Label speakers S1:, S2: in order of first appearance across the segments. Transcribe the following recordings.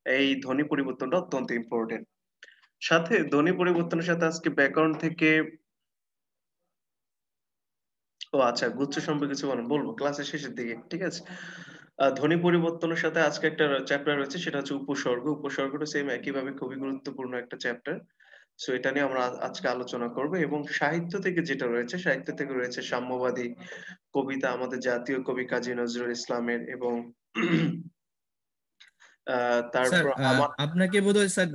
S1: এই ধ্বনি পরিবর্তনটা অত্যন্ত ইম্পোর্টেন্ট। সাথে ধ্বনি পরিবর্তনের সাথে আজকে ব্যাকরণ থেকে ও আচ্ছা, গুচ্ছ সম্পর্কে কিছু বলেন, বলব ক্লাসের শেষের দিকে। ঠিক আছে? ধ্বনি পরিবর্তনের সাথে আজকে একটা চ্যাপ্টার রয়েছে সেটা হচ্ছে উপসর্গ। উপসর্গটা সেম একইভাবে খুবই গুরুত্বপূর্ণ একটা চ্যাপ্টার। সো এটা নিয়ে আমরা আজকে আলোচনা করব এবং সাহিত্য থেকে যেটা রয়েছে, সাহিত্য থেকে রয়েছে সাম্যবাদী কবিতা আমাদের জাতীয় কবি কাজী নজরুল ইসলামের এবং আ
S2: স্যার
S1: তারপর আমার
S2: আপনাকে বোধহয় স্যার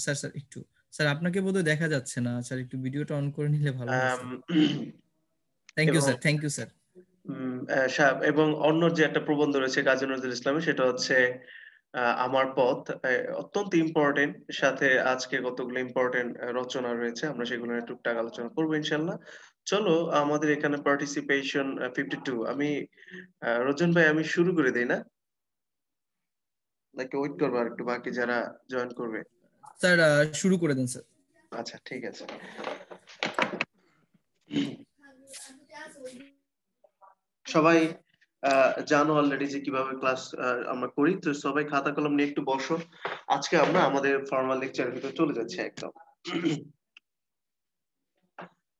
S2: স্যার স্যার একটু স্যার আপনাকে বোধহয় দেখা যাচ্ছে না স্যার, একটু ভিডিওটা অন করে নিলে ভালো হয়
S1: আম
S2: স্যার। থ্যাংক ইউ
S1: এবং
S2: স্যার, থ্যাংক ইউ স্যার।
S1: উম আ সা এবং অন্য যে একটা প্রবন্ধ রয়েছে কাজী নজরুল ইসলামের সেটা হচ্ছে আমার পথ। অত্যন্ত ইম্পোর্টেন্ট। সাথে আজকে কতগুলো ইম্পোর্টেন্ট রচনা রয়েছে। আমরা সেগুলো নিয়ে টুকটাক আলোচনা করব ইনশাআল্লাহ। চলো আমাদের এখানে পার্টিসিপেশন 52 আমি রোজন ভাই আমি শুরু করে দেই না? নাকি ওয়েট করবো আরেকটু বাকি যারা জয়েন করবে?
S2: স্যার শুরু করে দেন স্যার।
S1: আচ্ছা ঠিক আছে। সবাই জানো অলরেডি যে কিভাবে ক্লাস আমরা করি। তো সবাই খাতা কলম নিয়ে একটু বসো। আজকে আমরা আমাদের ফরমাল লেকচারের ভিতরে চলে যাচ্ছি একদম।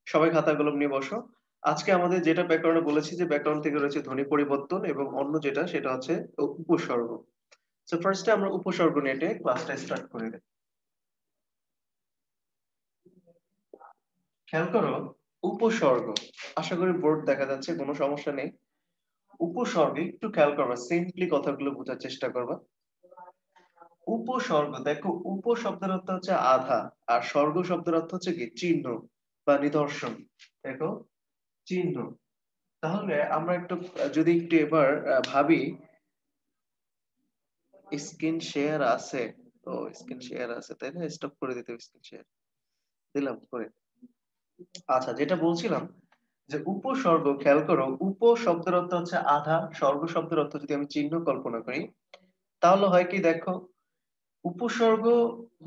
S1: সবাই খাতা কলম নিয়ে বসো। আজকে আমাদের যেটা ব্যাকরণে বলেছি যে ব্যাকরণ থেকে রয়েছে ধ্বনি পরিবর্তন এবং অন্য যেটা সেটা হচ্ছে উপসর্গ। সো ফার্স্টে আমরা উপসর্গ নিয়ে ক্লাসটা স্টার্ট করে দিই। খেয়াল করো, উপসর্গ। আশা করি বোর্ড দেখা যাচ্ছে, কোনো সমস্যা নেই। উপসর্গে একটু খেয়াল করবা, সিম্পলি কথাগুলো বোঝার চেষ্টা করবা। উপসর্গ দেখো, উপ শব্দের অর্থ হচ্ছে আধা, আর স্বর্গ শব্দের অর্থ হচ্ছে কি চিহ্ন বা নিদর্শন। দেখো, চিহ্ন। তাহলে আমরা একটু যদি একটু এবার ভাবি, স্ক্রিন শেয়ার আছে? ও স্ক্রিন শেয়ার আছে তাই না? স্টপ করে দিতে স্ক্রিন শেয়ার দিলাম করে। আচ্ছা, যেটা বলছিলাম যে উপসর্গ, খেয়াল করো, উপ শব্দের অর্থ হচ্ছে আধা, স্বর্গ শব্দের অর্থ যদি আমি চিহ্ন কল্পনা করি তাহলে হয় কি দেখো, উপসর্গ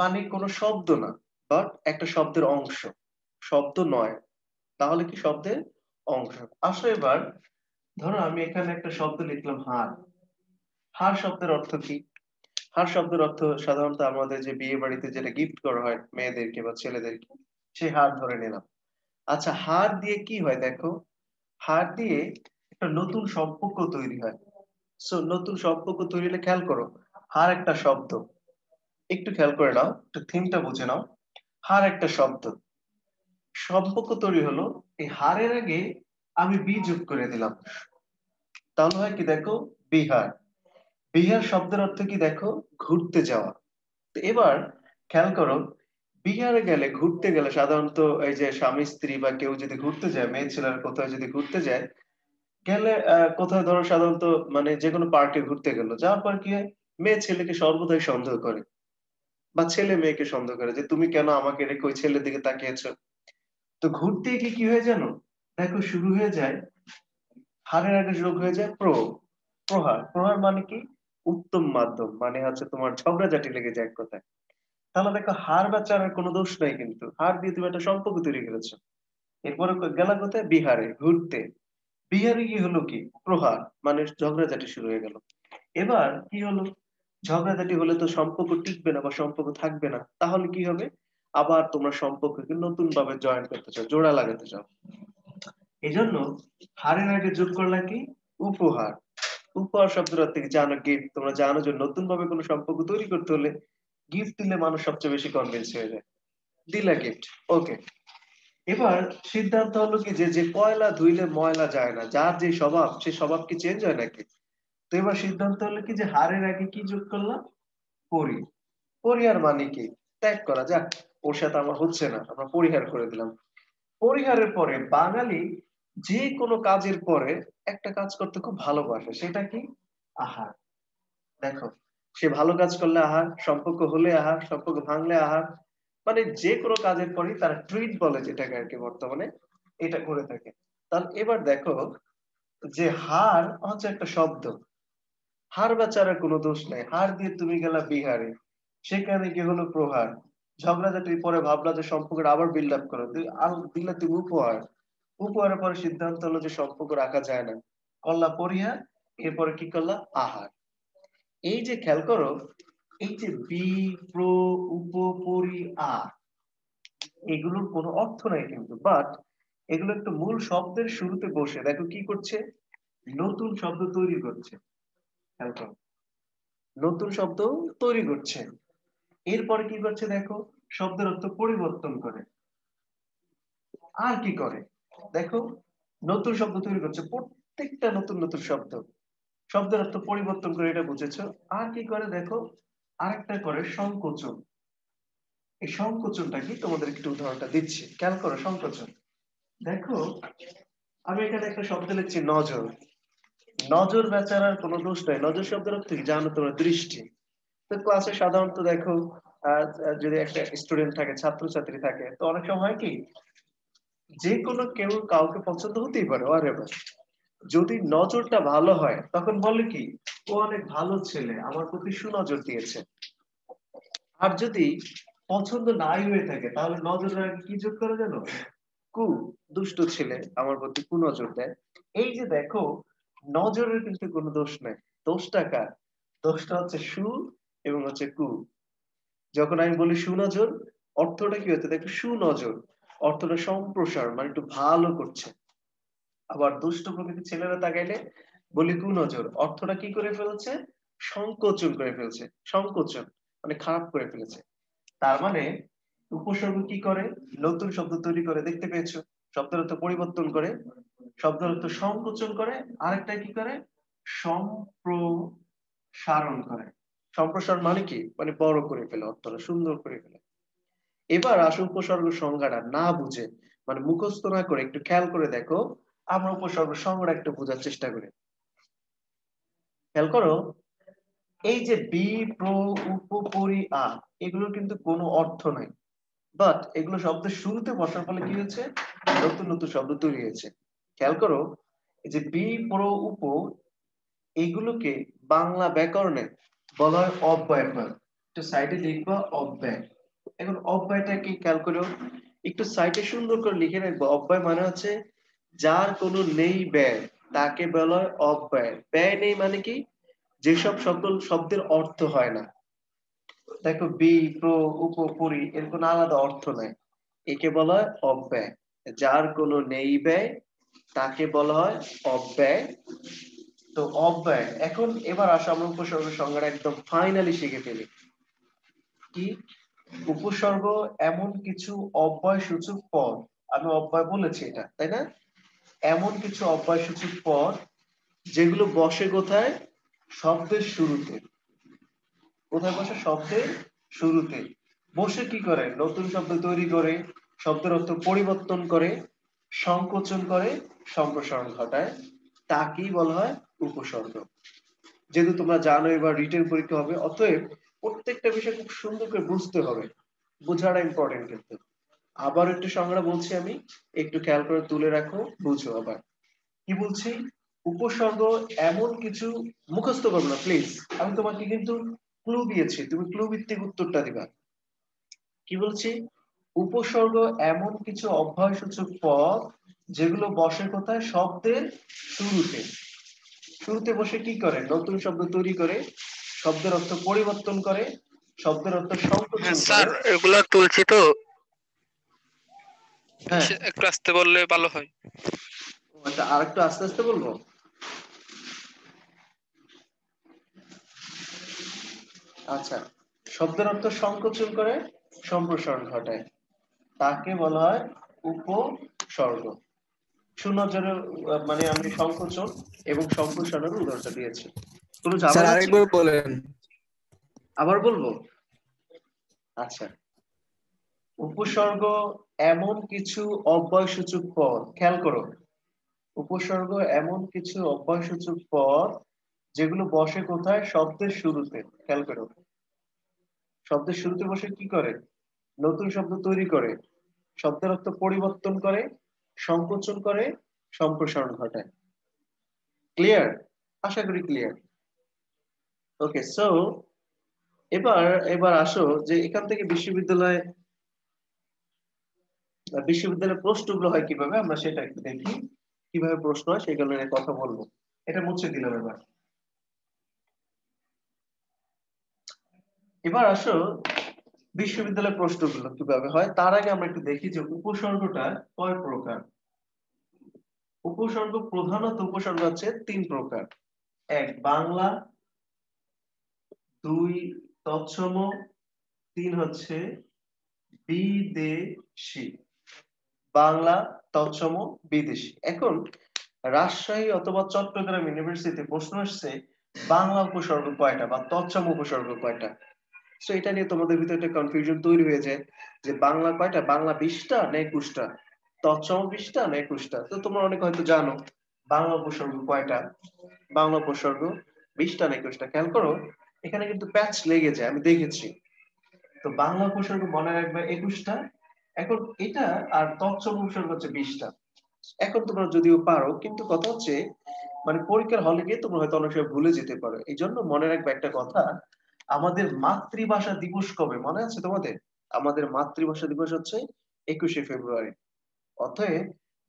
S1: মানে কোনো শব্দ না, বাট একটা শব্দের অংশ। শব্দ নয়, তাহলে কি শব্দের অংশ। আসো এবার ধরো আমি এখানে একটা শব্দ লিখলাম হার। হার শব্দের অর্থ কি? হার শব্দের অর্থ সাধারণত আমাদের যে বিয়ে বাড়িতে যেটা গিফট করা হয় মেয়েদেরকে বা ছেলেদেরকে, সেই হার ধরে নিলাম। আচ্ছা, হার দিয়ে কি হয় দেখো, হার দিয়ে একটা নতুন সম্পর্ক তৈরি হয়। সো নতুন সম্পর্ক তৈরি হলে খেয়াল করো, হার একটা শব্দ। একটু খেয়াল করে নাও, একটু থিমটা বুঝে নাও। হার একটা শব্দ, সম্পর্ক তৈরি হলো। এই হারের আগে আমি বি যোগ করে দিলাম, তাহলে হয় কি দেখো, বিহার। বিহার শব্দের অর্থ কি দেখো, ঘুরতে যাওয়া। তো এবার খেয়াল করো, বিহারে গেলে, ঘুরতে গেলে সাধারণত এই যে স্বামী স্ত্রী বা কেউ যদি ঘুরতে যায়, মেয়ে ছেলের কোথাও যদি ঘুরতে যায়, গেলে কোথাও ধরো সাধারণত মানে যে কোনো পার্কে ঘুরতে গেল, যাওয়ার পর কি হয়, মেয়ে ছেলেকে সর্বদাই সন্দেহ করে বা ছেলে মেয়েকে সন্দেহ করে যে তুমি কেন আমাকে রেখে ওই ছেলের দিকে তাকিয়েছো। তো ঘুরতে গিয়ে কি হয়ে জানো, দেখো শুরু হয়ে যায়, হারের আগে যোগ হয়ে যায় প্রহার। প্রহার মানে কি, উত্তম মাধ্যম, মানে হচ্ছে তোমার ঝগড়াঝাটি লেগে যায় এক কথায়। তাহলে দেখো, হার বা চারের কোনো দোষ নাই, কিন্তু হার দিয়ে তুমি একটা সম্পর্ক তৈরি করেছো। এরপরে গেলা কোথায়, বিহারে ঘুরতে। বিহারে কি হলো, কি প্রহার, মানে ঝগড়াঝাটি শুরু হয়ে গেল। এবার কি হলো, ঝগড়াঝাটি হলে তো সম্পর্ক টিকবে না বা সম্পর্ক থাকবে না, তাহলে কি হবে, আবার তোমরা সম্পর্ককে নতুন ভাবে জয়েন করতে চাও, জোড়া লাগাতে চাও। এই জন্য হারের আগে যোগ করলা কি, উপহার। উপহার শব্দের অর্থ কি জানো, গিফট। তোমরা জানো যে নতুন ভাবে কোনো সম্পর্ক তৈরি করতে হলে গিফট দিলে মানুষ সবচেয়ে বেশি কনভিন্স হয়ে যায়। দিলা গিফট, ওকে। এবার সিদ্ধান্ত হলো কি যে যে কয়লা ধুইলে ময়লা যায় না, যার যে স্বভাব, সে স্বভাব কি চেঞ্জ হয় নাকি? তো এবার সিদ্ধান্ত হলো কি যে হারের আগে কি যোগ করলাম, পরি। পরিহার মানে কি, ত্যাগ করা, যাক ওর সাথে আমার হচ্ছে না, আমরা পরিহার করে দিলাম। পরিহারের পরে বাঙালি যে কোনো কাজের পরে একটা কাজ করতে খুব ভালোবাসে, সেটা কি, আহার। দেখো, সে ভালো কাজ করলে আহার, সম্পর্ক হলে আহার, সম্পর্ক ভাঙলে আহার, মানে যে কোনো কাজের পরেই তারা ট্রিট বলে যেটাকে আর কি বর্তমানে, এটা করে থাকে। তাহলে এবার দেখো যে হার হচ্ছে একটা শব্দ, হার বেচারার কোনো দোষ নাই, হার দিয়ে তুমি গেলা বিহারে, সেখানে কি হলো প্রহার। ঝগড়াঝাটির পরে ভাবলা যে সম্পর্কটা আবার বিল্ড আপ করো, আর দিলা তুমি উপহার। উপহারের পরে সিদ্ধান্ত হলো যে সম্পর্ক রাখা যায় না, করলা পরিহার। এরপরে কি করলা, আহার। এই যে খেয়াল করো, এই যে বি, প্র, উপ, পরি, আ, এগুলোর কোনো অর্থ নাই কিন্তু, বাট এগুলো একটা মূল শব্দের শুরুতে বসে দেখো কি করছে, নতুন শব্দ তৈরি করছে। খেয়াল করো, নতুন শব্দ তৈরি করছে। এরপরে কি করছে দেখো, শব্দের অর্থ পরিবর্তন করে। আর কি করে দেখো, নতুন শব্দ তৈরি করছে, প্রত্যেকটা নতুন নতুন শব্দ, শব্দের অর্থ পরিবর্তন করে, এটা বুঝেছো। আর কি করে দেখো, আরেকটা করে সংকোচন। এই সংকোচনটা কি, তোমাদের একটু উদাহরণটা দিচ্ছি, খেয়াল করো সংকোচন। দেখো, আমি এখানে একটা শব্দ লিখছি নজর। নজর বেচারার কোনো দোষ নাই, নজর শব্দের অর্থ কি জানো তোমরা, দৃষ্টি। তো ক্লাসে সাধারণত দেখো, যদি একটা স্টুডেন্ট থাকে, ছাত্রছাত্রী থাকে, তো অনেক সময় হয় কি, যে কোনো কেউ কাউকে পছন্দ হতেই পারে, whatever। যদি নজরটা ভালো হয় তখন বলে কি, ও অনেক ভালো ছেলে, আমার প্রতি সুনজর দিয়েছে। আর যদি পছন্দ নাই হয়ে থাকে, তাহলে নজরে কি যোগ করে জানো, কু, দুষ্ট ছেলে, আমার প্রতি কুনজর দেয়। এই যে দেখো, নজরের কিন্তু কোনো দোষ নাই, দোষটা কার, দোষটা হচ্ছে সু এবং হচ্ছে কু। যখন আমি বলি সুনজর, অর্থটা কি হচ্ছে দেখো, সুনজর অর্থটা সম্প্রসারণ, মানে একটু ভালো করছে। আবার দুষ্ট প্রকৃতির ছেলেরা তাকাইলে বলি কুনজর, অর্থটা কি করে ফেলছে, সংকোচন করে ফেলছে, সংকোচন মানে খারাপ করে ফেলেছে। তার মানে উপসর্গ কি করে, নতুন শব্দ তৈরি করে, দেখতে পেয়েছো, শব্দের অর্থ পরিবর্তন করে, শব্দের অর্থ সংকোচন করে, আরেকটা কি করে, সম্প্রসারণ করে। সম্প্রসারণ মানে কি, মানে বড় করে ফেলে, অর্থটা সুন্দর করে ফেলে। এবার আসো উপসর্গ সংজ্ঞাটা না বুঝে, মানে মুখস্থ না করে একটু খেয়াল করে দেখো, আমরা উপসর্গ সংজ্ঞাটা একটু বোঝার চেষ্টা করি। খেয়াল করো, এই যে বি, প্র, উপ, পরি, আ, এগুলোর কিন্তু কোনো অর্থ নাই, বাট এগুলো শব্দের শুরুতে বসার ফলে কি হয়েছে, নতুন নতুন শব্দ তৈরি হয়েছে। খেয়াল করো, এই যে বি, প্র, উপ, এগুলোকে বাংলা ব্যাকরণে বলা হয় অব্যয় পদ। একটু সাইডে লিখবা অব্যয়। এখন অব্যয়টা কি খেয়াল করো, একটু সাইডে সুন্দর করে লিখে রাখবো, অব্যয় মানে হচ্ছে যার কোনো নেই ব্যয়, তাকে বলা হয় অব্যয়। ব্যয় নেই মানে কি, যেসব সকল শব্দের অর্থ হয় না। দেখো বি, প্র, উপ, পরি, এর কোনো আলাদা অর্থ নাই, একে বলা হয় অব্যয়। যার কোনো নেই ব্যয়, তাকে বলা হয় অব্যয়। তো অব্যয়, এখন এবার আসো আমরা উপসর্গ সংজ্ঞাটা একদম ফাইনালি শিখে ফেলি। কি, উপসর্গ এমন কিছু অব্যয় সূচক পদ, আমি অব্যয় বলেছি এটা, তাই না, এমন কিছু অব্যয় সূচক পদ যেগুলো বসে কোথায়, শব্দের শুরুতে। কোথায় বসে, শব্দের শুরুতে বসে কি করে, নতুন শব্দ তৈরি করে, শব্দের অর্থ পরিবর্তন করে, সংকোচন করে, সম্প্রসারণ ঘটায়, তাকেই বলা হয় উপসর্গ। যেহেতু তোমরা জানো এবার রিটেন পরীক্ষা হবে, অতএব প্রত্যেকটা বিষয় খুব সুন্দর করে বুঝতে হবে, বোঝাটা ইম্পর্টেন্ট কিন্তু। আবার একটু সংজ্ঞা বলছি আমি, একটু খেয়াল করে তুলে রাখো, বুঝো আবার কি বলছি। উপসর্গ এমন কিছু, মুখস্থ করো না প্লিজ, আমি তোমাকে কিন্তু ক্লু দিয়েছি, তুমি ক্লু ভিত্তিক উত্তরটা দিবা। কি বলছি, উপসর্গ এমন কিছু অভ্যয়সূচক পদ যেগুলো বসে কোথায়, শব্দের শুরুতে। শুরুতে বসে কি করে, নতুন শব্দ তৈরি করে, শব্দের অর্থ পরিবর্তন করে, শব্দের অর্থ
S3: হ্যাঁ
S1: সংকোচন করে।
S3: স্যার, এগুলা তুলছি তো,
S1: হ্যাঁ,
S3: একটু আসতে বললে ভালো হয়।
S1: আচ্ছা আর একটু আস্তে আস্তে বলবো। আচ্ছা, শব্দের অর্থ সংকোচন করে, সম্প্রসারণ ঘটায়, তাকে বলা হয় উপসর্গ। সুনজরের মানে আমি সংকোচন এবং সম্প্রসারণের উদাহরণটা দিয়েছি, কোনো
S2: স্যার
S1: ঝামেলা আছে,
S2: আরেকবার বলেন।
S1: আবার বলবো। আচ্ছা, উপসর্গ এমন কিছু অব্যয়সূচক পদ, খেয়াল করো, উপসর্গ এমন কিছু অব্যয়সূচক পদ যেগুলো বসে কোথায়, শব্দের শুরুতে। খেয়াল করো, শব্দের শুরুতে বসে কি করে, নতুন শব্দ তৈরি করে, শব্দের অর্থ পরিবর্তন করে, সংকোচন করে, সম্প্রসারণ ঘটায়। ক্লিয়ার, আশা করি ক্লিয়ার। ওকে, সো এবার এবার আসো যে এখান থেকে বিশ্ববিদ্যালয়ের প্রশ্নগুলো হয় কিভাবে, আমরা সেটা একটু দেখি, কিভাবে প্রশ্ন হয় সেগুলো নিয়ে কথা বলবো। এটা মুছে দিলাম এবার। এবার আসো বিশ্ববিদ্যালয়ের প্রশ্নগুলো কিভাবে হয় তার আগে আমরা একটু দেখি যে উপসর্গটা কয় প্রকার। উপসর্গ প্রধানত উপসর্গ হচ্ছে 3 প্রকার। 1 বাংলা, 2 তৎসম, 3 হচ্ছে বিদেশি। বাংলা, তৎসম, বিদেশি। এখন রাজশাহী অথবা চট্টগ্রাম ইউনিভার্সিটিতে প্রশ্ন আসছে বাংলা উপসর্গ কয়টা বা তৎসম উপসর্গ কয়টা। তো এটা নিয়ে তোমাদের ভিতরে একটা কনফিউশন তৈরি হয়ে যায় যে বাংলা কয়টা, বাংলা 20টা না 21টা, তৎসম 20টা না 21টা। তো তোমরা অনেক হয়তো জানো বাংলা উপসর্গ কয়টা। বাংলা উপসর্গ 20টা না 21টা। খেয়াল করো এখানে কিন্তু প্যাচ লেগে যায়, আমি দেখেছি। তো বাংলা উপসর্গ মনে রাখবে 21টা। এখন এটা আর তৎসম উপসর্গ হচ্ছে 20টা। এখন তোমরা যদিও পারো, কিন্তু কথা হচ্ছে মানে পরীক্ষার হলে গিয়ে তোমরা হয়তো অনেক সময় ভুলে যেতে পারো। এই জন্য মনে রাখবে একটা কথা, আমাদের মাতৃভাষা দিবস কবে মনে আছে তোমাদের? আমাদের মাতৃভাষা দিবস হচ্ছে 21শে ফেব্রুয়ারি। অতএব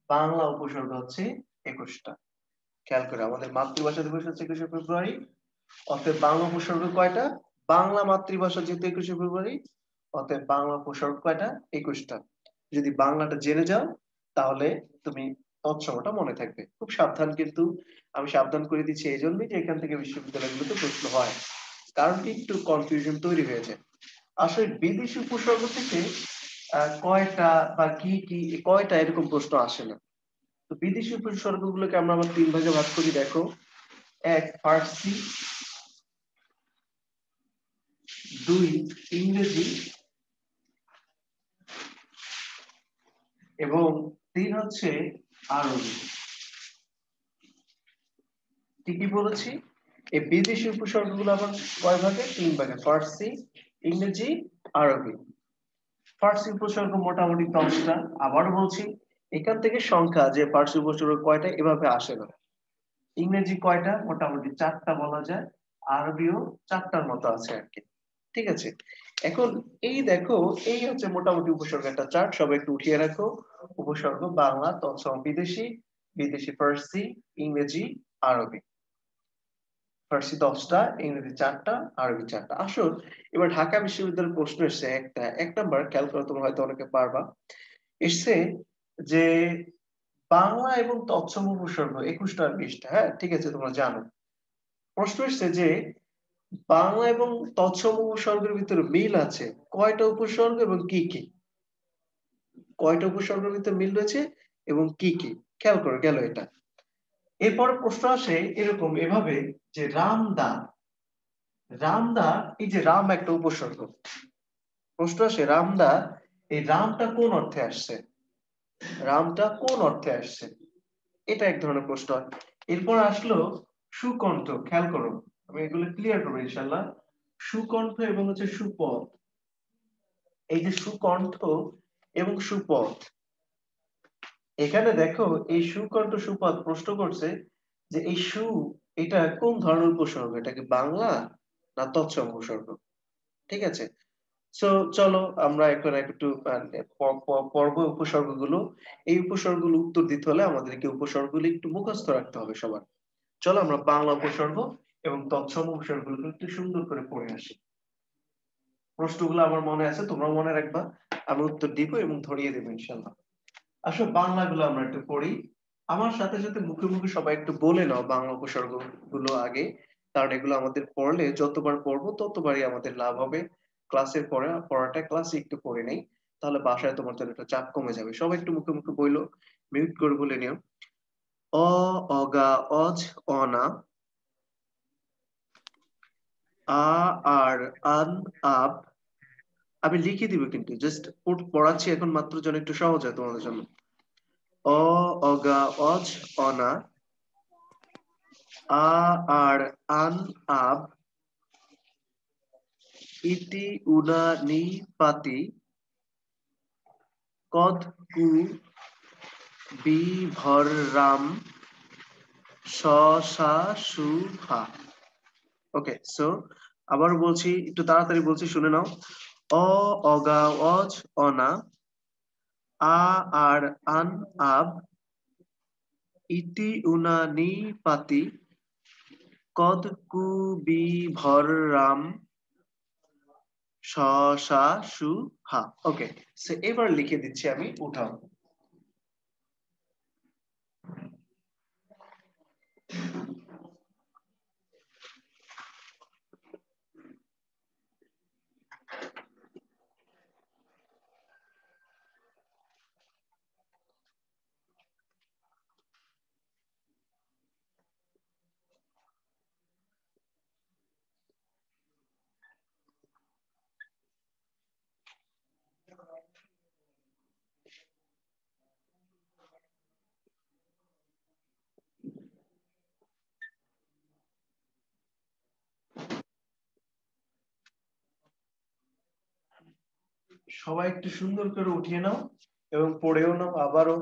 S1: বাংলা উপসর্গ হচ্ছে 21টা। খেয়াল করে আমাদের মাতৃভাষা দিবস হচ্ছে 21শে ফেব্রুয়ারি। অতএব বাংলা উপসর্গ কয়টা? বাংলা মাতৃভাষা যেহেতু 21শে ফেব্রুয়ারি, অতএব বাংলা উপসর্গ কয়টা? 21টা। যদি বাংলাটা জেনে যাও তাহলে তুমি তৎসমটা মনে থাকবে। খুব সাবধান, কিন্তু আমি সাবধান করে দিচ্ছি এই জন্যই যে এখান থেকে বিশ্ববিদ্যালয়গুলোতে প্রশ্ন হয়, কারণ একটু কনফিউশন তৈরি হয়েছে। আসলে বিদেশি উপসর্গ থেকে কয়টা বা কি কি কয়টা এরকম প্রশ্ন আসে না। তো বিদেশি উপসর্গগুলোকে আমরা আবার 3 ভাগে ভাগ করি। দেখো, 1 ফার্সি, 2 ইংরেজি এবং 3 হচ্ছে আরবি। কি কি বলেছি? এই বিদেশি উপসর্গগুলো আবার কয় ভাগে? 3 ভাগে, ফার্সি, ইংরেজি, আরবি। ফার্সি উপসর্গ মোটামুটি 10টা। আবার বলছি এখান থেকে সংখ্যা যে ফার্সি উপসর্গ কয়টা এভাবে আসে না। ইংরেজি কয়টা? মোটামুটি 4টা বলা যায়। আরবিও 4টার মতো আছে আর কি। ঠিক আছে। এখন এই দেখো, এই হচ্ছে মোটামুটি উপসর্গ একটা চার্ট, সবাই একটু উঠিয়ে রাখো। উপসর্গ বাংলা, তৎসম বিদেশি, বিদেশি ফার্সি, ইংরেজি, আরবি। ফার্সি 10টা, ইংরেজি 4টা, আরবি 4টা। আসুন এবার ঢাকা বিশ্ববিদ্যালয়ের প্রশ্ন এসছে একটা, 1 নাম্বার খেয়াল করে তোমরা হয়তো অনেকে পারবা। এসছে যে বাংলা এবং তৎসম উপসর্গ 21টা আর 20টা। হ্যাঁ ঠিক আছে, তোমরা জানো। প্রশ্ন এসছে যে বাংলা এবং তৎসম উপসর্গের ভিতরে মিল আছে কয়টা উপসর্গ এবং কি কি? কয়টা উপসর্গের ভিতরে মিল রয়েছে এবং কি কি? খেয়াল করে গেল এটা। এরপর প্রশ্ন আসে এরকম এভাবে যে রামদা, রামদা, এই যে রাম একটা উপসর্গ। প্রশ্ন আসে রামদা, এই রামটা কোন অর্থে আসছে? রামটা কোন অর্থে আসছে? এটা এক ধরনের প্রশ্ন। এরপর আসলো সুকণ্ঠ। খেয়াল করো, আমি এগুলো ক্লিয়ার করবো ইনশাল্লাহ। সুকণ্ঠ এবং হচ্ছে সুপথ। এই যে সুকণ্ঠ এবং সুপথ, এখানে দেখো এই সুকণ্ঠ সুপথ প্রশ্ন করছে যে এই সু, এটা কোন ধরনের উপসর্গ? এটা কি বাংলা না তৎসম উপসর্গ? ঠিক আছে। সো চলো আমরা এখন একটু পর্ব উপসর্গগুলো, এই উপসর্গগুলো উত্তর দিতে হলে আমাদেরকে উপসর্গগুলো একটু মুখস্থ রাখতে হবে সবার। চলো আমরা বাংলা উপসর্গ এবং তৎসম উপসর্গগুলো একটু সুন্দর করে পড়ে আসি। প্রশ্নগুলো আমার মনে আছে, তোমরা মনে রাখবা, আমি উত্তর দিব এবং ধরিয়ে দেবো ইনশাল্লাহ। আসলে বাংলাগুলো আমরা একটু পড়ি। আমার সাথে সাথে মুখে মুখে সবাই একটু বলে নাও বাংলা উপসর্গ গুলো আগে, কারণ এগুলো আমাদের পড়লে যতবার পড়বো ততবারই আমাদের লাভ হবে। ক্লাসের পরে পড়াটা ক্লাসে একটু পড়ে নেই, তাহলে বাসায় তোমার জন্য একটা চাপ কমে যাবে। সবাই একটু মুখে মুখে বইলো, মিউট করে বলে নিও। অ, অগা, অজ, অনা, আ, আর, আন, আব। আমি লিখে দিব কিন্তু, জাস্ট পড়াচ্ছি এখন মাত্র, যেন একটু সহজ হয় তোমাদের জন্য। অ, অগা, অজ, অনা, আ, আর, আন, আব, ইতি, উনা, নি, পাতি, কদ, কু, বি, ভর, রাম, স, সা, সু, হা। ওকে, সো আবার বলছি, একটু তাড়াতাড়ি বলছি, শুনে নাও। অ, অগা, অজ, অনা, আ, আর, আন, আব, ইতি, উনা, নি, পাতি, কদ, কু, বি, ভর, রাম, স সা সু হা। ওকে, সো এবার লিখে দিচ্ছি আমি উঠাও। সবাই একটু সুন্দর করে উঠিয়ে নাও এবং পড়েও নাও আবারও।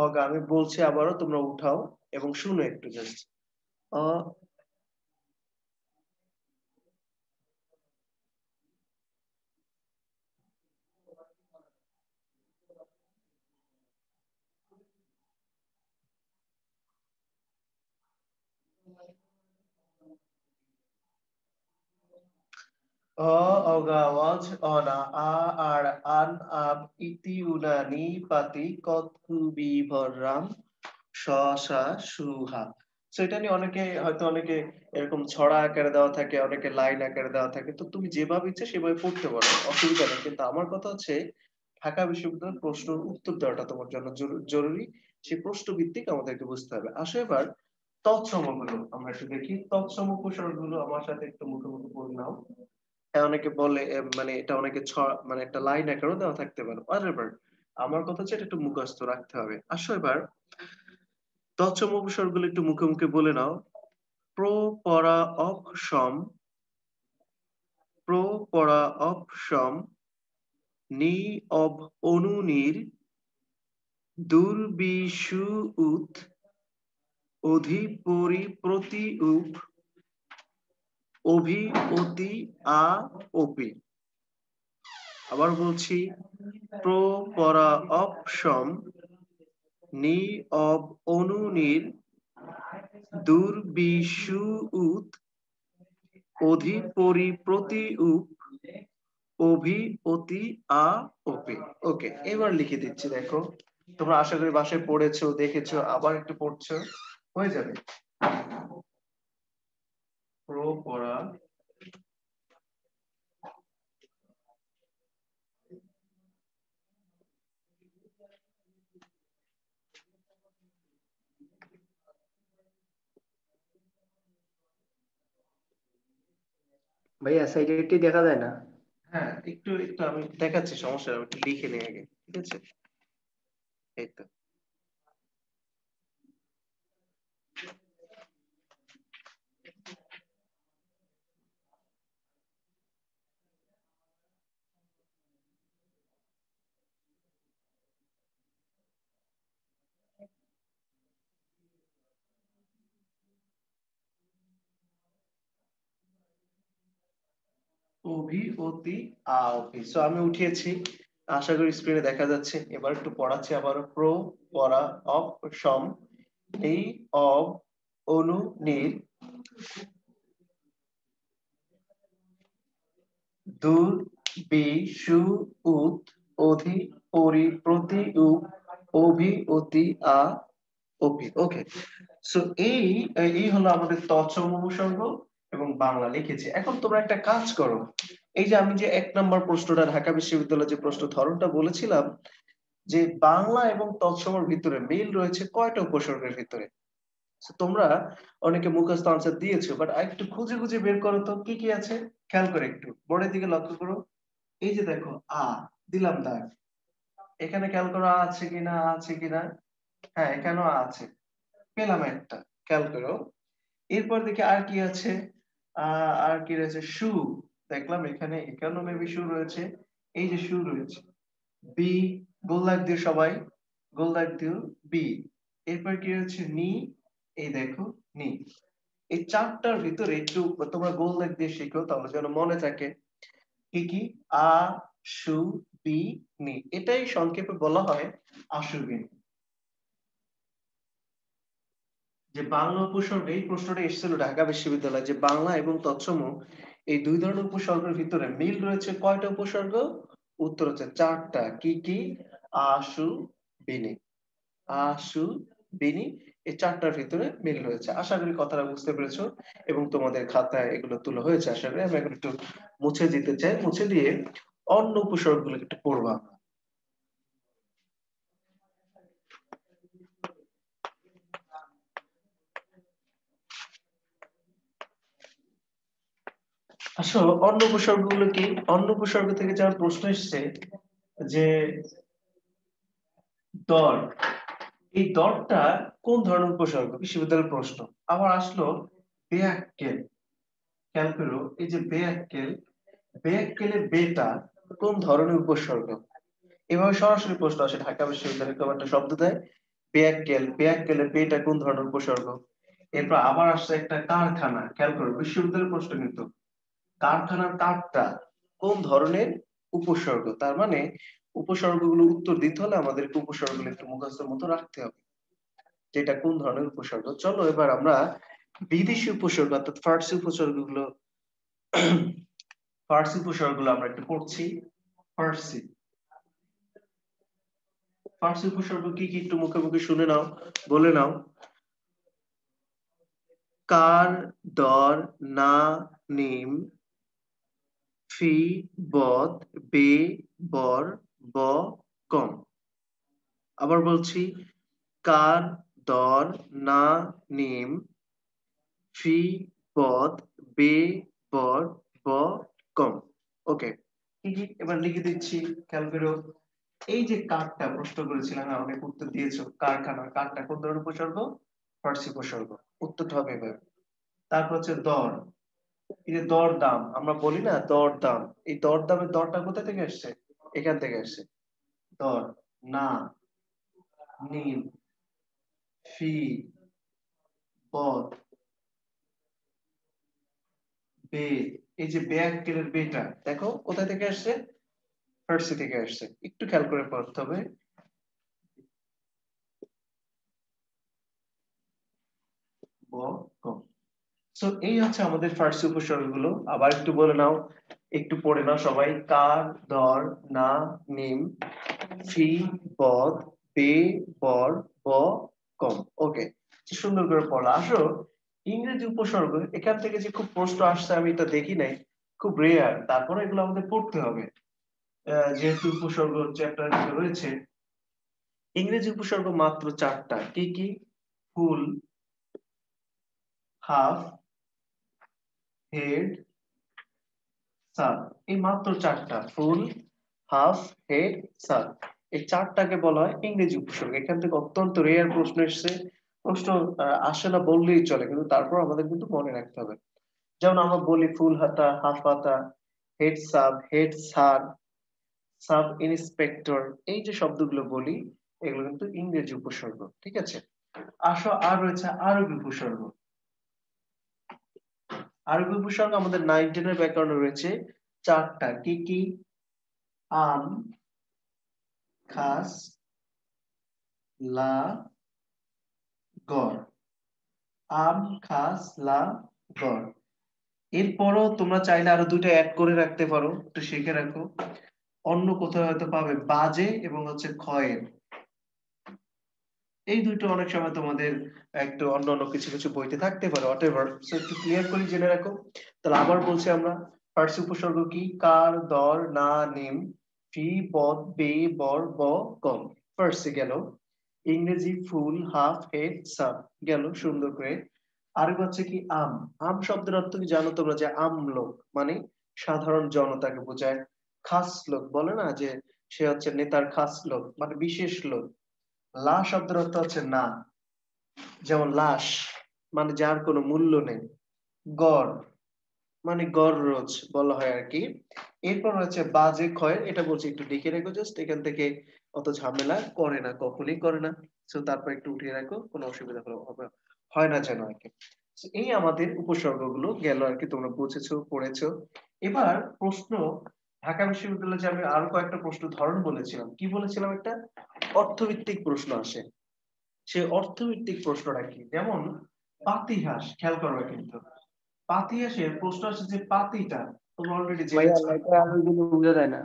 S1: অগা আমি বলছি আবারও, তোমরা উঠাও এবং শুনো একটু জাস্ট। অ অগা ওয়াজ অনা আ আর আন আব ইতি উনা নি পাতি কতকু বিভরাম স সা সুহা। সো এটা নিয়ে অনেকে এরকম ছড়া আকারে দেওয়া থাকে, অনেকে লাইন আকারে দেওয়া থাকে, তো তুমি যেভাবে ইচ্ছে সেভাবে পড়তে পারো, অসুবিধা নেই। কিন্তু আমার কথা হচ্ছে ঢাকা বিশ্ববিদ্যালয়ের প্রশ্নের উত্তর দেওয়াটা তোমার জন্য জরুরি। সেই প্রশ্ন ভিত্তিক আমাদেরকে বুঝতে হবে। আসো এবার তৎসমগুলো আমরা একটু দেখি। তৎসম উপসর্গগুলো আমার সাথে একটু মুখে মুখে পড়ে নাও। অনেকে বলে মানে এটা অনেকে মানে একটা লাইন আকারেও দেওয়া থাকতে পারে, whatever। আমার কথা হচ্ছে এটা একটু মুখস্থ রাখতে হবে। আসো এবার তৎসম উপসর্গগুলো একটু মুখে মুখে বলে নাও। প্র পরা অপ সম, প্র পরা অপ সম, নি অব অনুনির, দুর্বিষু উত, অধিপরি প্রতি উপ, অভি অতি আ অপি। আবার বলছি, প্র পরা অপ সম, নি অব অনুনির, দুর্বিষু উত, অধিপরি প্রতি উপ, অভি অতি আ অপি। ওকে, এবার লিখে দিচ্ছি, দেখো তোমরা আশা করি বাসায় পড়েছো, দেখেছো, আবার একটু পড়ছো, হয়ে যাবে। প্র পড়া
S4: ভাইয়া সাইডে একটি দেখা যায় না।
S1: হ্যাঁ, একটু একটু আমি দেখাচ্ছি, সমস্যা নেই, আমি একটু লিখে নিই আগে, ঠিক আছে? এই তো। অভি অতি আ অপি। সো আমি উঠিয়েছি, আশা করি স্ক্রিনে দেখা যাচ্ছে। এবার একটু পড়াচ্ছি আবার। প্র পরা অপ সম, নি অব অনু নির, দূর বি সু উত, অধি পরি প্রতি উপ, অভি অতি আ অপি। ওকে, সো এই হলো আমাদের তৎসম উপসর্গ এবং বাংলা লিখেছি। এখন তোমরা একটা কাজ করো, এই যে আমি যে 1 নম্বর প্রশ্নটা ঢাকা বিশ্ববিদ্যালয়ের যে প্রশ্ন ধরনটা বলেছিলাম, যে বাংলা এবং তৎসমের ভিতরে মিল রয়েছে কয়টা উপসর্গের ভিতরে। So, তোমরা অনেকে মুখস্থ আনসার দিয়েছো, বাট একটু খুঁজে খুঁজে বের করো তো কি কি আছে। খেয়াল করে একটু বোর্ডের দিকে লক্ষ্য করো। এই যে দেখো আ দিলাম দাগ, এখানে খেয়াল করো আ আছে কিনা, আছে কিনা। হ্যাঁ, এখানেও আ আছে, পেলাম একটা, খেয়াল করো। এরপর দেখি আর কি আছে। আর কি রয়েছে, সু দেখলাম এখানে, এখানেও মেবি সু রয়েছে। এই যে সু রয়েছে। বি, গোল দাগ দিও সবাই, গোল দাগ দিও বি। এরপর কি রয়েছে, নি, এই দেখো নি। এই চারটার ভিতরে একটু তোমরা গোল দাগ দিয়ে শিখো, তাহলে যেন মনে থাকে। কি কি, আ, সু, বি, নি, এটাই সংক্ষেপে বলা হয় আশুবিন। যে বাংলা উপসর্গে এই প্রশ্নটা এসেছিল ঢাকা বিশ্ববিদ্যালয়ে, যে বাংলা এবং তৎসম এই দুই ধরনের উপসর্গের ভিতরে মিল রয়েছে কয়টা উপসর্গ? উত্তর হচ্ছে 4টা। কি কি? আশু, বিনি। আশু, বিনি, এই 4টার ভিতরে মিল রয়েছে। আশা করি কথাটা বুঝতে পেরেছো এবং তোমাদের খাতায় এগুলো তোলা হয়েছে। আশা করি আমি এখন একটু মুছে দিতে চাই, মুছে দিয়ে অন্য উপসর্গগুলো একটু পড়বা। আসলে অন্য উপসর্গগুলো কি? অন্য উপসর্গ থেকে যার প্রশ্ন এসছে যে দর, এই দরটা কোন ধরনের উপসর্গ? বিশ্ববিদ্যালয়ের প্রশ্ন। আবার আসলো বেয়াক্কেল। খেয়াল করো, এই যে বেয়াক্কেল, বেয়াক্কেলের বেটা কোন ধরনের উপসর্গ? এভাবে সরাসরি প্রশ্ন আসে। ঢাকা বিশ্ববিদ্যালয় কেউ একটা শব্দ দেয় বেয়াক্কেল, বেয়াক্কেলের বেটা কোন ধরনের উপসর্গ? এরপর আবার আসছে একটা কারখানা। খেয়াল করো, বিশ্ববিদ্যালয়ের প্রশ্ন কিন্তু কারখানার কারটা কোন ধরনের উপসর্গ? তার মানে উপসর্গগুলো উত্তর দিতে হলে আমাদেরকে উপসর্গগুলো একটু মুখস্থের মতো রাখতে হবে, যেটা কোন ধরনের উপসর্গ। চলো এবার আমরা বিদেশি উপসর্গ অর্থাৎ ফার্সি উপসর্গগুলো ফার্সি উপসর্গগুলো আমরা একটু পড়ছি। ফার্সি ফার্সি উপসর্গ কি কি একটু মুখে মুখে শুনে নাও, বলে নাও। কার, দর, না, নিম, ফি, বদ, বে, বর, ব, কম। আবার বলছি, কার, দর, না, নিম, ফি, বদ, বে, বর, ব, কম। ওকে, কি কি এবার লিখে দিচ্ছি, খেয়াল করো। এই যে কারটা প্রশ্ন করেছিলাম, অনেক উত্তর দিয়েছো। কারখানা, কারটা কোন ধরনের উপসর্গ? ফার্সি উপসর্গ। উত্তরটা হবে এভাবে। তারপর হচ্ছে দর, এই যে দর দাম আমরা বলি না, দর দাম, এই দর দামের দরটা কোথা থেকে আসছে? এখান থেকে আসছে। দর, না, নিম, ফি, বদ, বে, এই যে বেয়াক্কেলের বেটা দেখো কোথা থেকে আসছে? ফার্সি থেকে আসছে। একটু খেয়াল করে পড়তে হবে। ব, কম। সো এই হচ্ছে আমাদের ফার্সি উপসর্গগুলো। আবার একটু বলে নাও, একটু পড়ে নাও সবাই। কার, দর, না, নিম, ফি, বদ, বে, বর, ব, কম। ওকে, সুন্দর করে পড়া। আসো ইংরেজি উপসর্গ, এখান থেকে যে খুব প্রশ্ন আসছে আমি এটা দেখি নাই, খুব রেয়ার। তারপরে এগুলো আমাদের পড়তে হবে যেহেতু উপসর্গ চ্যাপ্টার রয়েছে। ইংরেজি উপসর্গ মাত্র 4টা। কি কি? ফুল, হাফ, হেড, সাব। এই মাত্র 4টা। ফুল, হাফ, হেড, সাব। এই 4টাকে বলা হয় ইংরেজি উপসর্গ। এখান থেকে অত্যন্ত রেয়ার প্রশ্ন এসেছে। প্রশ্ন আসে না বললেই চলে, কিন্তু তারপর আমাদের কিন্তু মনে রাখতে হবে। যেমন আমরা বলি ফুল হাতা, হাফ হাতা, হেড স্যার, সাব ইন্সপেক্টর, এই যে শব্দগুলো বলি এগুলো কিন্তু ইংরেজি উপসর্গ। ঠিক আছে, আসো আর রয়েছে আরবি উপসর্গ। আরবি উপসর্গ আমাদের 9, 10 এর ব্যাকরণে রয়েছে 4টা। কি কি? আম, খাস, লা, গড়। আম, খাস, লা, গড়। এরপরও তোমরা চাইলে আরো 2টা অ্যাড করে রাখতে পারো, একটু শিখে রাখো। অন্য কোথাও হয়তো পাবে বাজে এবং হচ্ছে ক্ষয়ের। এই দুটো অনেক সময় তোমাদের একটু অন্য অন্য কিছু কিছু বইতে থাকতে পারে, হোয়াটএভার। সো একটু ক্লিয়ার করে জেনে রাখো। তাহলে আবার বলছি আমরা, ফার্সি উপসর্গ কি? কার, দর, না, নিম, ফি, বদ, বে, বর, ব, কম। ফার্সি গেল। ইংরেজি ফুল, হাফ, হেড, সাব গেল সুন্দর করে। আরেক হচ্ছে কি আম। আম শব্দের অর্থ কি জানো তোমরা? যে আম লোক মানে সাধারণ জনতাকে বোঝায়। খাস লোক বলে না যে সে হচ্ছে নেতার খাস লোক মানে বিশেষ লোক। লা শব্দের অর্থ হচ্ছে না, যেমন লাশ মানে যার কোনো মূল্য নেই। গড় মানে গড় রোজ বলা হয় আর কি। এরপর হচ্ছে বাজে ক্ষয়, এটা বলছি একটু লিখে রেখো, জাস্ট এখান থেকে অত ঝামেলা করে না, কখনোই করে না। সো তারপর একটু উঠিয়ে রাখো, কোনো অসুবিধা হয় না যেন আর কি। So, এই আমাদের উপসর্গগুলো গেল আর কি, তোমরা বুঝেছো, পড়েছো। এবার প্রশ্ন, ঢাকা বিশ্ববিদ্যালয়ে যে আমি আরো কয়েকটা প্রশ্ন ধরন বলেছিলাম, কি বলেছিলাম? একটা অর্থভিত্তিক প্রশ্ন আসে। সে অর্থভিত্তিক প্রশ্নটা কি? যেমন পাতিহাঁস, খেয়াল করবে কিন্তু পাতি আসে, প্রশ্ন আসে যে পাতিটা তোমরা অলরেডি
S4: ভাইয়া
S1: জেনেছো।
S4: লাইটের আলো দিলে বোঝা যায় না।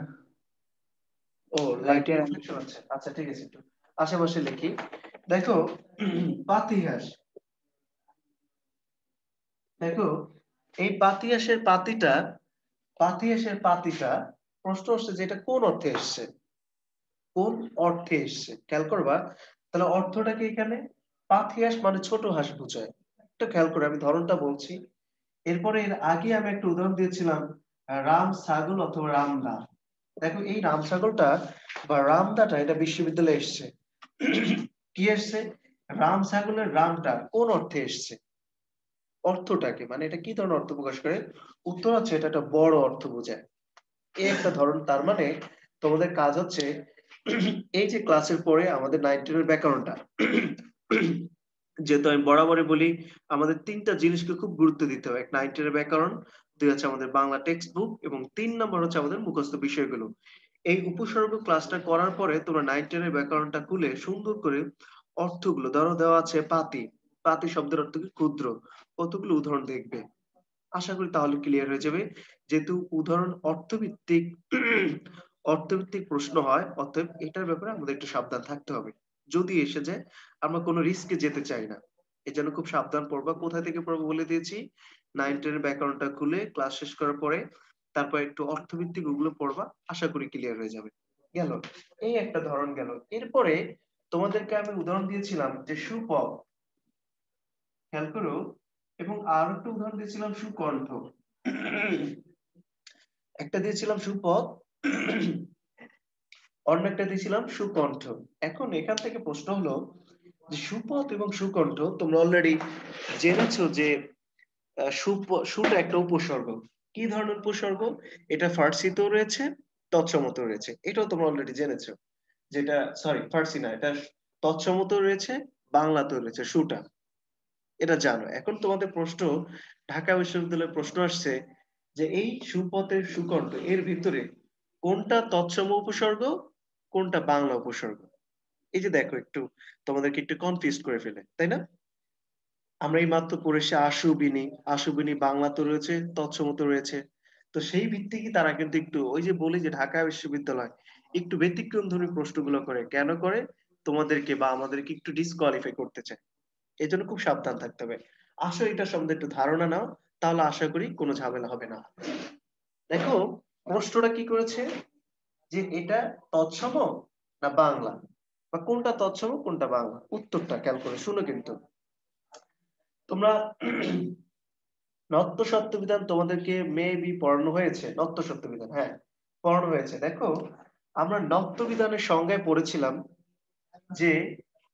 S1: ও লাইটের
S4: লাইটের
S1: রিফ্লেকশন আছে, আচ্ছা ঠিক আছে, একটু আশেপাশে লিখি। দেখো পাতিহাস, দেখো এই পাতিহাসের পাতিটা, পাতিহাসের পাতিটা প্রশ্ন আসছে যে এটা কোন অর্থে এসছে, কোন অর্থে এসছে খেয়াল করবা। তাহলে অর্থটা কি এখানে, পাতিহাস মানে ছোট হাঁস বোঝায়। একটু খেয়াল করে আমি ধরনটা বলছি। এরপরে এর আগে আমি একটা উদাহরণ দিয়েছিলাম রাম ছাগল অথবা রামদা। দেখো এই রাম ছাগলটা বা রামদাটা এটা বিশ্ববিদ্যালয়ে এসছে। কি এসছে, রাম ছাগলের রামটা কোন অর্থে এসছে, অর্থটাকে মানে এটা কি ধরনের অর্থ প্রকাশ করে, উত্তর হচ্ছে এটা একটা বড় অর্থ বোঝায়। এই একটা ধরন। তার মানে তোমাদের কাজ হচ্ছে এই যে ক্লাসের পরে আমাদের 9-10 এর ব্যাকরণটা, যেহেতু আমি বরাবরই বলি আমাদের তিনটা জিনিসকে খুব গুরুত্ব দিতে হবে, এক 9-10 এর ব্যাকরণ, দুই হচ্ছে আমাদের বাংলা টেক্সট বুক, এবং 3 নম্বর হচ্ছে আমাদের মুখস্থ বিষয়গুলো। এই উপসর্গ ক্লাসটা করার পরে তোমরা 9-10 এর ব্যাকরণটা খুলে সুন্দর করে অর্থগুলো, ধরো দেওয়া আছে পাতি, পাতি শব্দের অর্থ কি ক্ষুদ্র, কতগুলো উদাহরণ দেখবে, আশা করি তাহলে ক্লিয়ার হয়ে যাবে। যেহেতু উদাহরণ অর্থভিত্তিক অর্থভিত্তিক প্রশ্ন হয়, অতএব এটার ব্যাপারে আমাদের একটু সাবধান থাকতে হবে। যদি এসে যায় আমরা কোনো রিস্কে যেতে চাই না, এই জন্য খুব সাবধান পড়বা। কোথা থেকে পড়বো বলে দিয়েছি, 9-10 এর ব্যাকরণটা খুলে ক্লাস শেষ করার পরে তারপর একটু অর্থভিত্তিক ওগুলো পড়বা, আশা করি ক্লিয়ার হয়ে যাবে। গেল, এই একটা ধরন গেল। এরপরে তোমাদেরকে আমি উদাহরণ দিয়েছিলাম যে সুপথ, খেয়াল করো, এবং আর একটা উদাহরণ দিয়েছিলাম সুকণ্ঠ। একটা দিয়েছিলাম সুপথ, অন্য একটা দিয়েছিলাম সুকণ্ঠ। এখন এখান থেকে প্রশ্ন হলো যে সুপথ এবং সুকণ্ঠ তোমরা অলরেডি জেনেছো যে সুটা একটা উপসর্গ। কি ধরনের উপসর্গ, এটা ফার্সিতেও রয়েছে, তৎসমত রয়েছে, এটাও তোমরা অলরেডি জেনেছো। যেটা সরি ফার্সি না, এটা তৎসমত রয়েছে, বাংলাতেও রয়েছে সুটা, এটা জানো। এখন তোমাদের প্রশ্ন, ঢাকা বিশ্ববিদ্যালয়ের প্রশ্ন আসছে যে এই সুপথের সুকণ্ঠ এর ভিতরে কোনটা তৎসম উপসর্গ, কোনটা বাংলা উপসর্গ। এই যে দেখো একটু তোমাদেরকে একটু কনফিউজ করে ফেলে, তাই না? আমরা এই মাত্র পড়েছি আশুবিনী, আশুবিনী বাংলাতে রয়েছে, তৎসমত রয়েছে। তো সেই ভিত্তিকে তারা কিন্তু একটু ওই যে বলি যে ঢাকা বিশ্ববিদ্যালয় একটু ব্যতিক্রম ধর্মী প্রশ্নগুলো করে, কেন করে, তোমাদেরকে বা আমাদেরকে একটু ডিসকোয়ালিফাই করতে চায়। এই জন্য খুব সাবধান থাকতে হবে। আসো এটা সম্বন্ধে একটু ধারণা নাও, তাহলে আশা করি কোনো ঝামেলা হবে না। দেখো প্রশ্নটা কি করেছে, যে এটা তৎসম না বাংলা, বা কোনটা তৎসম কোনটা বাংলা, উত্তরটা খেয়াল করে শুনো কিন্তু। তোমরা নত্য সত্য বিধান তোমাদেরকে মেবি পড়ানো হয়েছে, নত্য সত্য বিধান, হ্যাঁ পড়ানো হয়েছে। দেখো আমরা নত্য বিধানের সংজ্ঞায় পড়েছিলাম যে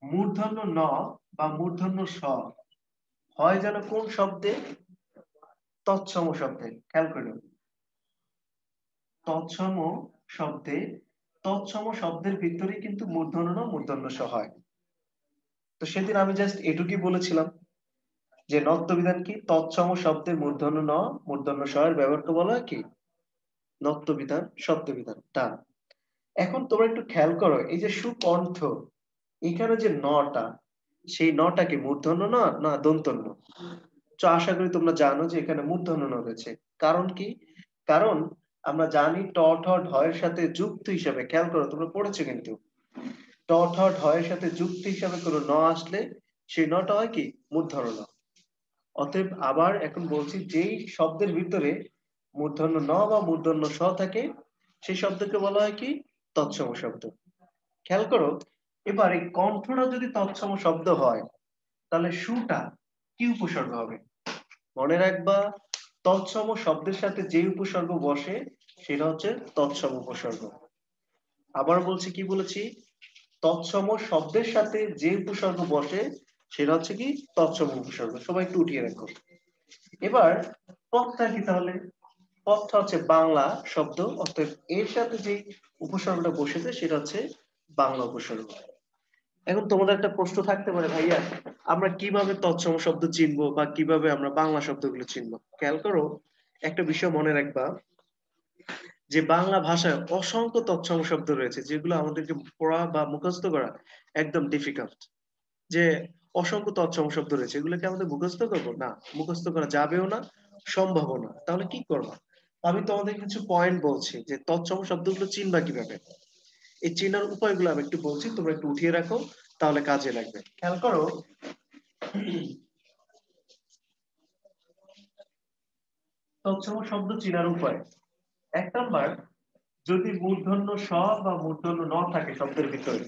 S1: মূর্ধন্য ন বা মূর্ধন্য স হয় যেন কোন শব্দে, তৎসম শব্দে, খেয়াল করো, তৎসম শব্দে, তৎসম শব্দের ভিতরে কিন্তু মূর্ধন্য ন মূর্ধন্য স হয়। তো সেদিন আমি জাস্ট এটুকুই বলেছিলাম যে নত্য বিধান কি, তৎসম শব্দের মূর্ধন্য ন মূর্ধন্য স এর ব্যবহারকে বলা হয় কি নত্য বিধান, সত্য বিধান। ডান। এখন তোমরা একটু খেয়াল করো এই যে সুকণ্ঠ, এখানে যে নটা, সেই নটা কি মূর্ধন্য ন না দন্তন্য। তো আশা করি তোমরা জানো যে এখানে মূর্ধন্য ন রয়েছে। কারণ কি, কারণ আমরা জানি ট ঠ ঢ এর সাথে যুক্ত হিসাবে, খেয়াল করো তোমরা পড়েছো কিন্তু, ট ঠ ঢ এর সাথে যুক্ত হিসাবে কোনো ন আসলে সেই নটা হয় কি মূর্ধন্য ন। অতএব আবার এখন বলছি, যেই শব্দের ভিতরে মূর্ধন্য ন বা মূর্ধন্য স থাকে সেই শব্দকে বলা হয় কি তৎসম শব্দ। খেয়াল করো, এবার এই কণ্ঠটা যদি তৎসম শব্দ হয় তাহলে সুটা কি উপসর্গ হবে, মনে রাখবা তৎসম শব্দের সাথে যে উপসর্গ বসে সেটা হচ্ছে তৎসম উপসর্গ। আবার বলছি, কি বলেছি, তৎসম শব্দের সাথে যে উপসর্গ বসে সেটা হচ্ছে কি তৎসম উপসর্গ। সবাই একটু উঠিয়ে রাখো। এবার পথটা কি তাহলে, পথটা হচ্ছে বাংলা শব্দ, অর্থাৎ এর সাথে যে উপসর্গটা বসেছে সেটা হচ্ছে বাংলা উপসর্গ। এখন তোমাদের একটা প্রশ্ন থাকতে পারে, ভাইয়া আমরা কিভাবে তৎসম শব্দ চিনবো বা কিভাবে আমরা বাংলা শব্দগুলো চিনবো। খেয়াল করো, একটা বিষয় মনে রাখবা যে বাংলা ভাষায় অসংখ্য তৎসম শব্দ রয়েছে যেগুলো আমাদেরকে পড়া বা মুখস্থ করা একদম ডিফিকাল্ট। যে অসংখ্য তৎসম শব্দ রয়েছে, এগুলোকে আমাদের মুখস্থ করবো না, মুখস্থ করা যাবেও না, সম্ভাবনা। তাহলে কি করবা? আমি তোমাদের কিছু পয়েন্ট বলছি যে তৎসম শব্দগুলো চিনবা কিভাবে। এই চেনার উপায়গুলো আমি একটু বলছি, তোমরা একটু উঠিয়ে রাখো, তাহলে কাজে লাগবে। খেয়াল করো, তৎসম শব্দ চেনার উপায়। 1 নাম্বার, যদি মূর্ধন্য স বা মূর্ধন্য ন থাকে শব্দের ভিতরে,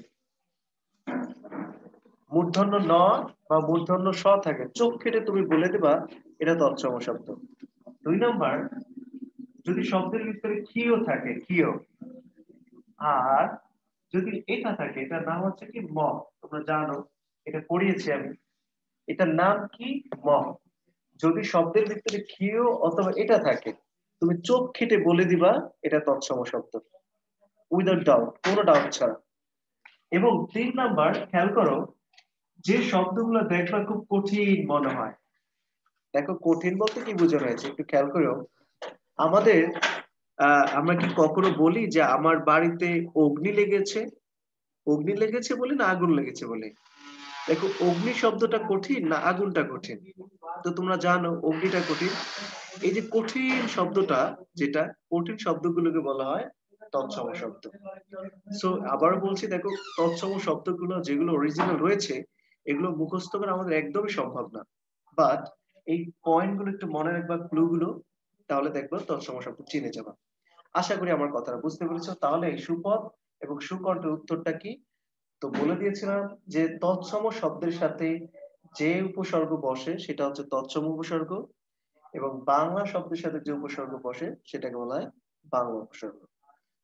S1: মূর্ধন্য ন বা মূর্ধন্য স থাকে, চোখ কেটে তুমি বলে দেবা এটা তৎসম শব্দ। 2 নাম্বার, যদি শব্দের ভিতরে ক্ষীয় থাকে, ক্ষীয়, আর যদি এটা থাকে, এটার নাম হচ্ছে কি ম। তোমরা জানো, এটা পড়িয়েছি আমি, এটার নাম কি ম। যদি শব্দের ভিতরে ক্ষীয় অথবা এটা থাকে, তুমি চোখ খেটে বলে দিবা এটা তৎসম শব্দ, উইদাউট ডাউট, কোনো ডাউট ছাড়া। এবং 3 নাম্বার, খেয়াল করো, যে শব্দগুলো দেখবা খুব কঠিন মনে হয়, দেখো কঠিন বলতে কি বোঝানো হয়েছে একটু খেয়াল করো। আমাদের আমরা কি কখনো বলি যে আমার বাড়িতে অগ্নি লেগেছে? অগ্নি লেগেছে বলি না আগুন লেগেছে বলি? দেখো, অগ্নি শব্দটা কঠিন না আগুনটা কঠিন? তো তোমরা জানো অগ্নিটা কঠিন। এই যে কঠিন শব্দটা, যেটা কঠিন শব্দগুলোকে বলা হয় তৎসম শব্দ। সো আবার বলছি, দেখো তৎসম শব্দগুলো যেগুলো অরিজিনাল রয়েছে, এগুলো মুখস্থ করা আমাদের একদমই সম্ভব না। বাট এই পয়েন্ট গুলো একটু মনে রাখবা, ক্লু গুলো, তাহলে দেখবো তৎসম শব্দ চিনে যাবা। আশা করি আমার কথাটা বুঝতে পেরেছো। তাহলে এই সুপদ এবং সুকণ্ঠের উত্তরটা কি? তো বলে দিয়েছিলাম যে তৎসম শব্দের সাথে যে উপসর্গ বসে সেটা হচ্ছে তৎসম উপসর্গ, এবং বাংলা শব্দের সাথে যে উপসর্গ বসে সেটাকে বলা হয় বাংলা উপসর্গ।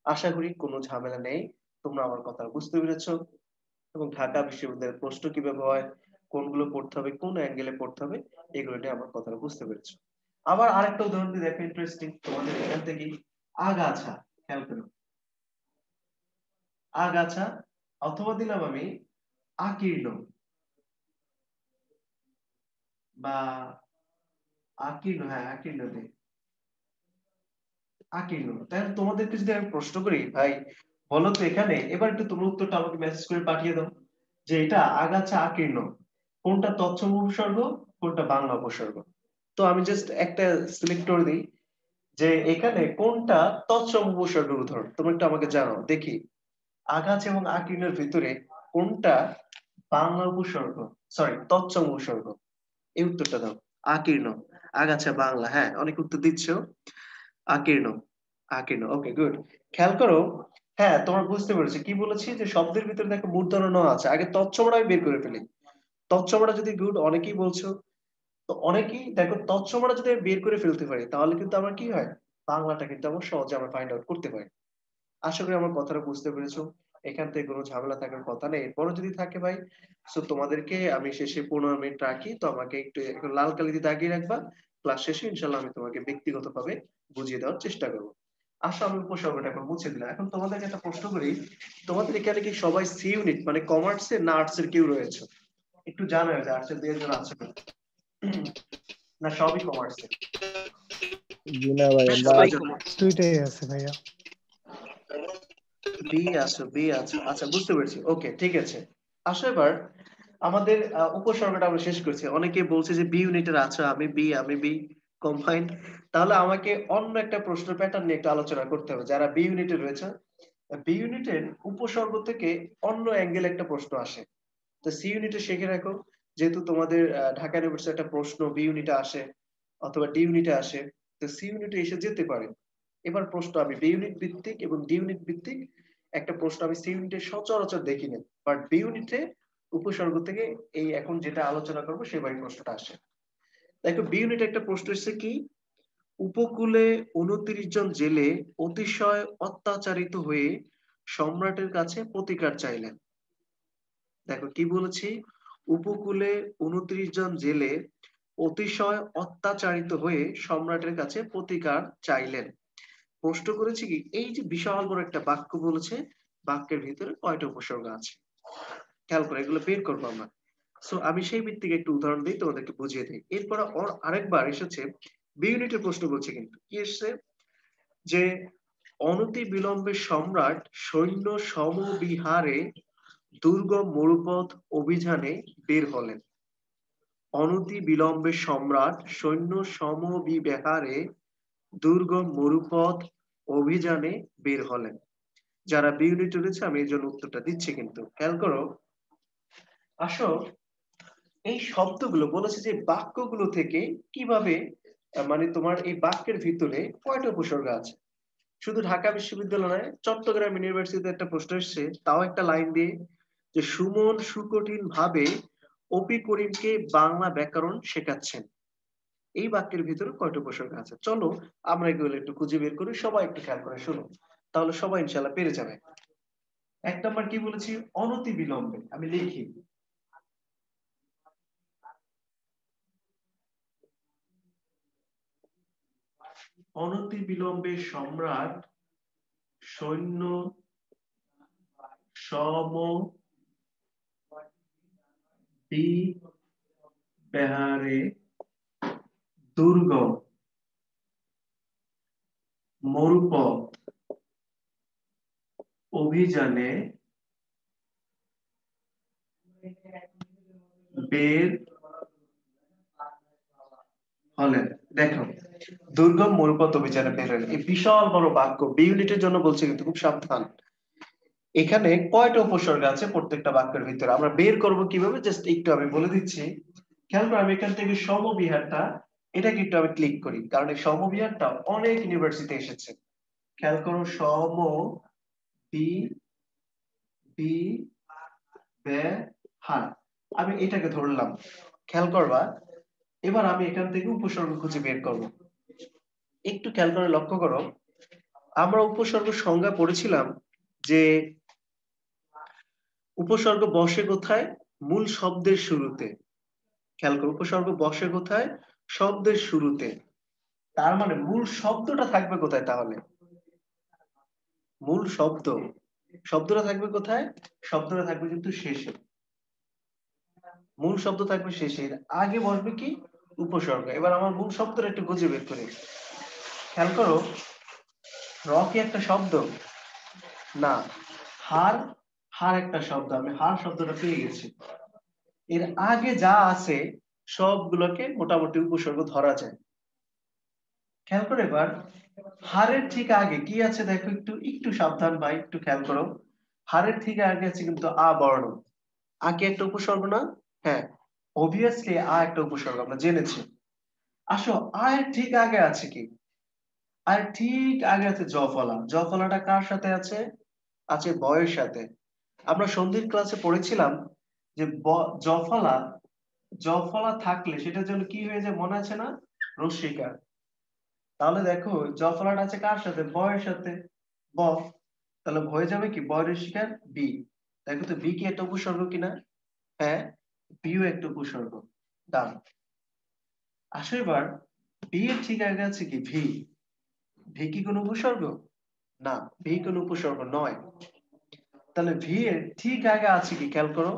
S1: আশা করি কোনো ঝামেলা নেই, তোমরা আমার কথা বুঝতে পেরেছো। এবং ঢাকা বিশ্ববিদ্যালয়ের প্রশ্ন কিভাবে হয়, কোনগুলো পড়তে হবে, কোন অ্যাঙ্গেলে পড়তে হবে, এগুলো নিয়ে আমার কথাটা বুঝতে পেরেছো। আবার আরেকটা উদাহরণ দিয়ে দেখো, ইন্টারেস্টিং, তোমাদের এখান থেকে আগাছা, খেয়াল করো, আগাছা, অথবা দিলাম আমি আকীর্ণ বা আকীর্ণ, হ্যাঁ আকীর্ণ দিই, আকীর্ণ। তাহলে তোমাদেরকে যদি আমি প্রশ্ন করি, ভাই বলো তো এখানে, এবার একটু তোমরা উত্তরটা আমাকে মেসেজ করে পাঠিয়ে দাও যে এটা আগাছা আকীর্ণ, কোনটা তৎসম উপসর্গ, কোনটা বাংলা উপসর্গ। তো আমি জাস্ট একটা সিলেক্ট করে দিই যে এখানে কোনটা তৎসম উপসর্গের উদাহরণ, তোমরা একটু আমাকে জানাও দেখি, আগাছা এবং আকীর্ণের ভিতরে কোনটা বাংলা উপসর্গ, সরি তৎসম উপসর্গ। এই উত্তরটা দাও। আকীর্ণ, আগাছা বাংলা, হ্যাঁ অনেক উত্তর দিচ্ছ। আকীর্ণ, আকীর্ণ, ওকে গুড। খেয়াল করো, হ্যাঁ তোমরা বুঝতে পেরেছো কি বলেছি, যে শব্দের ভিতরে দেখো মূর্ধন্য ন আছে, আগে তৎসমটা আমি বের করে ফেলি। তৎসমটা যদি গুড, অনেকেই বলছো, তো অনেকেই দেখো তৎসমটা যদি আমি বের করে ফেলতে পারি, তাহলে কিন্তু আমার কি হয়, বাংলাটা কিন্তু আমার সহজে আমরা ফাইন্ড আউট করতে পারি। আশা করি আমার কথাটা বুঝতে পেরেছো। এখান থেকে কোনো ঝামেলা থাকার কথা নেই, এরপরও যদি থাকে ভাই, সো তোমাদেরকে আমি শেষে 15 মিনিট রাখি, তো আমাকে একটু এখন লাল কালি দিয়ে দাগিয়ে রাখবা। ক্লাস শেষে ইনশাল্লাহ আমি তোমাকে ব্যক্তিগতভাবে বুঝিয়ে দেওয়ার চেষ্টা করবো। আসো, আমি উপসর্গটা এখন মুছে দিলাম। এখন তোমাদেরকে একটা প্রশ্ন করি, তোমাদের এখানে কি সবাই সি ইউনিট মানে কমার্সের না আর্টসের কেউ রয়েছে? একটু জানাও যে আর্টসের 2 জন আছে না সবই কমার্সের?
S5: জি না ভাই,
S3: সবাই কমার্স।
S5: দুইটাই আছে ভাইয়া।
S1: বি আছো, বি আছো, আচ্ছা বুঝতে পেরেছি, ওকে ঠিক আছে। আসো এবার আমাদের উপসর্গটা আমরা শেষ করছি। অনেকে বলছে যে বি ইউনিটের আছো, আমি বি কম্বাইন্ড। তাহলে আমাকে অন্য একটা প্রশ্ন প্যাটার্ন নিয়ে একটু আলোচনা করতে হবে। যারা বি ইউনিটে রয়েছে, বি ইউনিটের উপসর্গ থেকে অন্য অ্যাঙ্গেল একটা প্রশ্ন আসে। তো সি ইউনিটে শিখে রাখো, যেহেতু তোমাদের ঢাকা ইউনিভার্সিটি একটা প্রশ্ন বি ইউনিটে আসে অথবা ডি ইউনিটে আসে, তো সি ইউনিটে এসে যেতে পারে। এবার প্রশ্ন আমি বি ইউনিট ভিত্তিক এবং ডি ইউনিট ভিত্তিক একটা প্রশ্ন আমি সি ইউনিটে সচরাচর দেখিনি, বাট বি ইউনিটে উপসর্গ থেকে এই এখন যেটা আলোচনা করবো সেবারই প্রশ্নটা আসে। দেখো বি ইউনিটে একটা প্রশ্ন এসেছে কি, উপকূলে 29 জন জেলে অতিশয় অত্যাচারিত হয়ে সম্রাটের কাছে প্রতিকার চাইলেন। দেখো কি বলেছি, উপকূলে 29 জন জেলে অতিশয় অত্যাচারিত হয়ে সম্রাটের কাছে প্রতিকার চাইলেন। প্রশ্ন করেছি কি, এই যে বিশাল বড় একটা বাক্য বলেছে, বাক্যের ভিতরে কয়টা উপসর্গ আছে, খেয়াল করে এগুলো বের করবো আমরা। সো আমি সেই ভিত্তিক একটু উদাহরণ দিই, তোমাদেরকে বুঝিয়ে দিই। এরপর আরেকবার এসেছে বি ইউনিটের প্রশ্ন বলছে, কিন্তু কি এসছে, যে অনতি বিলম্বে সম্রাট সৈন্য সমবিহারে দুর্গম মরুপথ অভিযানে বের হলেন। অনতি বিলম্বে সম্রাট সৈন্য সমবিহারে দুর্গম মরুপথ অভিযানে বের হলেন। যারা বি ইউনিট রয়েছে আমি এই জন্য উত্তরটা দিচ্ছি, কিন্তু খেয়াল করো। আসো, এই শব্দগুলো বলেছে যে বাক্যগুলো থেকে কিভাবে মানে তোমার এই বাক্যের ভিতরে কয়টা উপসর্গ আছে। শুধু ঢাকা বিশ্ববিদ্যালয় নয়, চট্টগ্রাম ইউনিভার্সিটিতে একটা প্রশ্ন এসেছে, তাও একটা লাইন দিয়ে, যে সুমন সুকঠিন ভাবে অপি করিমকে বাংলা ব্যাকরণ শেখাচ্ছেন। এই বাক্যের ভিতরে কয়টা উপসর্গ আছে? চলো আমরা এগুলো একটু খুঁজে বের করি, সবাই একটু খেয়াল করে শুনো, তাহলে সবাই ইনশাল্লাহ পেরে যাবে। এক নম্বর কি বলেছি? অনতি বিলম্বে। আমি লিখি, অনতি বিলম্বে সম্রাট সৈন্য সম বিহারে দুর্গম মরুপথ অভিযানে বের হলেন। দেখো, দুর্গম মরুপথ অভিযানে বের হলেন, এই বিশাল বড় বাক্য বি ইউনিটের জন্য বলছে, কিন্তু খুব সাবধান। এখানে কয়টা উপসর্গ আছে প্রত্যেকটা বাক্যের ভিতরে আমরা বের করব কিভাবে, জাস্ট একটু আমি বলে দিচ্ছি। খেয়াল করো, আমি এখান থেকে সমবিহারটা, এটাকে একটু আমি ক্লিক করি, কারণ এই সমবিহারটা অনেক ইউনিভার্সিটি এসেছে। খেয়াল করো, সম বি বি বিহার, আমি এটাকে ধরলাম। খেয়াল করবা, এবার আমি এখান থেকে উপসর্গ খুঁজে বের করব। একটু খেয়াল করে লক্ষ্য করো, আমরা উপসর্গ সংজ্ঞা পড়েছিলাম যে উপসর্গ বসে কোথায়? মূল শব্দের শুরুতে। খেয়াল করো, উপসর্গ বসে কোথায়? শব্দের শুরুতে। তার মানে মূল শব্দটা থাকবে কোথায় তাহলে? মূল শব্দটা থাকবে কোথায়? শব্দটা থাকবে কিন্তু শেষে। মূল শব্দ থাকবে শেষে, আগে বসবে কি? উপসর্গ। এবার আমার মূল শব্দটা একটু খুঁজে বের করি। খেয়াল করো, র কি একটা শব্দ? না। হার, হার একটা শব্দ, আমি হার শব্দটা পেয়ে গেছি। এর আগে যা আছে সবগুলোকে মোটামুটি উপসর্গ ধরা যায়। খেয়াল করো, এবার হারের ঠিক আগে কি আছে দেখো, একটু একটু সাবধান ভাই, একটু খেয়াল করো। হারের ঠিক আগে আছে কিন্তু আ বর্ণ। আগে একটা উপসর্গ না? হ্যাঁ, অবভিয়াসলি আ একটা উপসর্গ, আমরা জেনেছি। আসো, আয়ের ঠিক আগে আছে কি? আর ঠিক আগে আছে জফলা। জফলাটা কার সাথে আছে? আছে বয়ের সাথে। আমরা সন্ধির ক্লাসে পড়েছিলাম যে জফলা, জফলা থাকলে সেটার জন্য কি হয়ে যায় মনে আছে না? রস্বীকার। তাহলে দেখো, জফলাটা আছে কার সাথে? বয়ের সাথে, ব। তাহলে হয়ে যাবে কি? বয় রস্বীকার বি। দেখো তো বি কি একটা উপসর্গ কিনা? হ্যাঁ, বিও একটা উপসর্গ। ডান। আসো, এবার বি এর ঠিক আগে আছে কি? ভি। ভি কি কোনো উপসর্গ? না, ভি কোনো উপসর্গ নয়। তাহলে ভি এর ঠিক আগে আছে কি? খেয়াল করো,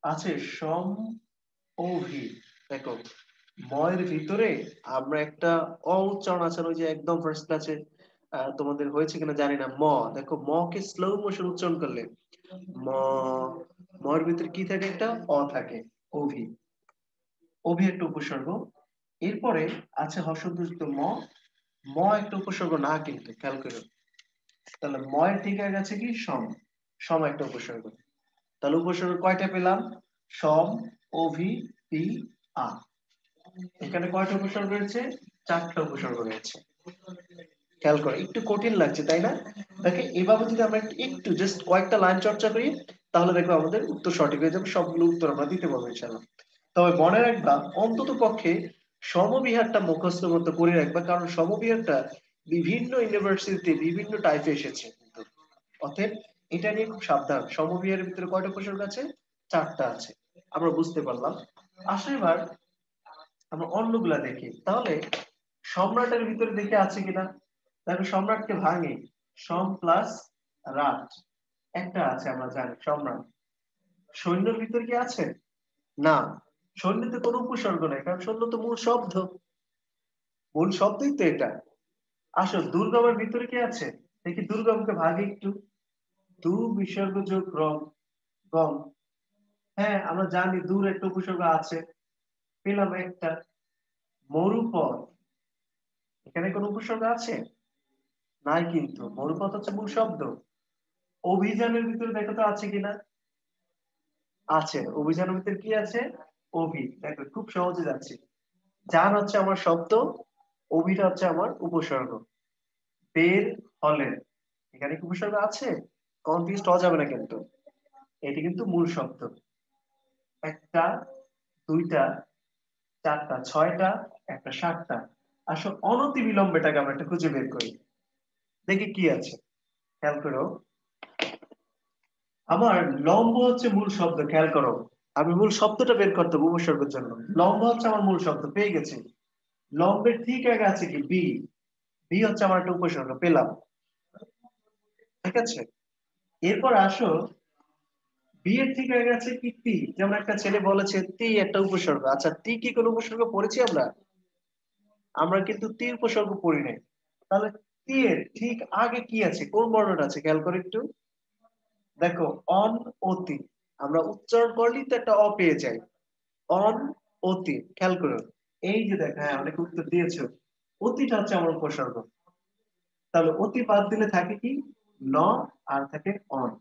S1: আছে সম ও ভি। দেখো, ময়ের ভিতরে আমরা একটা অ উচ্চারণ আছে, ওই যে একদম ফার্স্ট ক্লাসে তোমাদের হয়েছে কিনা জানি না, ম। দেখো, ম কে স্লো মোশন উচ্চারণ করলে ম, ময়ের ভিতরে কি থাকে? একটা অ থাকে, অভি। অভি একটা উপসর্গ। এরপরে আছে হর্ষযুক্ত ম। ম একটা উপসর্গ না কিন্তু, খেয়াল করো। তাহলে ময়ের ঠিক আগে আছে কি? সম। সম একটা উপসর্গ। তাহলে উপসর্গ কয়টা পেলাম? সম, অভি, পি, আ। এখানে কয়টা উপসর্গ রয়েছে? 4টা উপসর্গ রয়েছে। খেয়াল করো, একটু কঠিন লাগছে তাই না? দেখে এভাবে যদি আমরা একটু জাস্ট কয়েকটা লাইন চর্চা করি, তাহলে দেখো আমাদের উত্তর সঠিক হয়ে যাবে, সবগুলো উত্তর আমরা দিতে পারবো ইনশাআল্লাহ। তবে মনে রাখবা, অন্তত পক্ষে সমবিহারটা মুখস্থ মতো করে রাখবা, কারণ সমবিহারটা বিভিন্ন ইউনিভার্সিটিতে বিভিন্ন টাইপে এসেছে কিন্তু। অতএব এটা নিয়ে খুব সাবধান। সমবিহারের ভিতরে কয়টা উপসর্গ আছে? 4টা আছে। আমরা বুঝতে পারলাম। আসলে এবার আমরা অন্যগুলা দেখি, তাহলে সম্রাটের ভিতরে দেখে আছে কিনা। দেখো, সম্রাটকে ভাঙি, সম প্লাস রাট একটা আছে, আমরা জানি সম্রাট। সৈন্যের ভিতরে কি আছে? না, সৈন্যতে কোনো উপসর্গ নেই, কারণ সৈন্য তো মূল শব্দ, মূল শব্দই তো এটা। আসো, দুর্গমের ভিতরে কি আছে দেখি, দুর্গমকে ভাগে একটু, দু বিসর্গ যোগ রম, গম। হ্যাঁ, আমরা জানি দূর একটা উপসর্গ আছে, পেলাম একটা। মরুপথ, এখানে কোন উপসর্গ আছে? নাই, কিন্তু মরুপথ হচ্ছে মূল শব্দ। অভিযানের ভিতরে দেখো তো আছে কিনা? আছে। অভিযানের ভিতরে কি আছে? অভি। দেখো খুব সহজে যাচ্ছে। যান হচ্ছে আমার শব্দ, অভিটা হচ্ছে আমার উপসর্গ। বের হলেন, এখানে কি উপসর্গ আছে? কনফিউজড হওয়া যাবে না কিন্তু, এটি কিন্তু মূল শব্দ। একটা, দুইটা, চারটা, ছয়টা, একটা, সাতটা। আসলে অনতি বিলম্বেটাকে আমরা একটা খুঁজে বের করি, দেখি কি আছে। খেয়াল করো, আমার লম্ব হচ্ছে মূল শব্দ। খেয়াল করো, আমি মূল শব্দটা বের করতে হবে উপসর্গের জন্য। লম্ব হচ্ছে আমার মূল শব্দ, পেয়ে গেছি। লম্বের ঠিক আগে আছে কি? বি। বি হচ্ছে আমার একটা উপসর্গ, পেলাম। ঠিক আছে, এরপর আসো, বি এর ঠিক আগে আছে কি? টি। যেমন একটা ছেলে বলেছে টি একটা উপসর্গ। আচ্ছা, টি কি কোনো উপসর্গ পড়েছি আমরা? আমরা কিন্তু টি উপসর্গ পড়ি নাই। তাহলে টি এর ঠিক আগে কি আছে? কোন বর্ণটা আছে? খেয়াল করে একটু দেখো, অন, অতি। আমরা উচ্চারণ করলেই তো একটা অ পেয়ে যাই। অন, অতি। খেয়াল করো, এই যে দেখো, হ্যাঁ অনেক উত্তর দিয়েছো। অতিটা হচ্ছে আমার উপসর্গ। তাহলে অতি বাদ দিলে থাকে কি? ন, আর থাকে অন।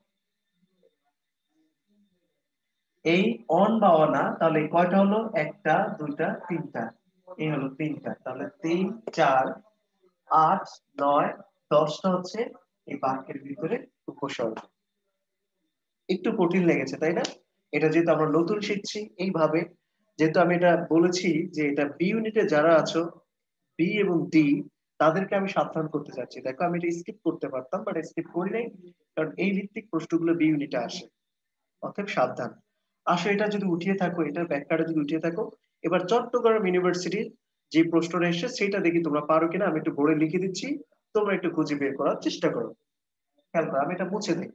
S1: এই অন বা অনা, তাহলে কয়টা হলো? একটা, দুইটা, তিনটা। এই হলো তিনটা। তাহলে 3, 4, 8, 9, 10টা হচ্ছে এই বাক্যের ভিতরে উপসর্গ। একটু কঠিন লেগেছে তাই না? এটা যেহেতু আমরা নতুন শিখছি এইভাবে, যেহেতু আমি এটা বলেছি যে এটা বি ইউনিটে যারা আছো, বি এবং ডি, তাদেরকে আমি সাবধান করতে চাচ্ছি। দেখো আমি এটা স্কিপ করতে পারতাম, বাট স্কিপ করি নাই, কারণ এই ভিত্তিক প্রশ্নগুলো বি ইউনিটে আসে। অতএব সাবধান। আসো, এটা যদি উঠিয়ে থাকো, এটার ব্যাখ্যাটা যদি উঠিয়ে থাকো, এবার চট্টগ্রাম ইউনিভার্সিটির যে প্রশ্নটা এসেছে সেটা দেখি তোমরা পারো কিনা। আমি একটু বোর্ডে লিখে দিচ্ছি, তোমরা একটু খুঁজে বের করার চেষ্টা করো। খেয়াল করো, আমি এটা মুছে দিই।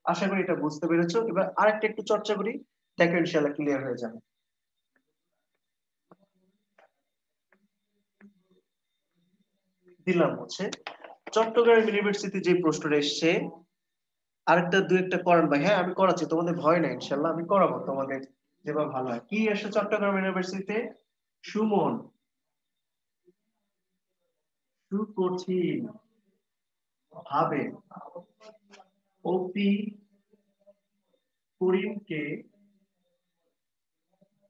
S1: আশা করি এটা বুঝতে পেরেছো। এবার আরেকটা একটু চর্চা করি, দেখো ইনশাল্লাহ ক্লিয়ার হয়ে যাবে। দিলাম হচ্ছে চট্টগ্রাম ইউনিভার্সিটি যে প্রশ্নটা এসছে, আরেকটা দু একটা করান ভাই। হ্যাঁ আমি করাচ্ছি, তোমাদের ভয় নাই, ইনশাল্লাহ আমি করাবো তোমাদের যেভাবে ভালো হয়। কি এসছে চট্টগ্রাম ইউনিভার্সিটিতে? সুমন সুকঠিন ভাবে অপি করিমকে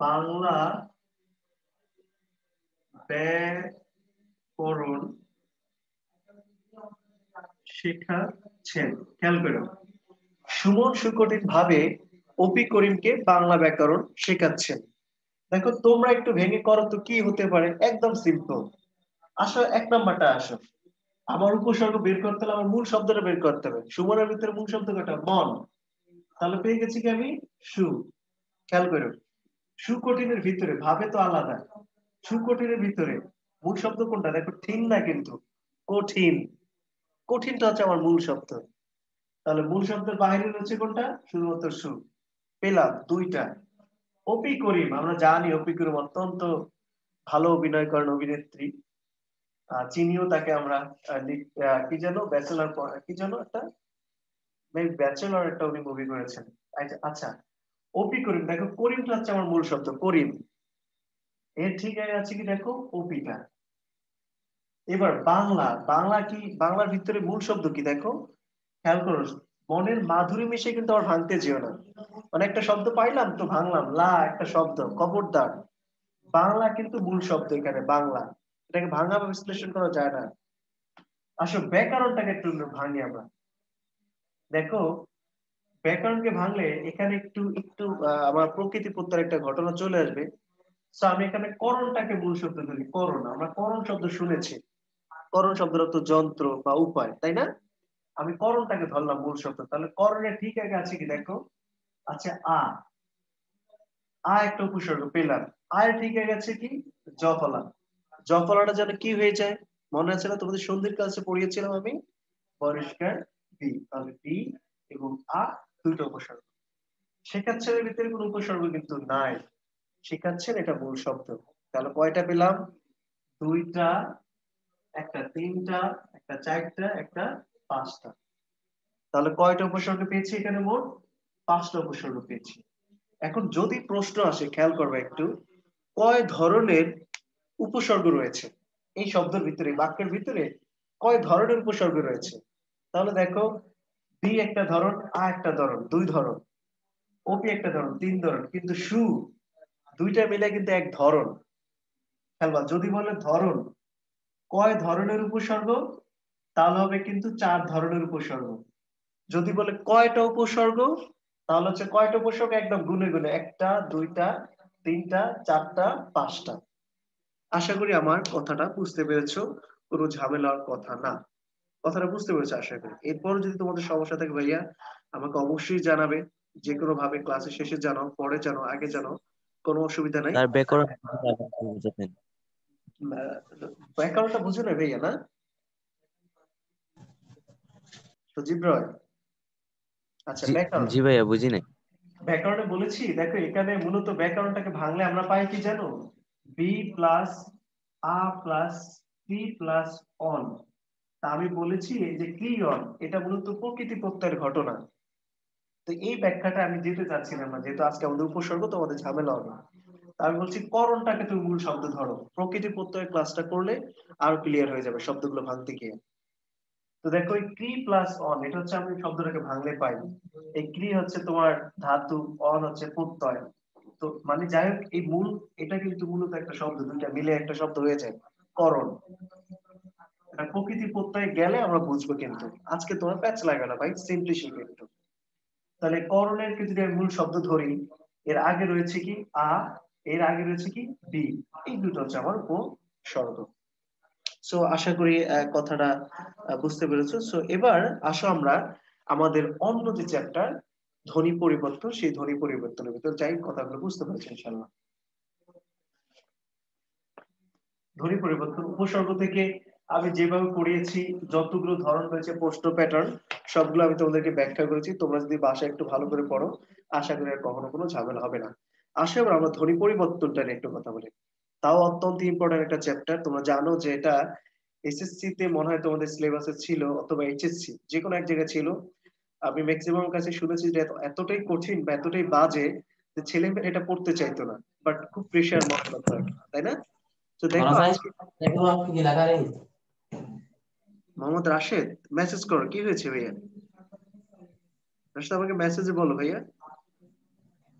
S1: বাংলা ব্যাকরণ শেখাচ্ছেন। খেয়াল করো, সুমন সুকঠিন ভাবে অপি করিমকে বাংলা ব্যাকরণ শেখাচ্ছেন। দেখো তোমরা একটু ভেঙে করো তো, কি হতে পারে? একদম সিম্পল। আসো, এক নাম্বারটা আসো। আমার উপসর্গ বের করতে হলে আমার মূল শব্দটা বের করতে হবে। সুমনের ভিতরে মূল শব্দ কয়টা? মন। তাহলে পেয়ে গেছি কি আমি? সু। খেয়াল করো, সুকঠিনের ভিতরে, ভাবে তো আলাদা, সুকঠিনের ভিতরে মূল শব্দ কোনটা? দেখো ঠিন না কিন্তু, কঠিন। কঠিনটা হচ্ছে আমার মূল শব্দ। তাহলে মূল শব্দের বাইরে রয়েছে কোনটা? শুধুমাত্র সু। পেলাম দুইটা। অপি করিম, আমরা জানি অপি করিম অত্যন্ত ভালো অভিনয় করেন অভিনেত্রী। চিনিও তাকে আমরা। কি যেন ব্যাচেলার, কি যেন একটা ব্যাচেলার একটা উনি মুভি করেছেন। আচ্ছা, অপি করিম। দেখো করিমটা হচ্ছে আমার মূল শব্দ, করিম। এর ঠিক আছে কি? দেখো অপিটা। এবার বাংলা, বাংলা কি? বাংলার ভিতরে মূল শব্দ কি? দেখো খেয়াল করো, মনের মাধুরী মিশে কিন্তু আবার ভাঙতে যেও না। মানে একটা শব্দ পাইলাম তো ভাঙলাম, লা একটা শব্দ, খবরদার। বাংলা কিন্তু মূল শব্দ এখানে, বাংলা। এটাকে ভাঙা বা বিশ্লেষণ করা যায় না। আসলে ব্যাকরণটাকে একটু ভাঙি আমরা। দেখো, ব্যাকরণকে ভাঙলে এখানে একটু একটু আমার প্রকৃতি প্রত্যয়ের একটা ঘটনা চলে আসবে। তো আমি এখানে করণটাকে মূল শব্দ ধরি। করণ, আমরা করণ শব্দ শুনেছি। করণ শব্দের অর্থ যন্ত্র বা উপায়, তাই না? আমি করণটাকে ধরলাম মূল শব্দ। তাহলে করণের ঠিক আগে আছে কি? দেখো আচ্ছা, একটা উপসর্গ পেলাম। আয়ের ঠিক আগে আছে কি? জফলা। জফলাটা যেন কি হয়ে যায়? মনে আছে না, তোমাদের সন্ধির কাছে পড়িয়েছিলাম আমি, পরিষ্কার বি। তাহলে বি এবং দুটো উপসর্গ। শেখাচ্ছেন এর ভিতরে কোনো উপসর্গ কিন্তু নাই, শেখাচ্ছেন এটা মূল শব্দ। তাহলে কয়টা পেলাম? দুইটা, একটা তিনটা, একটা চারটা, একটা পাঁচটা। তাহলে কয়টা উপসর্গ পেয়েছি এখানে? মোট 5টা উপসর্গ পেয়েছি। এখন যদি প্রশ্ন আসে, খেয়াল করবে একটু, কয় ধরনের উপসর্গ রয়েছে এই শব্দের ভিতরে, বাক্যের ভিতরে কয় ধরনের উপসর্গ রয়েছে? তাহলে দেখো, বি একটা ধরন, আ একটা ধরন, দুই ধরন, ওপি একটা ধরন, তিন ধরন, কিন্তু সু দুইটা মিলে কিন্তু এক ধরন। খেলবা, যদি বলে ধরন কয় ধরনের উপসর্গ, তাহলে হবে কিন্তু 4 ধরনের উপসর্গ। যদি বলে কয়টা উপসর্গ, তাহলে হচ্ছে কয়টা উপসর্গ একদম গুনে গুনে, একটা, দুইটা, তিনটা, চারটা, পাঁচটা। আশা করি আমার কথাটা বুঝতে পেরেছো, কোনো ঝামেলার কথা না। কথাটা বুঝতে পেরেছো আশা করি। এরপর যদি তোমাদের সমস্যা থাকে ভাইয়া আমাকে অবশ্যই জানাবে, যে কোনো ভাবে, ক্লাসের শেষে জানাও, পরে জানাও, আগে জানাও, কোনো অসুবিধা নাই।
S6: তার ব্যাকরণ বুঝাতেন।
S1: ব্যাকরণটা বুঝে না ভাইয়া, না সজীব রয়? আচ্ছা, ব্যাকরণ,
S6: জি ভাইয়া, বুঝি নাই।
S1: ব্যাকরণে বলেছি, দেখো এখানে মূলত ব্যাকরণটাকে ভাঙলে আমরা পাই কি জানো? B plus A plus T plus on. তা আমি বলেছি এই যে ক্রি অন, এটা মূলত প্রকৃতি প্রত্যয়ের ঘটনা। তো এই ব্যাখ্যাটা আমি যেতে চাচ্ছিলাম না, যেহেতু আজকে আমাদের উপসর্গ, তো আমাদের ঝামেলা হবে। তা আমি বলছি করণটাকে তুমি মূল শব্দ ধরো, প্রকৃতি প্রত্যয়ের ক্লাসটা করলে আরো ক্লিয়ার হয়ে যাবে শব্দগুলো ভাঙতে গিয়ে। তো দেখো, এই ক্রি প্লাস অন, এটা হচ্ছে আমি শব্দটাকে ভাঙলে পাই। এই ক্রি হচ্ছে তোমার ধাতু, অন হচ্ছে প্রত্যয়। তো মানে যাই হোক, এই মূল, এটা কিন্তু মূলত একটা শব্দ, দুইটা মিলে একটা শব্দ হয়ে যায় করণ। এটা প্রকৃতি প্রত্যয়ে গেলে আমরা বুঝবো, কিন্তু আজকে তোমার প্যাচ লাগবে না ভাই, সিম্পলি শিখবে একটু। তাহলে করণের যদি আমি মূল শব্দ ধরি, এর আগে রয়েছে কি আ, এর আগে রয়েছে কি বি, এই দুটো হচ্ছে আমার উপসর্গ। সো আশা করি কথাটা বুঝতে পেরেছো। সো এবার আসো আমরা আমাদের অন্য যে চ্যাপ্টার ধ্বনি পরিবর্তন, সেই ধ্বনি পরিবর্তনের ভিতর যাই, কথাগুলো বুঝতে পেরেছি ইনশাআল্লাহ। ধ্বনি পরিবর্তন উপসর্গ থেকে আমি যেভাবে পড়িয়েছি, যতগুলো ধরন রয়েছে প্রশ্ন প্যাটার্ন, সবগুলো আমি তোমাদেরকে ব্যাখ্যা করেছি। তোমরা যদি বাসায় একটু ভালো করে পড়ো, আশা করি আর কখনো কোনো ঝামেলা হবে না। আসো এবার আমরা ধ্বনি পরিবর্তনটা নিয়ে একটু কথা বলি। তাও অত্যন্ত ইম্পর্টেন্ট একটা চ্যাপ্টার। তোমরা জানো যে এটা এসএসসি তে মনে হয় তোমাদের সিলেবাসে ছিল, অথবা এইচএসসি, যে কোনো এক জায়গায় ছিল। আমি ম্যাক্সিমাম কাছে শুনেছি যে এতটাই কঠিন বা এতটাই বাজে যে ছেলে মেয়ে এটা পড়তে চাইতো না, বাট খুব প্রেশার মনে করতে হয়, তাই না? তো দেখো মোহাম্মদ রাশেদ মেসেজ করো, কি হয়েছে ভাইয়া? রাশেদ আমাকে মেসেজে বলো ভাইয়া।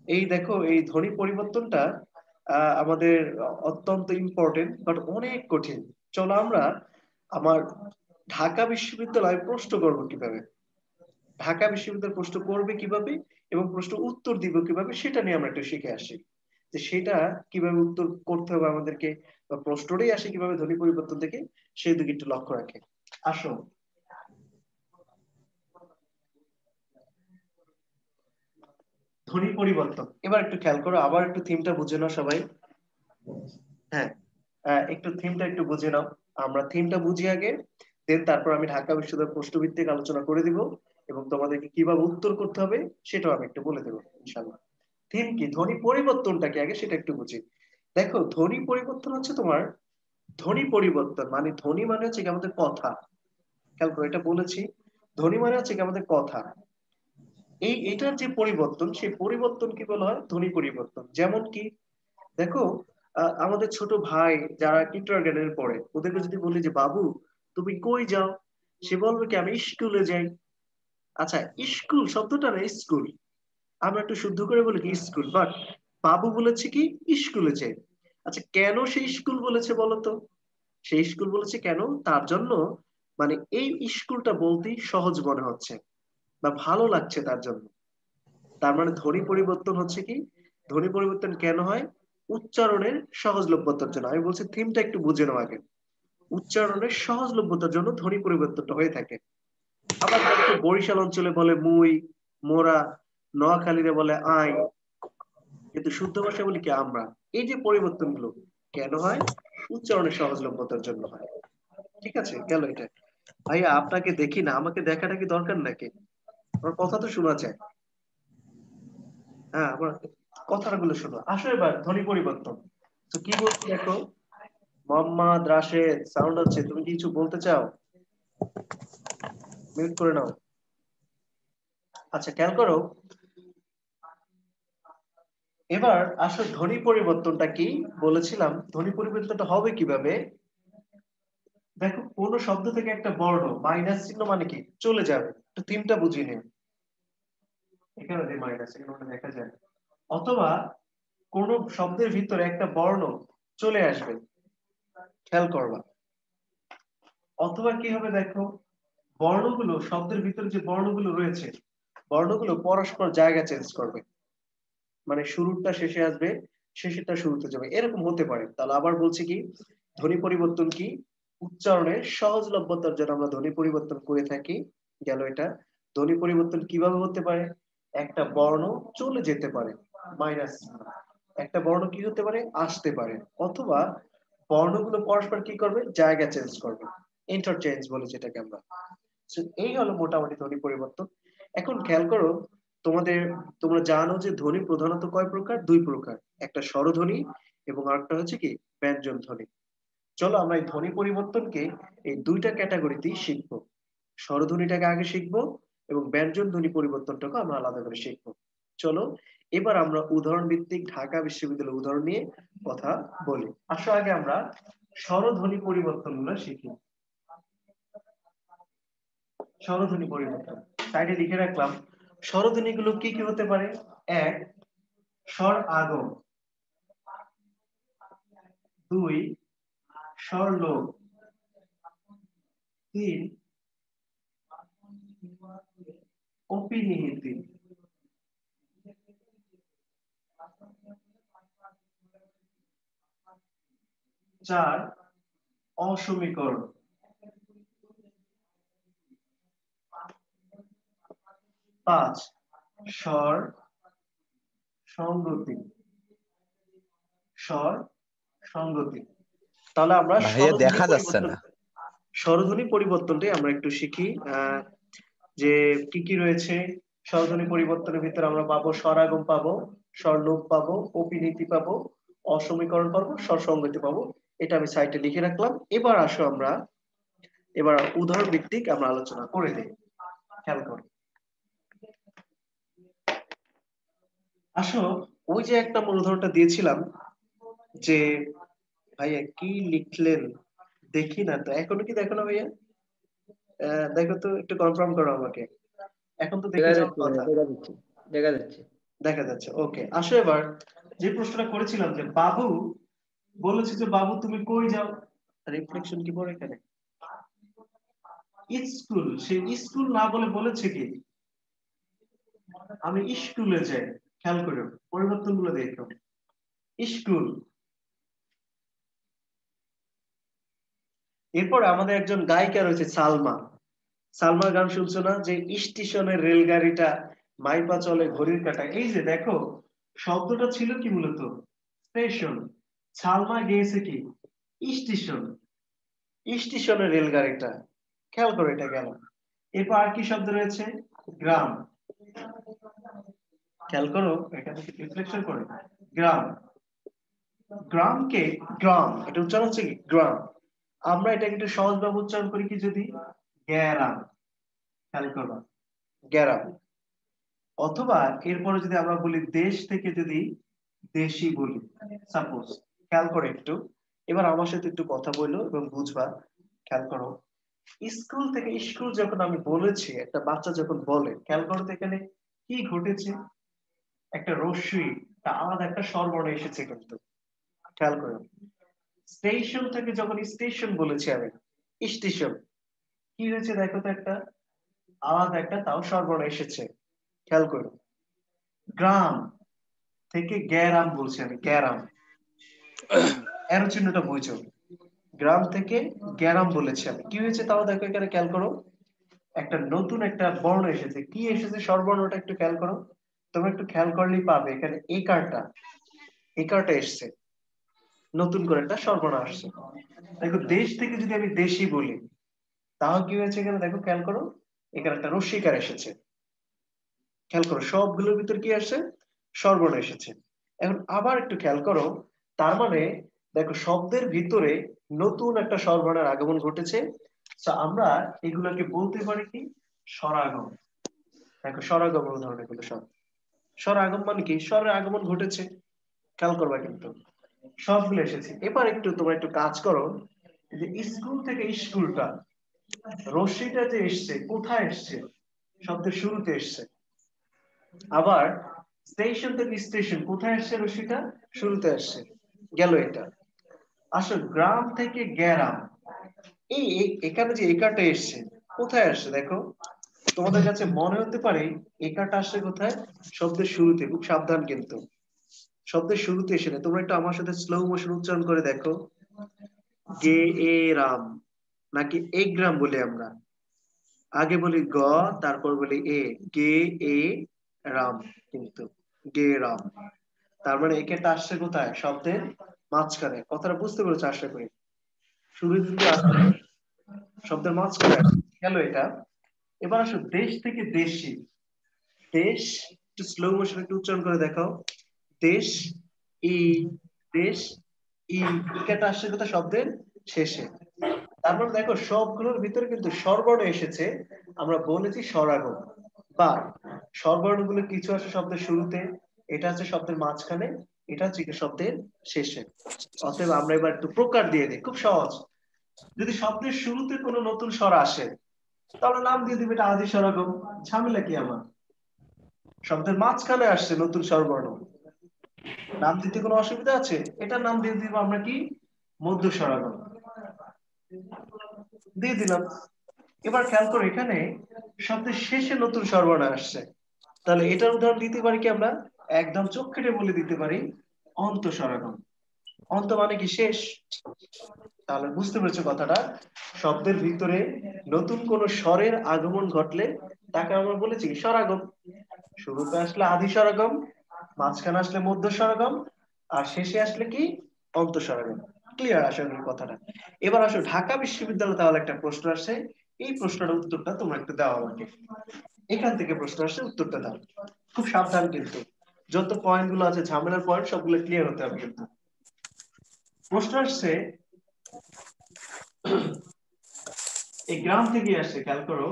S1: এই দেখো, এই ধ্বনি পরিবর্তনটা আমাদের অত্যন্ত ইম্পর্টেন্ট, বাট অনেক কঠিন। চলো আমরা আমার ঢাকা বিশ্ববিদ্যালয় প্রশ্ন করবো কিভাবে, ঢাকা বিশ্ববিদ্যালয় প্রশ্ন করবে কিভাবে, এবং প্রশ্ন উত্তর দিব কিভাবে, সেটা নিয়ে আমরা একটু শিখে আসি। যে সেটা কিভাবে উত্তর করতে হবে আমাদেরকে, বা প্রশ্নটাই আসে কিভাবে ধ্বনি পরিবর্তন থেকে, সেই দিকে একটু লক্ষ্য রাখে। আসো, ধ্বনি পরিবর্তন এবার একটু খেয়াল করো, আবার একটু থিমটা বুঝে নাও সবাই। হ্যাঁ, একটু থিমটা একটু বুঝে নাও। আমরা থিমটা বুঝি আগে, দেন তারপর আমি ঢাকা বিশ্ববিদ্যালয় প্রশ্নভিত্তিক আলোচনা করে দিব, এবং তোমাদেরকে কিভাবে উত্তর করতে হবে সেটাও আমি একটু বলে দেবো ইনশাআল্লাহ। থিম কি, ধ্বনি পরিবর্তনটা কি আগে সেটা একটু বুঝি। দেখো, ধ্বনি পরিবর্তন হচ্ছে তোমার, ধ্বনি পরিবর্তন মানে, ধ্বনি মানে হচ্ছে কি আমাদের কথা। খেয়াল করো, এটা বলেছি, ধ্বনি মানে হচ্ছে কি আমাদের কথা। এটার যে পরিবর্তন, সেই পরিবর্তন কি বলা হয়? ধ্বনি পরিবর্তন। যেমন কি, দেখো, আমাদের ছোট ভাই যারা কিন্ডারগার্টেনে পড়ে, ওদেরকে যদি বলি যে বাবু তুমি কই যাও, সে বলবে কি আমি স্কুলে যাই। আচ্ছা, স্কুল শব্দটা না স্কুল, আমরা একটু শুদ্ধ করে বলি কি স্কুল, বাট বাবু বলেছে কি স্কুলে যাই। আচ্ছা, কেন সে স্কুল বলেছে বলতো? সেই স্কুল বলেছে কেন? তার জন্য, মানে এই স্কুলটা বলতেই সহজ মনে হচ্ছে বা ভালো লাগছে তার জন্য। তার মানে ধ্বনি পরিবর্তন হচ্ছে কি, ধ্বনি পরিবর্তন কেন হয়? উচ্চারণের সহজলভ্যতার জন্য। আমি বলছি থিমটা একটু বুঝে নাও আগে। উচ্চারণের সহজলভ্যতার জন্য ধ্বনি পরিবর্তনটা হয়ে থাকে। আবার দেখো, বরিশাল অঞ্চলে বলে মুই, মোরা, নোয়াখালীরে বলে আই, কিন্তু শুদ্ধ ভাষায় বলি কি আমরা। এই যে পরিবর্তনগুলো কেন হয়? উচ্চারণের সহজলভ্যতার জন্য হয়। ঠিক আছে, গেল এটা। ভাইয়া আপনাকে দেখি না, আমাকে দেখাটা কি দরকার নাকি? আমার কথা তো শোনা যায়। হ্যাঁ, আমার কথাগুলো শোনো। আসো এবার ধ্বনি পরিবর্তন। তো কি বলছি দেখো, মোহাম্মদ রাশেদ সাউন্ড হচ্ছে, তুমি কি কিছু বলতে চাও? মিউট করে নাও। আচ্ছা, খেয়াল করো, এবার আসলে ধ্বনি পরিবর্তনটা কি বলেছিলাম, ধ্বনি পরিবর্তনটা হবে কিভাবে? দেখো কোন শব্দ থেকে একটা বর্ণ মাইনাস চিহ্ন মানে কি চলে যাবে, একটু তিনটা বুঝিয়ে নিন। এখানে যে মাইনাস এখানে দেখা যায়, অথবা কোন শব্দের ভিতরে একটা বর্ণ চলে আসবে, খেয়াল করবা। অথবা কি হবে দেখো, বর্ণগুলো শব্দের ভিতরে যে বর্ণগুলো রয়েছে, বর্ণগুলো পরস্পর জায়গা চেঞ্জ করবে, মানে শুরুটা শেষে আসবে, শেষেরটা শুরুতে যাবে, এরকম হতে পারে। তাহলে আবার বলছি কি, ধ্বনি পরিবর্তন কি, উচ্চারণের সহজলভ্যতার জন্য আমরা ধ্বনি পরিবর্তন করে থাকি। গেল এটা। ধ্বনি পরিবর্তন কিভাবে হতে পারে? একটা বর্ণ চলে যেতে পারে, মাইনাস, একটা বর্ণ কি হতে পারে আসতে পারে, অথবা বর্ণগুলো পরস্পর কি করবে জায়গা চেঞ্জ করবে, ইন্টারচেঞ্জ বলে যেটাকে আমরা। So, এই হলো মোটামুটি ধ্বনি পরিবর্তন। এখন খেয়াল করো, তোমরা জানো যে ধ্বনি প্রধানত কয় প্রকার? দুই প্রকার, একটা স্বরধ্বনি এবং আরেকটা হচ্ছে কি ব্যঞ্জন ধ্বনি। চলো আমরা এই ধ্বনি পরিবর্তনকে এই দুইটা ক্যাটাগরিতেই শিখবো। স্বরধ্বনিটাকে আগে শিখবো এবং ব্যঞ্জন ধ্বনি পরিবর্তনটাকে আমরা আলাদা করে শিখবো। চলো এবার আমরা উদাহরণ ভিত্তিক ঢাকা বিশ্ববিদ্যালয়ের উদাহরণ নিয়ে কথা বলি। আসো আগে আমরা স্বরধ্বনি পরিবর্তনগুলো শিখি। স্বরধ্বনি পরিবর্তন সাইডে লিখে রাখলাম। স্বরধ্বনিগুলো কি কি হতে পারে? এক, স্বর আগম। দুই, স্বর লোপ। তিন, অপিনিহিতি। চার, অসমীকরণ। পাঁচ, স্বর সংগতি। স্বর সংগতি। তাহলে আমরা
S7: ভাইয়া দেখা যাচ্ছে না।
S1: স্বরধ্বনি পরিবর্তনটাই আমরা একটু শিখি। যে কি কি রয়েছে স্বরধ্বনি পরিবর্তনের ভিতরে আমরা পাবো স্বরাগম পাবো, স্বরলোপ পাবো, অপিনীতি পাবো, অসমীকরণ পাবো, স্বরসংগতি পাবো। এটা আমি সাইটে লিখে রাখলাম। এবার আসো আমরা এবার উদাহরণ ভিত্তিক আমরা আলোচনা করে দিই। খেয়াল করো, আসো ওই যে একটা উদাহরণটা দিয়েছিলাম যে ভাইয়া কি লিখলেন দেখি না তো, এখনো কি দেখো না ভাইয়া? দেখো তো, একটু কনফার্ম করো আমাকে। এখন তো দেখে
S4: দেখা
S1: যাওয়ার
S4: যাচ্ছে
S1: কথা।
S4: ভাইয়া, দেখা যাচ্ছে, দেখা যাচ্ছে।
S1: দেখা যাচ্ছে, ওকে। আসো এবার যে প্রশ্নটা করেছিলাম যে বাবু বলেছে যে বাবু তুমি কই যাও, রিফ্লেকশন কি পড়ে এখানে? স্কুল। সে স্কুল না বলে বলেছে কি আমি স্কুলে যাই। খেয়াল করো পরিবর্তন গুলো দেখো, স্কুল। এরপর আমাদের একজন গায়িকা রয়েছে সালমা। সালমার গান শুনছো না, যে স্টেশনের রেলগাড়িটা মাইপা চলে ঘড়ির কাঁটা। এই যে দেখো শব্দটা ছিল কি মূলত স্টেশন, সালমা গিয়েছে কি স্টেশন, স্টেশনের রেলগাড়িটা। খেয়াল করো এটা গেল। এরপর আর কি শব্দ রয়েছে? গ্রাম। খেয়াল করো এটা রিফ্লেকশন করে গ্রাম। গ্রামকে গ্রাম, এটা উচ্চারণ হচ্ছে কি গ্রাম। আমরা এটাকে একটু সহজভাবে উচ্চারণ করি কি যদি গ্যারাম। খেয়াল করবা গ্যারাম। অথবা এরপরে যদি আমরা বলি দেশ থেকে যদি দেশি বলি সাপোজ। খেয়াল করে একটু, এবার আমার সাথে একটু কথা বলো এবং বুঝবা। খেয়াল করো, স্কুল থেকে স্কুল যখন আমি বলেছি, একটা বাচ্চা যখন বলে, খেয়াল করো তো এখানে কি ঘটেছে, একটা রস্যই আলাদা একটা স্বরবর্ণ এসেছে কিন্তু। খেয়াল করো, স্টেশন থেকে যখন স্টেশন বলেছি আমি স্টেশন, কি হয়েছে দেখো তো, একটা আলাদা একটা তাও স্বরবর্ণ এসেছে। খেয়াল করো, গ্রাম থেকে গ্যারাম বলছি আমি, গ্যারাম। এর চিহ্নটা বুঝো, গ্রাম থেকে গ্যারাম বলেছি আমি, কি হয়েছে তাও দেখো এখানে। খেয়াল করো, একটা নতুন একটা বর্ণ এসেছে। কি এসেছে স্বরবর্ণটা একটু খেয়াল করো, তোমরা একটু খেয়াল করলেই পাবে এখানে একারটা এসছে, নতুন করে একটা স্বরবর্ণ আসছে। দেখো দেশ থেকে যদি আমি দেশি বলি, তাও কি হয়েছে এখানে দেখো, খেয়াল করো এখানে একটা রস্যিকার এসেছে। খেয়াল করো সবগুলোর ভিতর কি আসছে স্বরবর্ণ এসেছে। এখন আবার একটু খেয়াল করো, তার মানে দেখো শব্দের ভিতরে নতুন একটা স্বরবর্ণের আগমন ঘটেছে। আমরা এগুলোকে বলতে পারি কি স্বরাগম। দেখো স্বরাগম উদাহরণ এগুলো সব। স্বর আগমন মানে কি? স্বরের আগমন ঘটেছে, খেয়াল করবা কিন্তু সবগুলো এসেছে। এবার একটু তোমরা একটু কাজ করো, যে স্কুল থেকে স্কুলটা, রশ্মিটা যে এসছে কোথায় এসছে? শব্দের শুরুতে এসছে। আবার স্টেশন থেকে স্টেশন কোথায় এসছে? রশ্মিটা শুরুতে আসছে, গেল এটা। আসলে গ্রাম থেকে গ্রাম, এখানে যে একারটা এসছে কোথায় আসছে দেখো। তোমাদের কাছে মনে হতে পারে একারটা আসছে কোথায়? শব্দের শুরুতে। খুব সাবধান কিন্তু, শব্দের শুরুতে এসে না। তোমরা একটু আমার সাথে স্লো মোশন উচ্চারণ করে দেখো। গে এ রাম, নাকি এক গ্রাম বলি আমরা? আগে বলি গ, তারপর বলি এ, গে এ রাম, কিন্তু গে রাম। তার মানে একেটা আসছে কোথায়? শব্দের মাঝখানে। কথাটা বুঝতে পেরেছো আশা করি। শুরু দিতে আসছে শব্দের মাঝখানে গেল এটা। এবার আসো দেশ থেকে দেশি। দেশ, একটু স্লো মোশন একটু উচ্চারণ করে দেখাও। দেশ ই, দেশ ই, ইকাটা আসছে কোথায়? শব্দের শেষে। তারপর দেখো সবগুলোর ভিতরে কিন্তু স্বরবর্ণ এসেছে। আমরা বলেছি স্বরাগম, বা স্বরবর্ণগুলো কিছু আসে শব্দের শুরুতে, এটা আছে শব্দের মাঝখানে, এটা হচ্ছে কি শব্দের শেষে। অতএব আমরা এবার একটু প্রকার দিয়ে দিই, খুব সহজ। যদি শব্দের শুরুতে কোনো নতুন স্বর আসে, তাহলে নাম দিয়ে দিবে এটা আদি স্বরাগম। ঝামেলা কি আমার? শব্দের মাঝখানে আসছে নতুন স্বরবর্ণ, নাম দিতে কোনো অসুবিধা আছে? এটার নাম দিয়ে দিব আমরা কি? মধ্য স্বরাগম দিয়ে দিলাম। এবার খেয়াল করো, এখানে শব্দের শেষে নতুন স্বরবর্ণ আসছে, তাহলে এটার উদাহরণ দিতে পারি কি আমরা? একদম চোখ কেটে বলে দিতে পারি অন্ত স্বরাগম। অন্ত মানে কি? শেষ। তাহলে বুঝতে পেরেছো কথাটা? শব্দের ভিতরে নতুন কোন স্বরের আগমন ঘটলে তাকে আমরা বলেছি কি? স্বরাগম। শুরুতে আসলে আদি স্বরাগম, মাঝখানে আসলে মধ্য স্বরাগম, আর শেষে আসলে কি? অন্ত স্বরাগম। ক্লিয়ার আশা করি কথাটা? এবার আসো ঢাকা বিশ্ববিদ্যালয়ে তাহলে একটা প্রশ্ন আসছে, এই প্রশ্নটার উত্তরটা তোমরা একটু দাও আমাকে। এখান থেকে প্রশ্ন আসছে, উত্তরটা দাও। খুব সাবধান কিন্তু, যত পয়েন্ট গুলো আছে ঝামেলার পয়েন্ট সবগুলো ক্লিয়ার হতে হবে কিন্তু। প্রশ্ন আসছে এই গ্রাম থেকে আসছে, খেয়াল করো।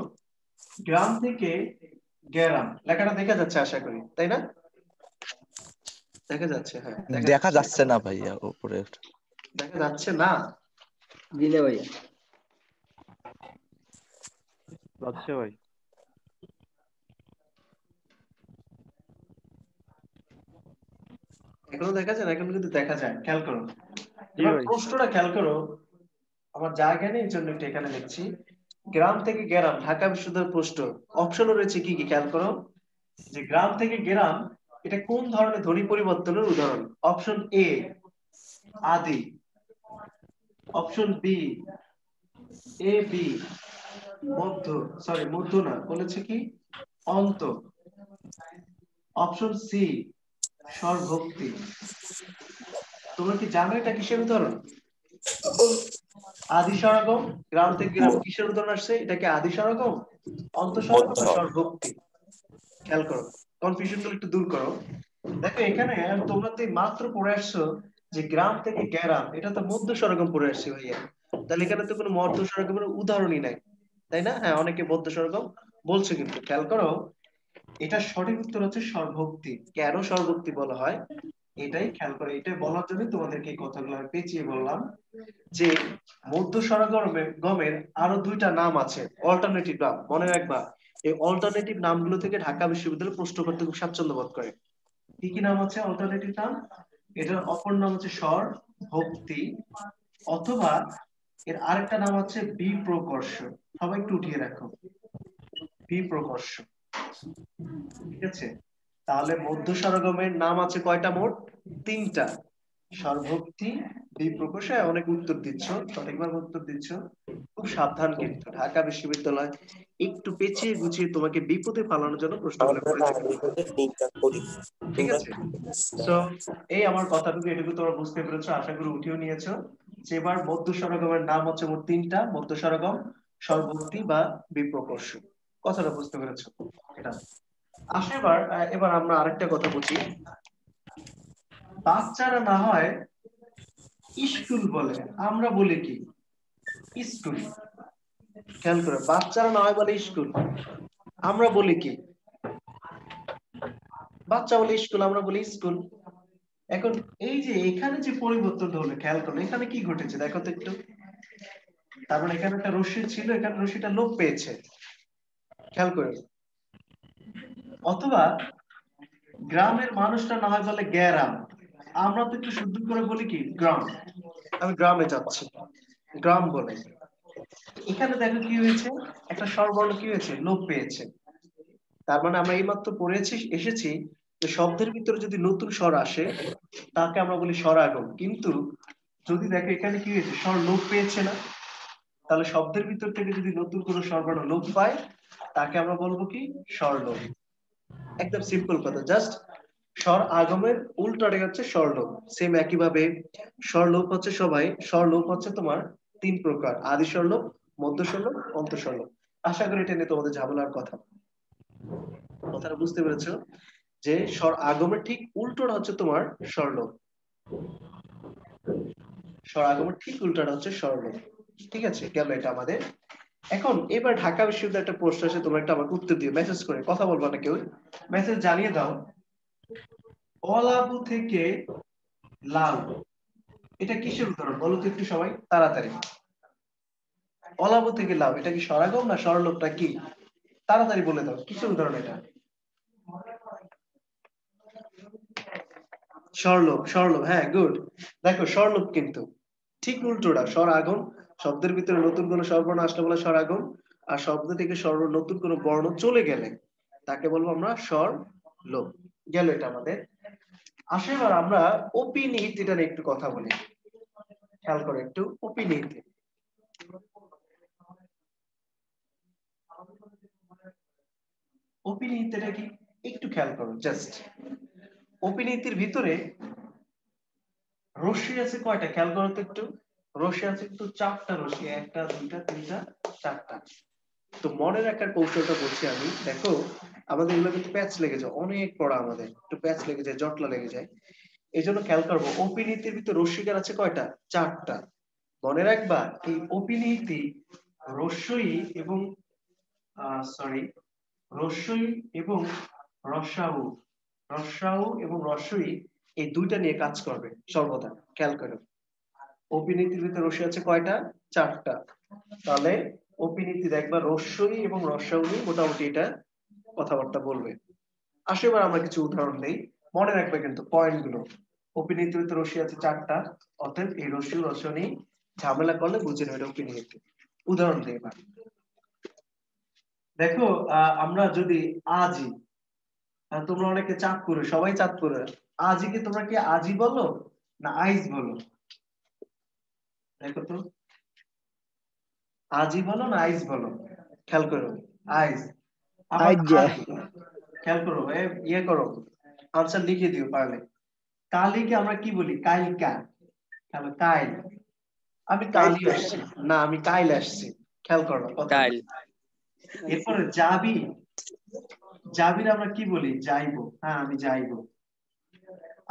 S1: গ্রাম থেকে গ্রাম, লেখাটা দেখা যাচ্ছে আশা করি, তাই না? দেখা যাচ্ছে? হ্যাঁ
S6: দেখা যাচ্ছে না ভাইয়া উপরে।
S1: দেখা যাচ্ছে না?
S4: জি না ভাইয়া।
S5: আচ্ছা ভাই।
S1: এখনো দেখা যায় না? এখন কিন্তু দেখা যায়, খেয়াল করো।
S5: জি
S1: এবার
S5: ভাই।
S1: প্রশ্নটা খেয়াল করো, আমার জায়গা নেই এই জন্য একটু এখানে লিখছি। গ্রাম থেকে গ্রাম, ঢাকা বিশ্ববিদ্যালয়ের প্রশ্ন। অপশন রয়েছে কি কি, খেয়াল করো। যে গ্রাম থেকে গ্রাম, এটা কোন ধরনের ধ্বনি পরিবর্তনের উদাহরণ? অপশন এ আদি, অপশন বি এ বি মধ্য, সরি মধ্য না, বলেছে কি? অন্ত, অপশন সি স্বরভক্তি। তোমরা কি জানো এটা কিসের উদাহরণ? আদি স্বরাগম। গ্রাম থেকে গ্রাম কিসের উদাহরণ আসছে? এটাকে আদি স্বরাগম, অন্ত স্বরাগম বা স্বরভক্তি? খেয়াল করো, কনফিউশন গুলো একটু দূর করো। দেখো এখানে তোমরা তো এই মাত্র পড়ে আসছো যে গ্রাম থেকে গ্রাম, এটা তো মধ্য স্বরাগম পড়ে আসছে ভাইয়া। তাহলে এখানে তো কোনো মধ্য স্বরাগমের উদাহরণই নাই, তাই না? হ্যাঁ, অনেকে মধ্য স্বরাগম বলছে, কিন্তু খেয়াল করো এটা সঠিক উত্তর হচ্ছে স্বরভক্তি। কেন স্বরভক্তি বলা হয় এটাই খেয়াল করে, এটাই বলার জন্য তোমাদেরকে এই কথাগুলো আমি পেঁচিয়ে বললাম যে মধ্য স্বরাগমের আরো দুইটা নাম আছে, অল্টারনেটিভ নাম, মনে রাখবা। এই অল্টারনেটিভ নামগুলো থেকে ঢাকা বিশ্ববিদ্যালয় প্রশ্ন করতে খুব স্বাচ্ছন্দ্য বোধ করে। কি কি নাম আছে অল্টারনেটিভ নাম? এটার অপর নাম হচ্ছে স্বর ভক্তি, অথবা এর আরেকটা নাম হচ্ছে বিপ্রকর্ষ। সবাই একটু উঠিয়ে রাখো, বিপ্রকর্ষ। ঠিক আছে? তাহলে মধ্য স্বরগমের নাম আছে কয়টা মোট? তিনটা। স্বরভক্তি, বিপ্রকর্ষ। অনেক উত্তর দিচ্ছ, সঠিকভাবে উত্তর দিচ্ছ। খুব সাবধান কিন্তু, ঢাকা বিশ্ববিদ্যালয় একটু পেঁচিয়ে গুছিয়ে তোমাকে বিপদে ফালানোর জন্য প্রশ্নগুলো করেছে। ঠিক আছে? তো এই আমার কথাটুকু, এটুকু তোমরা বুঝতে পেরেছো, আশা করি উঠিয়ে নিয়েছো। যে এবার মধ্য স্বরগমের নাম হচ্ছে মোট তিনটা, মধ্য স্বরগম, স্বরভক্তি বা বিপ্রকর্ষ। কথাটা বুঝতে পেরেছো? এটা আসে। এবার আমরা আরেকটা কথা বুঝি। বাচ্চারা না হয় স্কুল বলে, আমরা বলি কি? স্কুল। খেয়াল করে, বাচ্চারা না হয় বলে স্কুল, আমরা বলি কি? বাচ্চা বলে স্কুল, আমরা বলি স্কুল। এখন এই যে এখানে যে পরিবর্তনটা হলো খেয়াল করো, এখানে কি ঘটেছে দেখো তো একটু। তার মানে এখানে একটা রশ্মি ছিল, এখানে রশ্মিটা লোপ পেয়েছে, খেয়াল করে। অথবা গ্রামের মানুষটা না হয় বলে গ্যারাম, আমরা তো একটু শুদ্ধ করে বলি কি গ্রাম, আমি গ্রামে যাচ্ছি, গ্রাম বলে। এখানে দেখো কি হয়েছে, একটা স্বরবর্ণ কি হয়েছে, লোপ পেয়েছে। তার মানে আমরা এইমাত্র পড়েছি এসেছি যে শব্দের ভিতরে যদি নতুন স্বর আসে তাকে আমরা বলি স্বরাগম। কিন্তু যদি দেখো এখানে কি হয়েছে, স্বর লোপ পেয়েছে না, তাহলে শব্দের ভিতর থেকে যদি নতুন কোনো স্বরবর্ণ লোপ পায় তাকে আমরা বলবো কি স্বরলোপ। একদম সিম্পল কথা, জাস্ট স্বর আগমের উল্টাটাই হচ্ছে স্বরলোপ। সেম একই ভাবে স্বরলোপ হচ্ছে সবাই, স্বরলোপ হচ্ছে তোমার 3 প্রকার: আদি স্বরলোপ, মধ্য স্বরলোপ, অন্ত স্বরলোপ। আশা করি এটা নিয়ে তোমাদের ঝামেলার কথা, কথাটা বুঝতে পেরেছো? যে স্বর আগমের ঠিক উল্টোটা হচ্ছে তোমার স্বরলোপ, স্বর আগমের ঠিক উল্টোটা হচ্ছে স্বরলোপ। ঠিক আছে, গেল এটা আমাদের। এখন এবার ঢাকা বিশ্ববিদ্যালয়ের একটা প্রশ্ন আছে, তোমরা একটা আমাকে উত্তর দিও, মেসেজ করে, কথা বলবা না কেউ, মেসেজ জানিয়ে দাও। অলাবু থেকে লাল, এটা কিসের উদাহরণ বলো তো একটু সবাই তাড়াতাড়ি। অলাবু থেকে লাভ, এটা কি স্বরাগম না স্বরলোপটা কি? তাড়াতাড়ি বলে দাও, কিসের উদাহরণ এটা? স্বরলোপ, স্বরলোপ, হ্যাঁ গুড। দেখো স্বরলোপ কিন্তু ঠিক উল্টোটা, স্বর আগম, শব্দের ভিতরে নতুন কোনো স্বরবর্ণ আসলে বলে স্বর আগম, আর শব্দ থেকে স্বর নতুন কোনো বর্ণ চলে গেলে তাকে বলবো আমরা স্বর লোপ। গেল এটা আমাদের। আসে এবার আমরা অপিনিহিত এটা নিয়ে একটু কথা বলি, খেয়াল করো একটু অপিনিহিত। অপিনিহিত এটা কি একটু খেয়াল করো জাস্ট। অপিনিহিতের ভিতরে রশ্মি আছে কয়টা খেয়াল করো তো একটু। রশ্মি আছে একটু 4টা রশ্মি, 1টা 2টা 3টা 4টা। তো মনে রাখার কৌশলটা বলছি আমি, দেখো আমাদের এগুলো কিন্তু প্যাচ লেগে যায়, অনেক পড়া আমাদের একটু প্যাচ লেগে যায়, জটলা লেগে যায়। এই জন্য খেয়াল করবো অপিনিহিতের ভিতরে রশ্মিকার আছে কয়টা, 4টা। মনে রাখবা এই অপিনিহিতি রস্যই এবং সরি রস্যই এবং রস্যাউ, রস্যাউ এবং রস্যই এই দুইটা নিয়ে কাজ করবে সর্বদা, খেয়াল করো। অপিনীতির ভিতরে রস্যই আছে কয়টা, 4টা। তাহলে অপিনীতি দেখবা রস্যই এবং রস্যাউ নিয়ে মোটামুটি এটা কথাবার্তা বলবে। আসলে এবার আমরা কিছু উদাহরণ দেই, মনে রাখবে কিন্তু পয়েন্ট গুলো। অপিনীতির ভিতরে রস্যই আছে 4টা, অতএব এই রস্যই রস্য নিয়ে ঝামেলা করলে বুঝে নেবে এটা অপিনীতি। উদাহরণ দিই এবার। দেখো আমরা যদি আজি, তোমরা অনেকে চাঁদপুরে, সবাই চাঁদপুরে, আজিকে তোমরা কি আজি বলো না আইজ বলো? দেখো তো, আজি বলো না আইজ বলো, খেয়াল করো। আইজ। আবার খেয়াল করো, ইয়ে করো, আনসার লিখে দিও পারলে। কালীকে আমরা কি বলি, কাইলকা, খেয়াল কাইল। আমি কালি আসছি না, আমি কাইল আসছি, খেয়াল করো কথা।
S3: কাইল।
S1: এরপরে যাবি, যাবির আমরা কি বলি, যাইবো, হ্যাঁ আমি যাইবো।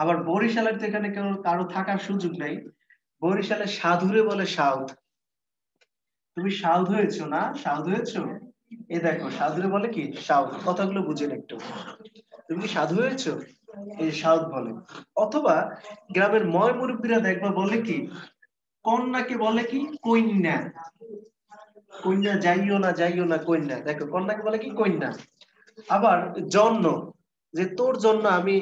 S1: আবার বরিশালের তো এখানে কারো থাকার সুযোগ নাই, বরিশালে সাধুরে বলে সাউথ। তুমি সাউথ হয়েছো না, সাউথ হয়েছো, এ দেখো সাধুরে বলে কি সাউথ। কথাগুলো বুঝেন একটু, তুমি কি সাধু হয়েছো, এই সাউথ বলে। অথবা গ্রামের ময় মুরব্বীরা দেখবা বলে কি, কন্যাকে বলে কি কন্যা, কন্যা যাইও না, যাইও না কন্যা, দেখো কন্যাকে বলে কি কন্যা। আবার জন্য, যে তোর জন্য আমি,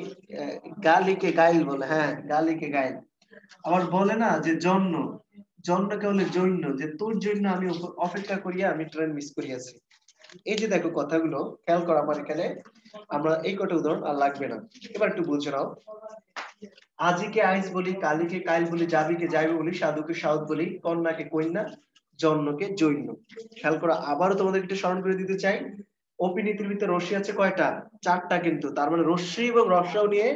S1: গালিকে গাইল বলে, হ্যাঁ গালিকে গাইল। আবার বলে না যে জন্য, জন্মকে বলে জৈন্য, যে তোর জন্য আমি অপেক্ষা করিয়া আমি ট্রেন মিস করিয়াছি। এই যে দেখো কথাগুলো খেয়াল করো আমার এখানে, আমরা এই কটা উদাহরণ আর লাগবে না। এবার একটু বুঝে নাও। আজিকে আইজ বলি, কালিকে কাইল বলি, যাবিকে যাইবে বলি, সাধুকে সাউথ বলি, কন্যাকে কন্যা, জন্মকে জৈন্য। খেয়াল করো, আবারও তোমাদের একটু স্মরণ করে দিতে চাই, অপিনীতির ভিতরে রশ্মি আছে কয়টা, 4টা কিন্তু, তার মানে রশ্মি এবং রস্যাও নিয়ে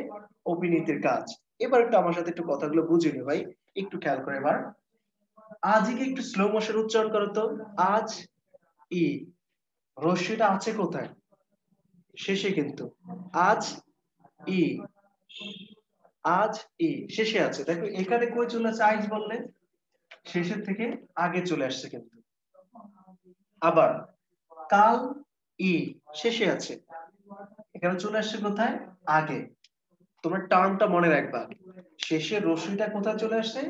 S1: অপিনীতির কাজ। এবার একটু আমার সাথে একটু কথাগুলো বুঝে নিও ভাই, একটু খেয়াল করে। এবার আজিকে একটু স্লো মোশন উচ্চারণ করো তো, আজ ই, রশ্মিটা আছে কোথায়, শেষে কিন্তু, আজ ই, আজ ই শেষে আছে। দেখো এখানে কই চলে আসছে, আইজ বললে শেষের থেকে আগে চলে আসছে কিন্তু। আবার কাল ই শেষে আছে, এখানে চলে আসছে কোথায়? আগে। তোমরা টার্মটা মনে রাখবা, শেষে রশ্মিটা কোথায় চলে আসছে?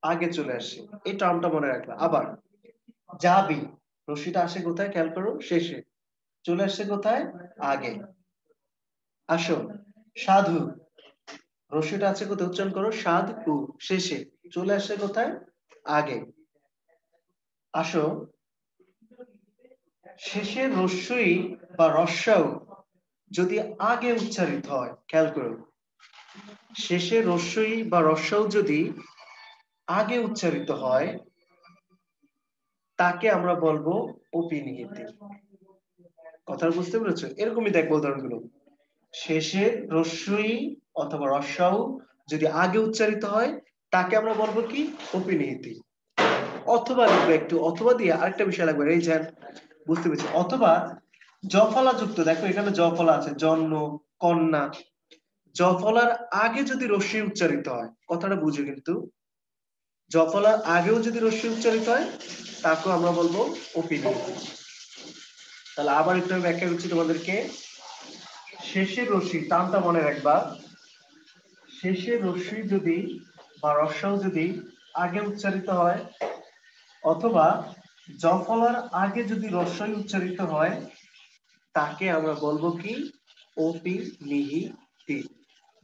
S1: আগে চলে আসছে, এই টার্মটা মনে রাখবা। আবার যাবি, রশ্মিটা আসে কোথায়? খেয়াল করো, শেষে, চলে আসছে কোথায়? আগে। আসো, সাধু, রশ্মিটা আছে কোথায়? উচ্চারণ করো, সাধ উ, শেষে, চলে আসছে কোথায়? আগে। আসো, শেষে রস্যই বা রস্যাও যদি আগে উচ্চারিত হয়, খেয়াল করো, শেষে রস্যই বা রস্যাও যদি আগে উচ্চারিত হয় তাকে আমরা বলবো অপিনিহিতি। কথা বুঝতে পেরেছো? এরকমই দেখবো উদাহরণগুলো, শেষে রস্যই অথবা রস্যাও যদি আগে উচ্চারিত হয় তাকে আমরা বলবো কি? অপিনিহিতি। অথবা লিখবো একটু, অথবা দিয়ে আরেকটা বিষয় লাগবে, এই যে বুঝতে পেরেছি, অথবা জফলা যুক্ত, দেখো এখানে জফলা আছে, জন্ম, কন্যা, জফলার আগে যদি রস্যি উচ্চারিত হয়, কথাটা বুঝো কিন্তু, জফলার আগেও যদি রস্যি উচ্চারিত হয় তাকেও আমরা বলবো অপিনিহিতি। তাহলে আবার একটু আমি ব্যাখ্যা করছি তোমাদেরকে, শেষের রস্যি, টানটা মনে রাখবা, শেষের রস্যি যদি বা রস্যাও যদি আগে উচ্চারিত হয় অথবা জফলার আগে যদি রস্যই উচ্চারিত হয় তাকে আমরা বলবো কি? অপিনিহিতি।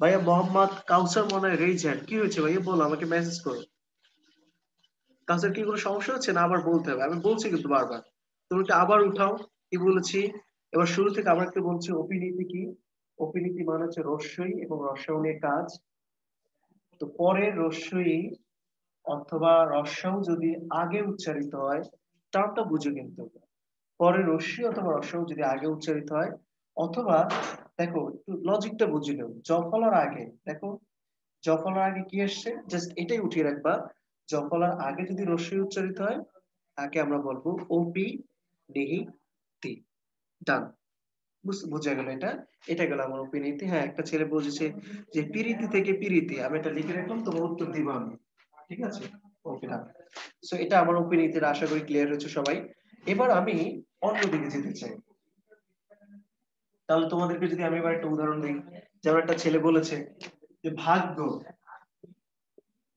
S1: ভাইয়া মোহাম্মদ কাউসার মনে হয় রেজ হ্যান্ড, কি হয়েছে ভাইয়া বলো, আমাকে মেসেজ করো। কাউসার কি কোনো সমস্যা হচ্ছে না? আবার বলতে হবে, আমি বলছি কিন্তু বারবার, তুমি একটু আবার উঠাও। কি বলেছি? এবার শুরু থেকে আবার একটু বলছি, অপিনীতি কি? অপিনীতি মানে হচ্ছে রস্যই এবং রস্যাও নিয়ে কাজ। তো পরের রস্যই অথবা রস্যাও যদি আগে উচ্চারিত হয়, টার্মটা বুঝো কিন্তু, পরে রস্যি অথবা রস্যাও যদি আগে উচ্চারিত হয়, অথবা দেখো একটু লজিকটা বুঝে নাও, জফলার আগে, দেখো জফলার আগে কি আসছে, জাস্ট এটাই উঠিয়ে রাখবা, জফলার আগে যদি রস্যি উচ্চারিত হয় তাকে আমরা বলবো অপিনিহিতি। ডান, বুঝা গেল এটা? এটা গেল আমার অপিনিহিতি। হ্যাঁ, একটা ছেলে বলছে যে পিরিতি থেকে পিরিতি, আমি এটা লিখে রাখলাম, তোমার উত্তর দিবা আমি, ঠিক আছে? ওকে, ডান। সো এটা আমার অপিনিহিতির, আশা করি ক্লিয়ার হয়েছে সবাই। এবার আমি অন্যদিকে যেতে চাই, তাহলে তোমাদেরকে যদি আমি এবার একটা উদাহরণ দিই, যেমন একটা ছেলে বলেছে যে ভাগ্য,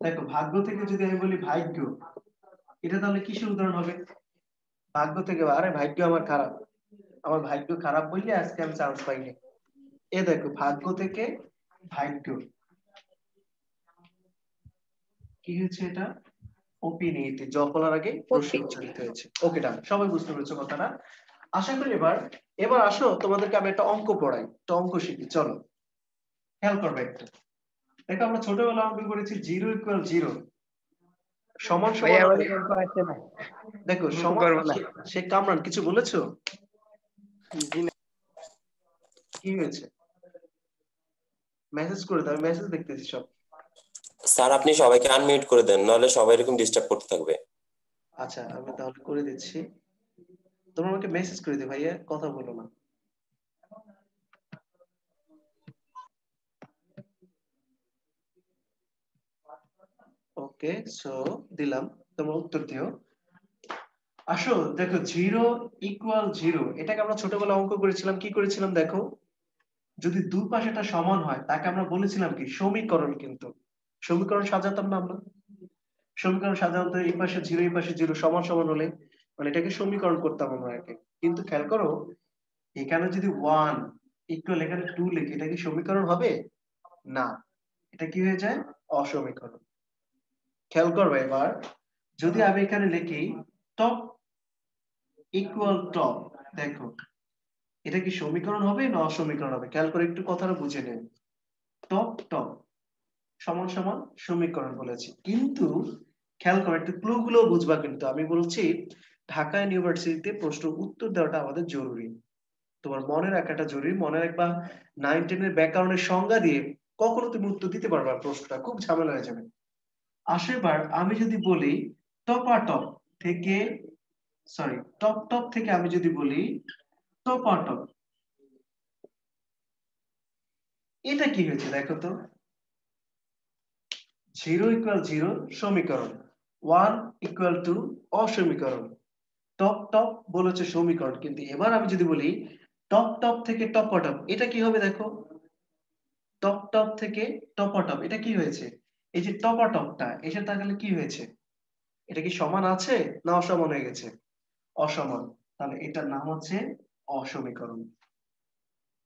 S1: দেখো ভাগ্য থেকে যদি আমি বলি ভাগ্য, এটা তাহলে কিসের উদাহরণ হবে? ভাগ্য থেকে, আরে ভাগ্য আমার খারাপ, আমার ভাগ্য খারাপ বললে আজকে আমি চান্স পাইনি। এ দেখো ভাগ্য থেকে ভাগ্য, কি হচ্ছে এটা? অপিনিহিতি, জফলার আগে রস্যি উচ্চারিত হয়েছে। ওকে, ডান, সবাই বুঝতে পেরেছো কথাটা, আশা করি। এবার এবার আসো, তোমাদেরকে আমি একটা অঙ্ক পড়াই, একটা অঙ্ক শিখি, চলো খেয়াল করবে একটু। দেখো আমরা ছোটবেলা অঙ্ক করেছি, 0 = 0, সমান
S4: ভাই
S1: সমান হলে,
S4: আমাদের অঙ্ক আসছে না,
S1: দেখো
S4: অঙ্ক
S1: সমান,
S4: করবো না।
S1: সে কামরান কিছু বলেছো?
S4: জি না।
S1: কি হয়েছে? মেসেজ করে দাও, আমি মেসেজ দেখতেছি সব।
S7: স্যার আপনি সবাইকে আনমিউট করে দেন, নাহলে সবাই এরকম ডিস্টার্ব করতে থাকবে।
S1: আচ্ছা, আমি তাহলে করে দিচ্ছি, তোমরা আমাকে মেসেজ করে দিও, ভাইয়া কথা বলো না। ওকে, সো দিলাম, তোমরা উত্তর দিও। আসো, দেখো 0 = 0, এটাকে আমরা ছোটবেলা অঙ্ক করেছিলাম, কি করেছিলাম দেখো, যদি দুই পাশেটা সমান হয় তাকে আমরা বলেছিলাম কি? সমীকরণ। কিন্তু সমীকরণ সাজাতাম না আমরা, সমীকরণ সাধারণত এই পাশে 0 এই পাশে 0 সমান সমান হলে মানে এটাকে সমীকরণ করতাম আমরা আগে। কিন্তু খেয়াল করো, এখানে যদি 1 = এখানে 2 লিখি, এটা কি সমীকরণ হবে? না, এটা কি হয়ে যায়? অসমীকরণ। খেয়াল করবে এবার, যদি আমি এখানে লিখি টপ টপ, দেখো এটা কি সমীকরণ হবে না অসমীকরণ হবে? খেয়াল করে একটু কথাটা বুঝে নেন। টপ টপ সমান সমান সমীকরণ বলেছি, কিন্তু খেয়াল করে একটু ক্লু গুলো বুঝবা। কিন্তু আমি বলছি ঢাকা ইউনিভার্সিটিতে প্রশ্ন উত্তর দেওয়াটা আমাদের জরুরি, তোমার মনে রাখাটা জরুরি। মনে রাখবা 9-10 এর ব্যাকরণের সংজ্ঞা দিয়ে কখনো তুমি উত্তর দিতে পারবে না, প্রশ্নটা খুব ঝামেলা হয়ে যাবে। আসেবার আমি যদি বলি টপাটপ থেকে, সরি টপ টপ থেকে আমি যদি বলি টপাটপ, এটা কি হয়েছে দেখো তো? 0 = 0 সমীকরণ, 1 = অসমীকরণ, টপ টপ বলেছে সমীকরণ। কিন্তু এবার আমি যদি বলি টপ টপ থেকে টপটপ, এটা কি হবে দেখো? টপ টপ থেকে টপটপ, এটা কি হয়েছে? এই যে টপটপটা, এটা তাহলে কি হয়েছে? এটা কি সমান আছে না অসমান হয়ে গেছে? অসমান। তাহলে এটার নাম হচ্ছে অসমীকরণ।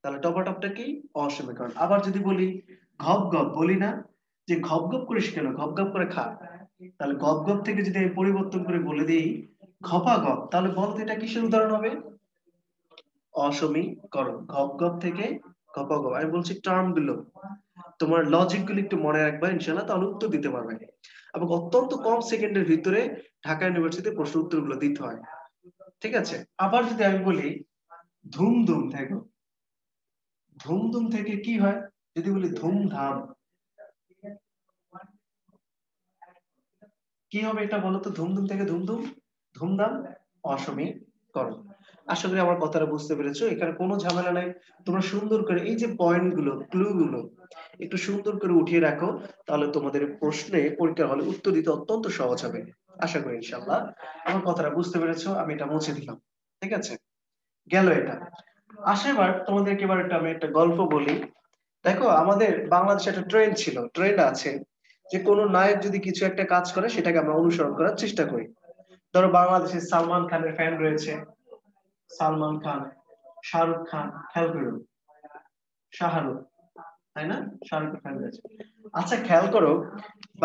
S1: তাহলে টপটপটা কি? অসমীকরণ। আবার যদি বলি ঘপ ঘপ, বলি না যে ঘপ ঘপ করিস কেন, ঘপ ঘপ করে খা। তাহলে গপ গপ থেকে যদি আমি পরিবর্তন করে বলে দিই ঘপা গপ, তাহলে বলতে এটা কিসের উদাহরণ হবে? অসমীকরণ। ঘপ ঘপ থেকে ঘপা গপ। আমি বলছি টার্ম গুলো, তোমার লজিক গুলো একটু মনে রাখবা, ইনশাআল্লাহ তাহলে উত্তর দিতে পারবে। এবং অত্যন্ত কম সেকেন্ডের ভিতরে ঢাকা ইউনিভার্সিটিতে প্রশ্ন উত্তরগুলো দিতে হয়। ঠিক আছে? আবার যদি আমি বলি ধুমধুম থেকে, ধুমধুম থেকে কি হয়? যদি বলি ধুমধাম, কি হবে এটা বলো তো? ধুমধুম থেকে ধুমধুম, ধুমধাম, অসমীকরণ। আশা করি আমার কথাটা বুঝতে পেরেছো। এখানে কোনো ঝামেলা নাই। তোমরা সুন্দর করে এই যে পয়েন্ট গুলো, ক্লু গুলো একটু সুন্দর করে উঠিয়ে রাখো, তাহলে তোমাদের প্রশ্নে পরীক্ষার হলে উত্তর দিতে অত্যন্ত সহজ হবে। আশা করি ইনশাআল্লাহ আমার কথাটা বুঝতে পেরেছো। আমি এটা মুছে দিলাম। ঠিক আছে, গেল এটা। আসে এবার তোমাদেরকে এবার আমি একটা গল্প বলি। দেখো আমাদের বাংলাদেশে একটা ট্রেন্ড ছিল, ট্রেন্ড আছে যে কোনো নায়ক যদি কিছু একটা কাজ করে সেটাকে আমরা অনুসরণ করার চেষ্টা করি। ধরো বাংলাদেশে সালমান খানের ফ্যান রয়েছে, সালমান খান, শাহরুখ খান, খেয়াল করো, শাহরুখ, তাই না? শাহরুখের ফ্যান রয়েছে। আচ্ছা খেয়াল করো,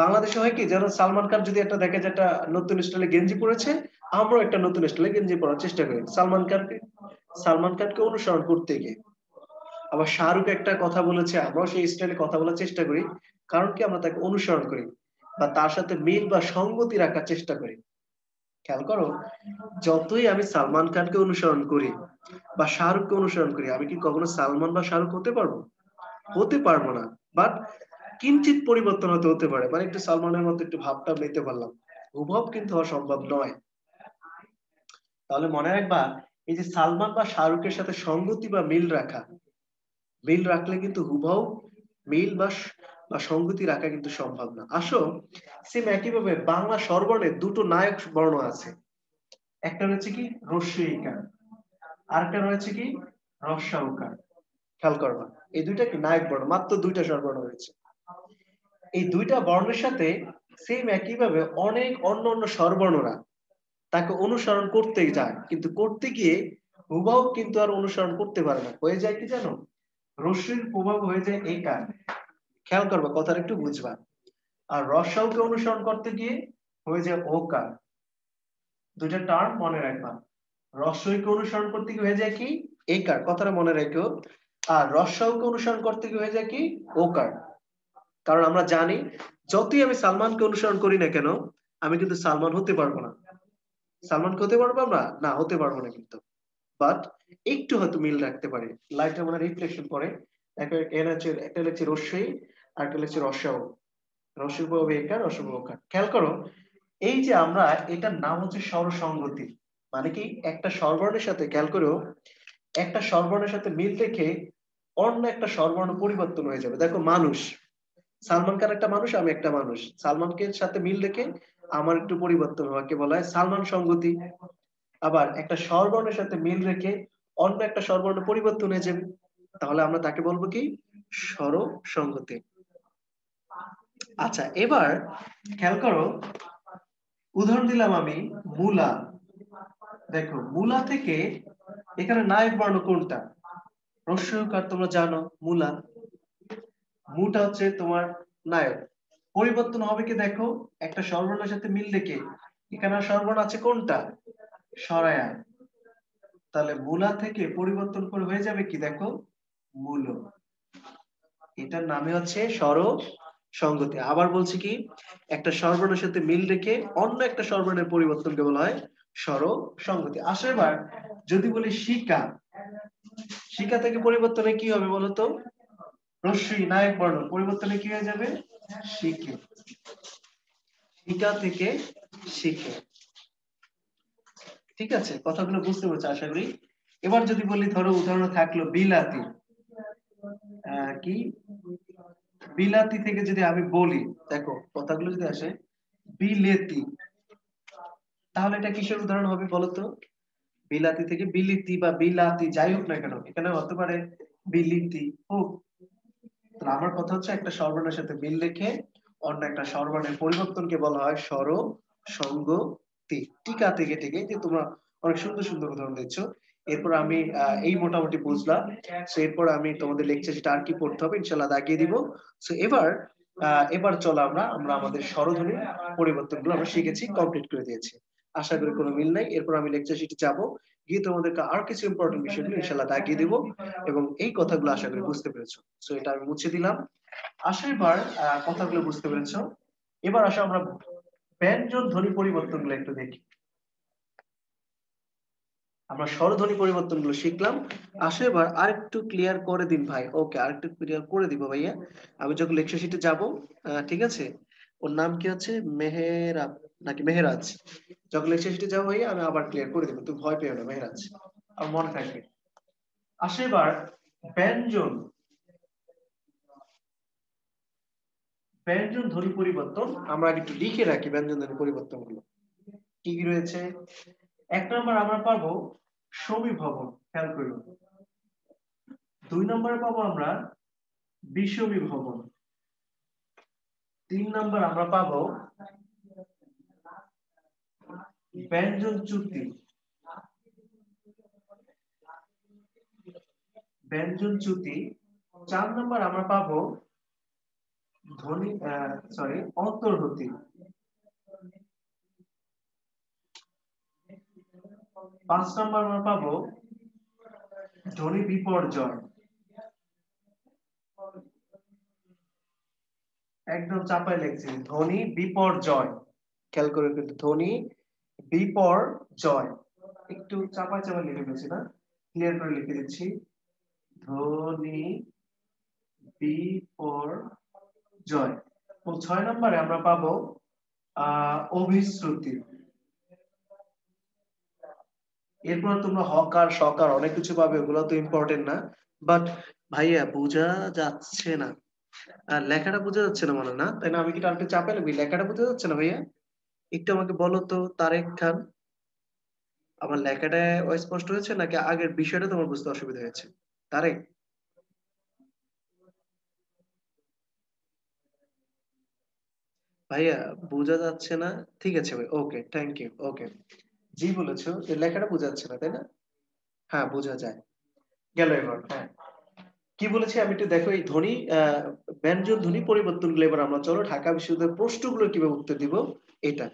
S1: বাংলাদেশে হয় কি, যেন সালমান খান যদি একটা দেখে যে একটা নতুন স্টাইলে গেঞ্জি পরেছে, আমরাও একটা নতুন স্টাইলে গেঞ্জি পরার চেষ্টা করি সালমান খানকে অনুসরণ করতে গিয়ে। আবার শাহরুখ একটা কথা বলেছে, আমরাও সেই স্টাইলে কথা বলার চেষ্টা করি, কারণ কি আমরা তাকে অনুসরণ করি বা তার সাথে মিল বা সঙ্গতি রাখার চেষ্টা করি। খেয়াল করো, যতই আমি সালমান খানকে অনুসরণ করি বা শাহরুখকে অনুসরণ করি, আমি কি কখনো সালমান বা শাহরুখ হতে পারবো? হতে পারবো না। বাট কিঞ্চিত পরিবর্তন হতে পারে, মানে একটু সালমানের মতো একটু ভাবটা নিতে পারলাম, হুবহু কিন্তু হওয়া সম্ভব নয়। তাহলে মনে রাখবা, এই যে সালমান বা শাহরুখের সাথে সঙ্গতি বা মিল রাখা, মিল রাখলে কিন্তু হুবহু মিল বা সঙ্গতি রাখা কিন্তু সম্ভব না। আসো সেম একইভাবে বাংলা স্বরবর্ণে দুটো নায়ক বর্ণ আছে, একটা রয়েছে কি রস্যই ইকার, আরেকটা রয়েছে কি রস্যা উকার। খেয়াল করবা, এই দুইটা কি নায়ক বর্ণ, মাত্র দুইটা স্বরবর্ণ রয়েছে। এই দুইটা বর্ণের সাথে সেম একইভাবে অনেক অন্য অন্য স্বরবর্ণরা তাকে অনুসরণ করতে যায়, কিন্তু করতে গিয়ে হুবহু কিন্তু আর অনুসরণ করতে পারে না, হয়ে যায় কি জানো? রস্যির প্রভাব হয়ে যায় এই কার। খেয়াল করবা, কথাটা একটু বুঝবা। আর রস্যকে অনুসরণ করতে গিয়ে হয়ে যায় ওকার। দুইটা টার্ম মনে রাখবা। রস্যকে অনুসরণ করতে গিয়ে হয়ে যায় কি একার, কথাটা মনে রেখো। আর রস্যকে অনুসরণ করতে গিয়ে হয়ে যায় কি ওকার। কারণ আমরা জানি যতই আমি সালমানকে অনুসরণ করি না কেন, আমি কিন্তু সালমান হতে পারবো না। সালমানকে হতে পারবো আমরা না, হতে পারবো না কিন্তু। বাট একটু হয়তো মিল রাখতে পারে, লাইটটা মানে রিফ্লেকশন করে। একটা হচ্ছে রস্যই আর একটা হচ্ছে রস্যাও। রস্যই প্রভাবে একার, রস্য প্রভাব। খেয়াল করো, এই যে আমরা, এটার নাম হচ্ছে স্বরসঙ্গতি। মানে কি, একটা স্বরবর্ণের সাথে, খেয়াল করো, একটা স্বরবর্ণের সাথে মিল রেখে অন্য একটা স্বরবর্ণ পরিবর্তন হয়ে যাবে। দেখো মানুষ, সালমান খান একটা মানুষ, আমি একটা মানুষ, সালমানকে সাথে মিল রেখে আমার একটু পরিবর্তন হওয়াকে বলা হয় সালমান সঙ্গতি। আবার একটা স্বরবর্ণের সাথে মিল রেখে অন্য একটা স্বরবর্ণ পরিবর্তন হয়ে যাবে, তাহলে আমরা তাকে বলবো কি স্বর সঙ্গতি। আচ্ছা এবার খেয়াল করো, উদাহরণ দিলাম আমি মূলা। দেখো মূলা থেকে এখানে নায়ক বর্ণ কোনটা? রস্যইকার, তোমরা জানো মূলা, মুটা হচ্ছে তোমার নায়ক। পরিবর্তন হবে কি দেখো, একটা স্বরবর্ণের সাথে মিল রেখে এখানে স্বরবর্ণ আছে কোনটা? সরায়া। তাহলে মূলা থেকে পরিবর্তন করে হয়ে যাবে কি দেখো মূল। এটার নামে হচ্ছে স্বর সঙ্গতি। আবার বলছি কি, একটা স্বরবর্ণের সাথে মিল রেখে অন্য একটা স্বরবর্ণের পরিবর্তনকে বলা হয় স্বর সঙ্গতি। আসো এবার যদি বলি শিকা, শিকা থেকে পরিবর্তনে কি হবে বলতো? রস্যই নায়ক বর্ণ, পরিবর্তনে কি হয়ে যাবে? শিখে। শিকা থেকে শিখে। ঠিক আছে, কথাগুলো বুঝতে পারছো আশা করি। এবার যদি বলি, ধরো উদাহরণ থাকলো বিলাতি, কি বিলাতি থেকে যদি আমি বলি, দেখো কথাগুলো যদি আসে বিলেতি, তাহলে এটা কিসের উদাহরণ হবে বলতো? বিলাতি থেকে বিলিতি বা বিলাতি যাই হোক না কেন, এখানে হতে পারে বিলিতি হোক। তাহলে আমার কথা হচ্ছে একটা স্বরবর্ণের সাথে মিল রেখে অন্য একটা স্বরবর্ণের পরিবর্তনকে বলা হয় স্বর সঙ্গতি। টিকা থেকে থেকে যে তোমরা অনেক সুন্দর সুন্দর উদাহরণ দিচ্ছ। এরপর আমি এই মোটামুটি বুঝলাম। সো এরপর আমি তোমাদের লেকচার যেটা আর কি পড়তে হবে ইনশাআল্লাহ দাগিয়ে দিব। সো এবার চলো আমরা আমাদের স্বরধ্বনির পরিবর্তনগুলো আমরা শিখেছি, কমপ্লিট করে দিয়েছি। আশা করি কোনো মিল নাই। এরপর আমি লেকচার শিটে যাব, গিয়ে তোমাদেরকে আর কিছু ইম্পর্টেন্ট বিষয়গুলো ইনশাআল্লাহ দাগিয়ে দিব এবং এই কথাগুলো আশা করি বুঝতে পেরেছো। সো এটা আমি মুছে দিলাম। আসো এবার কথাগুলো বুঝতে পেরেছো। এবার আসো আমরা ব্যঞ্জন ধ্বনি পরিবর্তনগুলো একটু দেখি। আমরা স্বরধ্বনি পরিবর্তনগুলো শিখলাম। আসো এবার আরেকটু ক্লিয়ার করে দিন ভাই। ওকে, আরেকটু ক্লিয়ার করে দিব ভাইয়া। আমি যখন লেকচার শিটে যাব, ঠিক আছে, ওর নাম কি হচ্ছে মেহেরাব নাকি মেহেরাজ, যখন লেকচার শিটে যাবো ভাইয়া আমি আবার ক্লিয়ার করে দেবো, তুমি ভয় পেও না মেহেরাজ, আমার মনে থাকবে। আসো এবার ব্যঞ্জন ব্যঞ্জন ধ্বনি পরিবর্তন আমরা আগে একটু লিখে রাখি। ব্যঞ্জন ধ্বনি পরিবর্তন গুলো কি কি রয়েছে। এক নম্বর আমরা পাবো সমীভবন, খেয়াল করুন। 2 নম্বরে পাবো আমরা বিষমীভবন। 3 নম্বর আমরা পাবো ব্যঞ্জন চ্যুতি। ব্যঞ্জন চ্যুতি। 4 নম্বর আমরা পাবো ধ্বনি অন্তর্হতি। 5 নম্বর আমরা পাবো ধ্বনি বিপর্যয়। একদম চাপায় লিখছি, ধ্বনি বিপর্যয়। খেয়াল করে কিন্তু ধ্বনি বিপর্যয় একটু চাপায় চাপায় লিখে ফেলছি না, ক্লিয়ার করে লিখে দিচ্ছি। ধ্বনি বিপর্যয়। 6 নম্বরে আমরা পাবো অভিশ্রুতি। এরপর তোমরা হকার সকার অনেক কিছু পাবে, ওগুলো তো ইম্পর্টেন্ট না। বাট ভাইয়া বোঝা যাচ্ছে না, আর লেখাটা বোঝা যাচ্ছে না মনে না, তাই না? আমি কি একটু চাপে লিখবি? লেখাটা বোঝা যাচ্ছে না ভাইয়া, একটু আমাকে বলো তো তারেক খান, আমার লেখাটা অস্পষ্ট হয়েছে নাকি আগের বিষয়টা তোমার বুঝতে অসুবিধা হয়েছে? তারেক ভাইয়া বোঝা যাচ্ছে না? ঠিক আছে ভাই, ওকে, থ্যাংক ইউ। ওকে, জি বলেছো যে লেখাটা বোঝা যাচ্ছে না, তাই না? হ্যাঁ বোঝা যায়, গেল এবার। হ্যাঁ, কি বলেছি আমি একটু দেখো। এই ধ্বনি ব্যঞ্জন ধ্বনি পরিবর্তনগুলো এবার আমরা চলো ঢাকা বিশ্ববিদ্যালয়ের প্রশ্নগুলো কিভাবে উত্তর দিব এটা।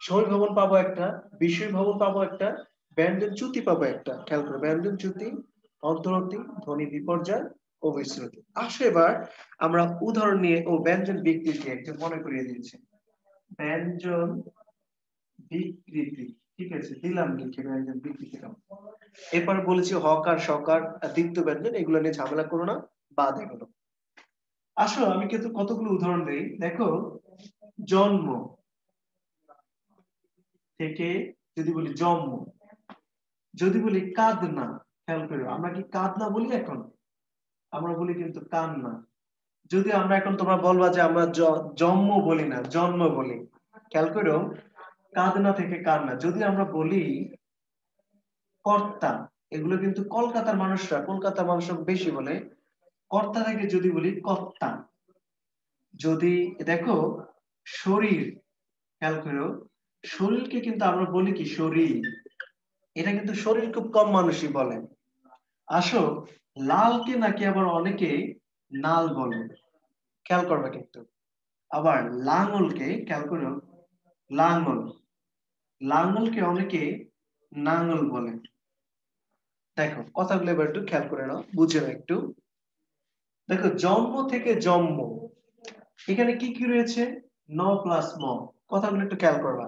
S1: সমীভবন পাবো একটা, বিষমীভবন পাবো একটা, ব্যঞ্জন চ্যুতি পাবো একটা। খেয়াল করো, ব্যঞ্জন চ্যুতি, অন্তরতি, ধ্বনি বিপর্যয়, অভিশ্রুতি। আসো এবার আমরা উদাহরণ নিয়ে ব্যঞ্জন বিকৃতি একজন মনে করিয়ে দিয়েছে। ব্যঞ্জন বিকৃতি, ঠিক আছে, দিলাম লিখে ব্যঞ্জন বিকৃতি। এরপর বলেছি হকার সকার দ্বিত্ব ব্যঞ্জন, এগুলো নিয়ে ঝামেলা করো না, বাদ এগুলো। আসো আমি কিন্তু কতগুলো উদাহরণ দেই, দেখো। জন্ম থেকে যদি বলি জন্ম, যদি বলি কাঁদনা, খেয়াল করো আমরা কি কাঁদনা বলি এখন? আমরা বলি কিন্তু কান্না। যদি আমরা এখন তোমরা বলবা যে আমরা জন্ম বলি না, জন্ম বলি, খেয়াল করো, কাঁদনা থেকে কান্না। যদি আমরা বলি কর্তা, এগুলো কিন্তু কলকাতার মানুষরা বেশি বলে। কর্তা থেকে যদি বলি কর্তা। যদি দেখো শরীর, খেয়াল করো, শরীরকে কিন্তু আমরা বলি কি শরীর, এটা কিন্তু শরীর খুব কম মানুষই বলে। আসো লালকে নাকি আবার অনেকে নাল বলে, খেয়াল করবে কিন্তু। আবার লাঙলকে, খেয়াল করো, লাঙল, লাঙলকে অনেকে নাঙল বলে। দেখো কথাগুলো এবার একটু খেয়াল করে নাও, বুঝে নাও একটু। দেখো জন্ম থেকে জন্ম, এখানে কি কি রয়েছে? ন প্লাস ম। কথাগুলো একটু খেয়াল করবা,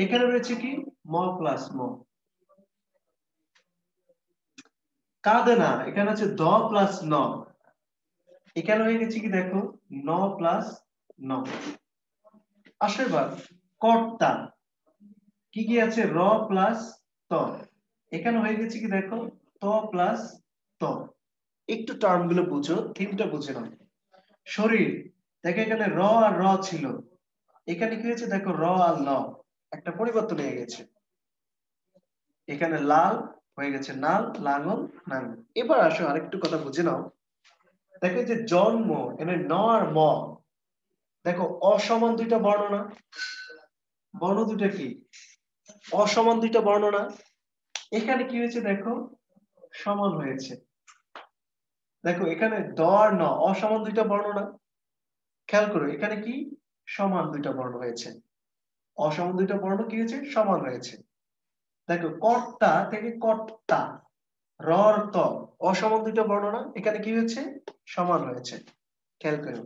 S1: এখানে রয়েছে কি ম প্লাস ম। কাঁদে না, এখানে আছে দ প্লাস ন। এখানে হয়ে গেছে কি দেখো ন প্লাস ন। আসো এবার কর্তা, কি কি আছে? র প্লাস ত। এখানে হয়ে গেছে কি দেখো ত প্লাস ত। একটু টার্ম গুলো বুঝো, থিমটা বুঝে নাও। শরীর, দেখো এখানে র আর র ছিল, এখানে কি হয়েছে দেখো র আর ল, একটা পরিবর্তন হয়ে গেছে। এখানে লাল হয়ে গেছে নাল, লাঙল, নাঙ্গল। এবার আসো আরেকটু কথা বুঝে নাও। দেখো যে জন্ম এখানে ন আর ম, দেখো অসমান দুইটা বর্ণ না? বর্ণ দুইটা কি অসমান দুইটা বর্ণ না? এখানে কি হয়েছে দেখো সমান হয়েছে। দেখো এখানে দ আর ন অসমান দুইটা বর্ণ না? খেয়াল করো এখানে কি সমান দুইটা বর্ণ হয়েছে, অসমান দুইটা বর্ণ কি হয়েছে সমান হয়েছে। দেখো কর্তা থেকে কর্তা, র আর ত অসমান দুইটা বর্ণ না? এখানে কি হয়েছে সমান হয়েছে। খেয়াল করো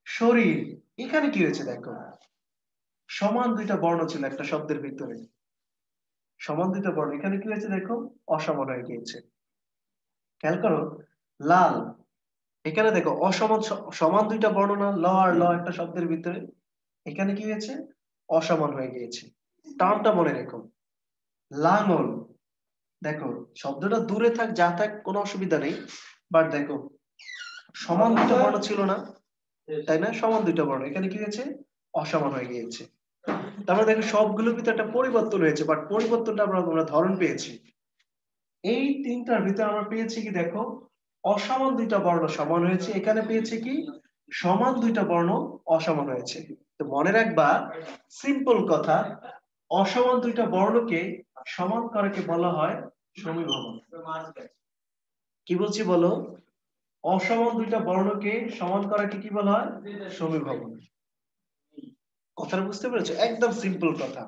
S1: শরীর, এখানে কি হয়েছে দেখো সমান দুইটা বর্ণ ছিল একটা শব্দের ভিতরে, সমান দুইটা বর্ণ, এখানে কি হয়েছে দেখো অসমান হয়ে গিয়েছে। খেয়াল করো লাল, এখানে দেখো অসমান সমান দুইটা বর্ণ না? ল আর ল একটা শব্দের ভিতরে, এখানে কি হয়েছে অসমান হয়ে গিয়েছে। টার্মটা মনে রেখো। লাঙল, দেখো শব্দটা দূরে থাক যা থাক কোনো অসুবিধা নেই, বাট দেখো সমান দুইটা বর্ণ ছিল না, তাই না? সমান দুইটা বর্ণ, এখানে কি হয়েছে অসমান হয়ে গিয়েছে। তারপরে দেখো সবগুলোর ভিতরে একটা পরিবর্তন হয়েছে, বাট পরিবর্তনটা আমরা ধরন পেয়েছি। এই তিনটার ভিতরে আমরা পেয়েছি কি দেখো অসমান দুইটা বর্ণ সমান হয়েছে, এখানে পেয়েছি কি সমান দুইটা বর্ণ অসমান হয়েছে। তো মনে রাখবা সিম্পল কথা, অসমান দুইটা বর্ণকে সমান করাকে বলা হয় সমীভবন। কি বলছি বলো? অসমান দুইটা বর্ণকে সমান করাকে কি বলা হয় সমীভবন। কথাটা বুঝতে পেরেছো? একদম সিম্পল কথা,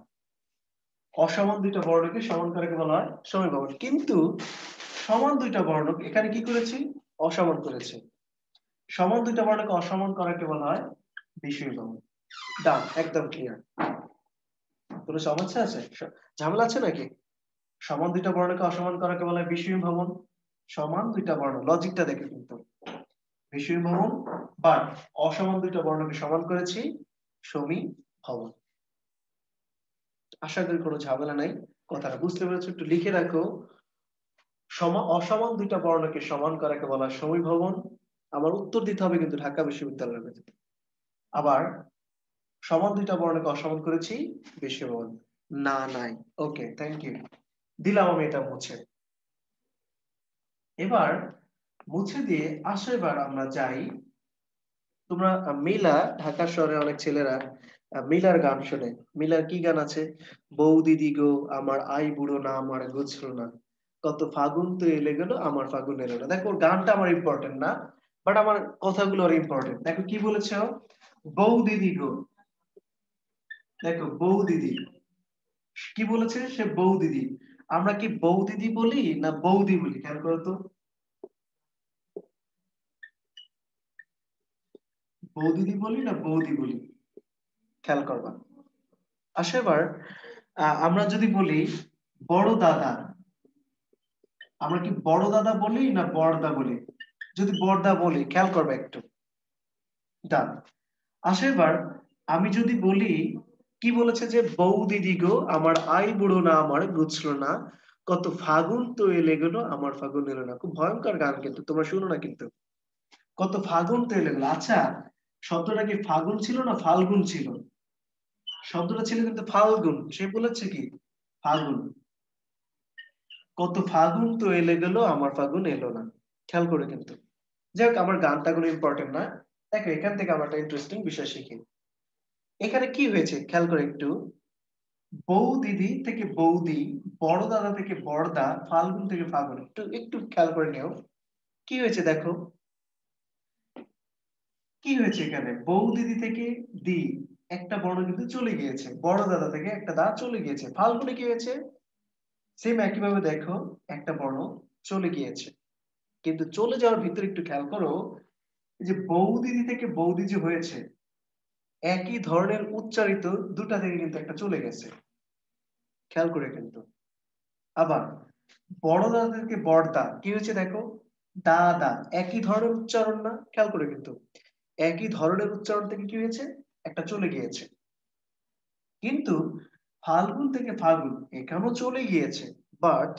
S1: অসমান দুইটা বর্ণকে সমান করাকে বলা হয় সমীভবন। কিন্তু সমান দুইটা বর্ণ এখানে কি করেছি অসমান করেছি, সমান দুইটা বর্ণকে অসমান করাকে বলা হয় বিষয়ীভবন। ডান, একদম ক্লিয়ার। কোনো সমস্যা আছে, ঝামেলা আছে নাকি? সমান দুইটা বর্ণকে অসমান করাকে বলা হয় বিষয়ীভবন। সমান দুইটা বর্ণ, লজিকটা দেখে কিন্তু বিষয়ীভবন, বাট অসমান দুইটা বর্ণকে সমান করেছি সমীভবন। আশা করি কোনো ঝামেলা নাই, কথাটা বুঝতে পেরেছো? একটু লিখে রাখো, অসমান দুইটা বর্ণকে সমান করাকে বলা হয় সমীভবন। আমার উত্তর দিতে হবে কিন্তু ঢাকা বিশ্ববিদ্যালয়ের মধ্যে। আবার সমান দুইটা বর্ণকে অসমান করেছি বিষয়ীভবন না নাই। ওকে, থ্যাংক ইউ, দিলাম আমি এটা মুছে। এবার মুছে দিয়ে আসো, এবার আমরা যাই। তোমরা মিলা, ঢাকা শহরে অনেক ছেলেরা মিলার গান শোনে। মিলার কি গান আছে? বউ দিদি গো আমার আই বুড়ো না আমার গুছলো না, কত ফাগুন তো এলে গেল আমার ফাগুন এলো না। দেখো গানটা আমার ইম্পর্টেন্ট না, বাট আমার কথাগুলো আর ইম্পর্টেন্ট। দেখো কি বলেছে, বউ দিদি গো, দেখো বউ দিদি কি বলেছে, সে বউ দিদি। আমরা কি বউ দিদি বলি না বৌদি বলি? খেয়াল করো তো, বউ দিদি বলি না বৌদি বলি? খেয়াল করবা। আসো এবার আমরা যদি বলি বড় দাদা, আমরা কি বড় দাদা বলি না বড়দা বলি? যদি বড়দা বলি, খেয়াল করবে একটু। ডান। আসো এবার আমি যদি বলি, কি বলেছে যে বউ দিদি গো আমার আই বুড়ো না আমার গুছলো না, কত ফাগুন তো এলে গেলো আমার ফাগুন এলো না। খুব ভয়ঙ্কর গান কিন্তু, তোমরা শুনো না কিন্তু। কত ফাগুন তো এলে গেলো, আচ্ছা শব্দটা কি ফাগুন ছিল না ফাল্গুন ছিল? শব্দটা ছিল কিন্তু ফাল্গুন, সে বলেছে কি ফাগুন। কত ফাগুন তো এলে গেল আমার ফাগুন এলো না। খেয়াল করে কিন্তু, যাই হোক আমার গানটা কোনো ইম্পর্টেন্ট না। দেখো এখান থেকে আমরা একটা ইন্টারেস্টিং বিষয় শিখি। এখানে কি হয়েছে খেয়াল করে একটু, বউ দিদি থেকে বৌদি, বড় দাদা থেকে বড়দা, ফাল্গুন থেকে ফাগুন। একটু একটু খেয়াল করে নিও কি হয়েছে। দেখো কি হয়েছে এখানে, বউ দিদি থেকে দি একটা বর্ণ কিন্তু চলে গিয়েছে, বড় দাদা থেকে একটা দা চলে গিয়েছে। ফাল্গুনে কি হয়েছে সেম একইভাবে, দেখো একটা বর্ণ চলে গিয়েছে। কিন্তু চলে যাওয়ার ভিতরে একটু খেয়াল করো, এই যে বউ দিদি থেকে বৌদি যে হয়েছে, একই ধরনের উচ্চারিত দুটা থেকে কিন্তু একটা চলে গেছে, খেয়াল করে কিন্তু। আবার বড় দাদা থেকে বড়দা কি হয়েছে দেখো, দাদা, একই ধরনের উচ্চারণ না? খেয়াল করে কিন্তু একই ধরনের উচ্চারণ থেকে কি হয়েছে একটা চলে গিয়েছে। কিন্তু ফাল্গুন থেকে ফাগুন এখানেও চলে গিয়েছে, বাট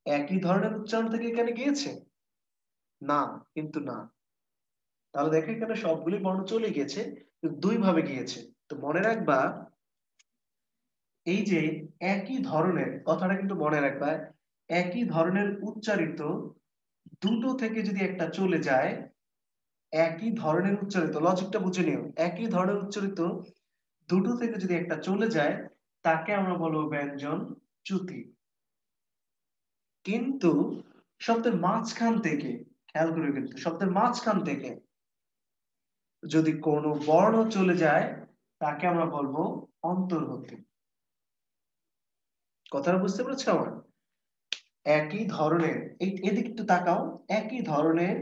S1: একই ধরনের উচ্চারণ থেকে এখানে গিয়েছে না, কিন্তু না। তাহলে দেখো এখানে সবগুলি বর্ণ চলে গিয়েছে, কিন্তু দুই ভাবে গিয়েছে। তো মনে রাখবা এই যে একই ধরনের, কথাটা কিন্তু মনে রাখবা, একই ধরনের উচ্চারিত দুটো থেকে যদি একটা চলে যায়, একই ধরনের উচ্চারিত, লজিকটা বুঝে নিও, একই ধরনের উচ্চারিত দুটো থেকে যদি একটা চলে যায় তাকে আমরা বলবো ব্যঞ্জন চ্যুতি। কিন্তু শব্দের মাঝখান থেকে, খেয়াল করে, কিন্তু শব্দের মাঝখান থেকে যদি কোনো বর্ণ চলে যায় তাকে আমরা বলবো অন্তর্বর্তী। কথাটা বুঝতে পেরেছো আমার? একই ধরনের, এদিকে একটু তাকাও, একই ধরনের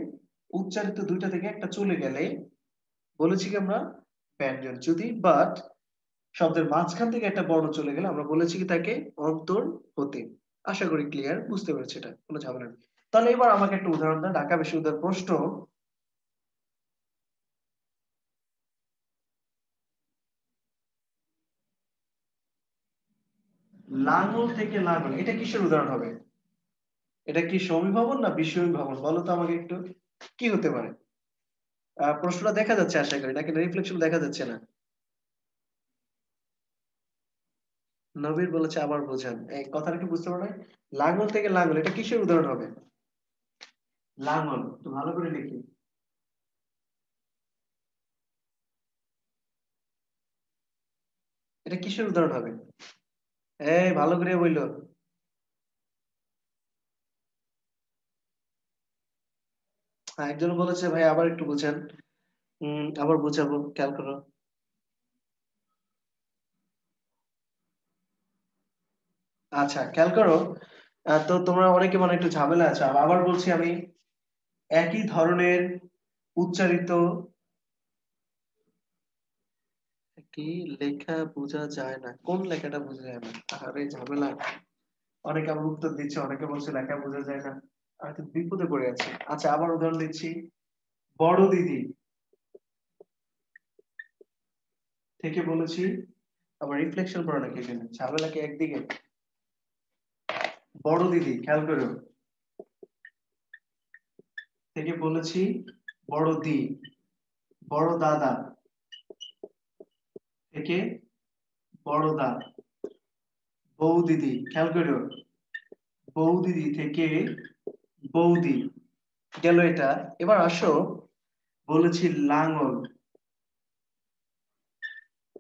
S1: উচ্চারিত দুইটা থেকে একটা চলে গেলে বলেছি কি আমরা ব্যঞ্জন চ্যুতি, বাট শব্দের মাঝখান থেকে একটা বর্ণ চলে গেলে আমরা বলেছি কি তাকে অন্তর্বর্তী। আশা করি ক্লিয়ার, বুঝতে পেরেছি, এটা কোনো ঝামেলা নেই। তাহলে এবার আমাকে একটা উদাহরণ দেন, ঢাকা বিশ্ববিদ্যালয়ের প্রশ্ন। লাঙ্গল থেকে লাঙ্গল, এটা কিসের উদাহরণ হবে? এটা কি সমীভবন না বিষমীভবন? বলো তো আমাকে একটু, কি হতে পারে? প্রশ্নটা দেখা যাচ্ছে আশা করি, নাকি রিফ্লেকশন দেখা যাচ্ছে না? নবীর বলেছে আবার বোঝান, এই কথাটা কি বুঝতে পারো? লাঙ্গল থেকে লাঙ্গল, এটা কিসের উদাহরণ হবে? লাঙ্গল তো ভালো করে লিখি। এটা কিসের উদাহরণ হবে? এই ভালো করে বললো। একজন বলেছে ভাই আবার একটু বুঝান। আবার বুঝাবো, খেয়াল করো। আচ্ছা খেয়াল করো, তো তোমরা অনেকে মনে হয় একটু ঝামেলা আছে, আবার বলছি আমি, একই ধরনের উচ্চারিত, কি লেখা বোঝা যায় না, কোন লেখাটা বোঝা যায় না? আরে ঝামেলা, অনেকে আবার উত্তর দিচ্ছে, অনেকে বলছে লেখা বোঝা যায় না, আমি তো বিপদে পড়ে আছি। আচ্ছা আবার উদাহরণ দিচ্ছি, বড় দিদি থেকে বলেছি, আবার রিফ্লেকশন করো নাকি এখানে, ঝামেলা কি একদিকে? বড় দিদি, খেয়াল করো, থেকে বলেছি বড় দি, বড় দাদা থেকে বড় দা, বউ দিদি, খেয়াল করো, বউ দিদি থেকে বৌদি, গেল এটা। এবার আসো, বলেছি লাঙ্গল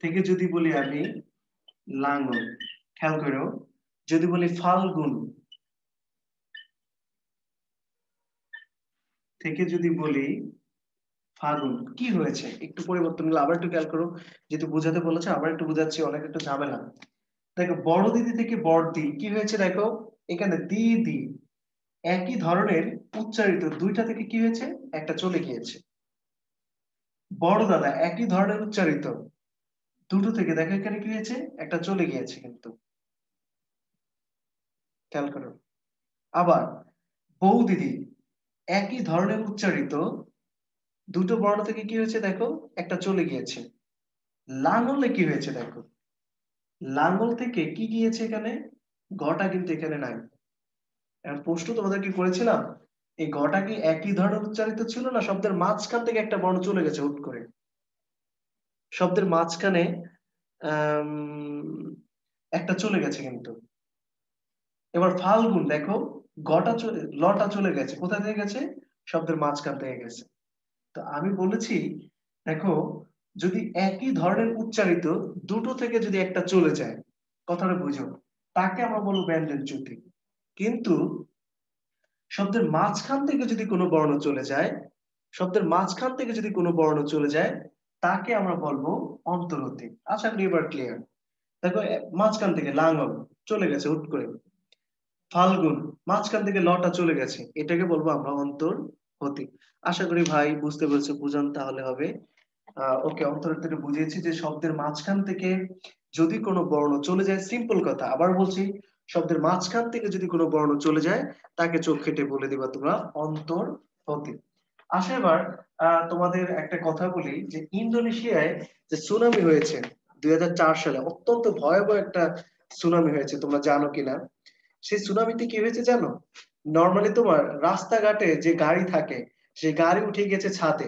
S1: থেকে যদি বলি আমি লাঙ্গল, খেয়াল করো, যদি বলি ফাল্গুন থেকে যদি বলি ফাগুন, কি হয়েছে? একটু পরিবর্তন হলো, আবার একটু খেয়াল করো, যেহেতু বোঝাতে বলেছে আবার একটু বোঝাচ্ছি, অনেক একটু ঝামেলা। দেখো বড় দিদি থেকে বড়দি, কি হয়েছে দেখো, এখানে দিদি একই ধরনের উচ্চারিত দুইটা থেকে কি হয়েছে, একটা চলে গিয়েছে। বড় দাদা একই ধরনের উচ্চারিত দুটো থেকে দেখো এখানে কি হয়েছে, একটা চলে গিয়েছে কিন্তু, খেয়াল করো। আবার বউ দিদি একই ধরনের উচ্চারিত দুটো বর্ণ থেকে কি হয়েছে দেখো, একটা চলে গিয়েছে। লাঙ্গলে কি হয়েছে দেখো, লাঙ্গল থেকে কি গিয়েছে এখানে, গটা কিন্তু এখানে নাই। এখন প্রশ্ন তোমাদের কি করেছিলাম, এই গটা কি একই ধরনের উচ্চারিত ছিল না শব্দের মাঝখান থেকে একটা বর্ণ চলে গেছে হুট করে? শব্দের মাঝখানে একটা চলে গেছে কিন্তু। এবার ফাল্গুন দেখো, লটা চলে গেছে, কোথা থেকে গেছে, শব্দের মাঝখান থেকে গেছে। তো আমি বলেছি দেখো, যদি একই ধরনের উচ্চারিত দুটো থেকে যদি একটা চলে যায়, কথাটা বুঝো, তাকে আমরা বলবো ব্যঞ্জন চ্যুতি। কিন্তু শব্দের মাঝখান থেকে যদি কোনো বর্ণ চলে যায়, শব্দের মাঝখান থেকে যদি কোনো বর্ণ চলে যায় তাকে আমরা বলবো অন্তর্বর্তী। আশা করি এবার ক্লিয়ার। দেখো মাঝখান থেকে লাঙ্গল চলে গেছে হুট করে, ফাল্গুন মাঝখান থেকে লটা চলে গেছে, এটাকে বলবো আমরা অন্তর্বর্তী। আশা করি ভাই বুঝতে পেরেছো, বুঝান তাহলে হবে। ওকে, অন্তর্বর্তীটা বুঝিয়েছি যে শব্দের মাঝখান থেকে যদি কোনো বর্ণ চলে যায়, সিম্পল কথা, আবার বলছি, শব্দের মাঝখান থেকে যদি কোনো বর্ণ চলে যায় তাকে চোখ কেটে বলে দিবা তোমরা অন্তর্বর্তী। আসে এবার তোমাদের একটা কথা বলি, যে ইন্দোনেশিয়ায় যে সুনামি হয়েছে 2004 সালে, অত্যন্ত ভয়াবহ একটা সুনামি হয়েছে, তোমরা জানো কিনা? সেই সুনামিতে কি হয়েছে জানো? নর্মালি তোমার রাস্তাঘাটে যে গাড়ি থাকে, সেই গাড়ি উঠে গেছে ছাদে।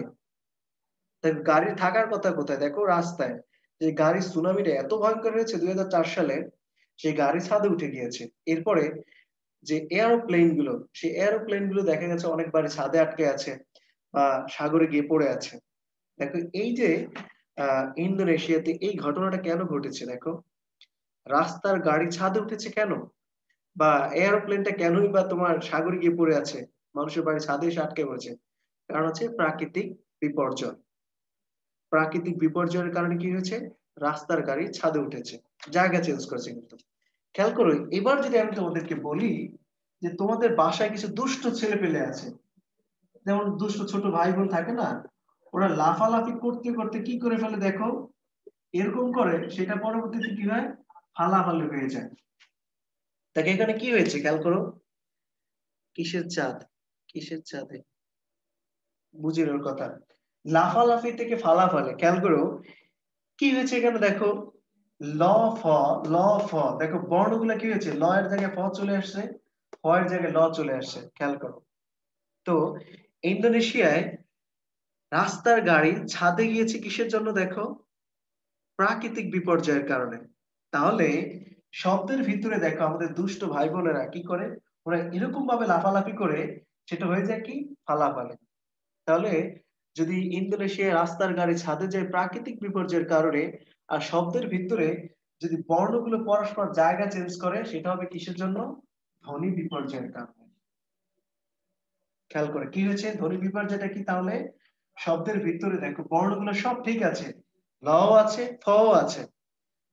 S1: গাড়ি থাকার কথা কোথায়, দেখো রাস্তায়। যে গাড়ি, সুনামিটা এত ভয়ঙ্কর হয়েছে 2004 সালে, সেই গাড়ি ছাদে উঠে গিয়েছে। এরপরে যে এয়ারোপ্লেন গুলো, সেই এয়ারোপ্লেন গুলো দেখা গেছে অনেকবার ছাদে আটকে আছে বা সাগরে গিয়ে পড়ে আছে। দেখো এই যে ইন্দোনেশিয়াতে এই ঘটনাটা কেন ঘটেছে, দেখো রাস্তার গাড়ি ছাদে উঠেছে কেন, বা এয়ারোপ্লেনটা কেনই বা তোমার সাগরে গিয়ে পড়ে আছে, মানুষের বাড়ি ছাদে এসে আটকে পড়েছে, কারণ হচ্ছে প্রাকৃতিক বিপর্যয়। প্রাকৃতিক বিপর্যয়ের কারণে কি হয়েছে, রাস্তার গাড়ি ছাদে উঠেছে, জায়গা চেঞ্জ করেছে। কিন্তু খেয়াল করো, এবার যদি আমি তোমাদেরকে বলি যে তোমাদের বাসায় কিছু দুষ্ট ছেলে পেলে আছে, যেমন দুষ্ট ছোট ভাই বোন থাকে না, ওরা লাফালাফি করতে করতে কি করে ফেলে দেখো, এরকম করে, সেটা পরবর্তীতে কি হয়, ফালাফালি হয়ে যায়। তাকে এখানে কি হয়েছে খেয়াল করো, কিসের চাঁদ, কিসের চাঁদে, বুঝির ওর কথা, লাফালাফি থেকে ফালাফালে। খেয়াল করো কি হয়েছে এখানে, দেখো ল ফ, ল ফ, দেখো বর্ণগুলো কি হয়েছে, ল এর জায়গায় ফ চলে আসছে, ফ এর জায়গায় ল চলে আসছে। খেয়াল করো তো, ইন্দোনেশিয়ায় রাস্তার গাড়ি ছাদে গিয়েছে কিসের জন্য, দেখো প্রাকৃতিক বিপর্যয়ের কারণে। তাহলে শব্দের ভিতরে দেখো আমাদের দুষ্ট ভাই বোনেরা কি করে, ওরা এরকম ভাবে লাফালাফি করে, সেটা হয়ে যায় কি, ফালাফালে। তাহলে যদি ইন্দোনেশিয়ায় রাস্তার গাড়ি ছাদে যায় প্রাকৃতিক বিপর্যয়ের কারণে, আর শব্দের ভিতরে যদি বর্ণগুলো পরস্পর জায়গা চেঞ্জ করে, সেটা হবে কিসের জন্য, ধ্বনি বিপর্যয়ের কারণে। খেয়াল করে কি হয়েছে, ধ্বনি বিপর্যয়টা কি, তাহলে শব্দের ভিতরে দেখো বর্ণগুলো সব ঠিক আছে, ল আছে, ফ আছে,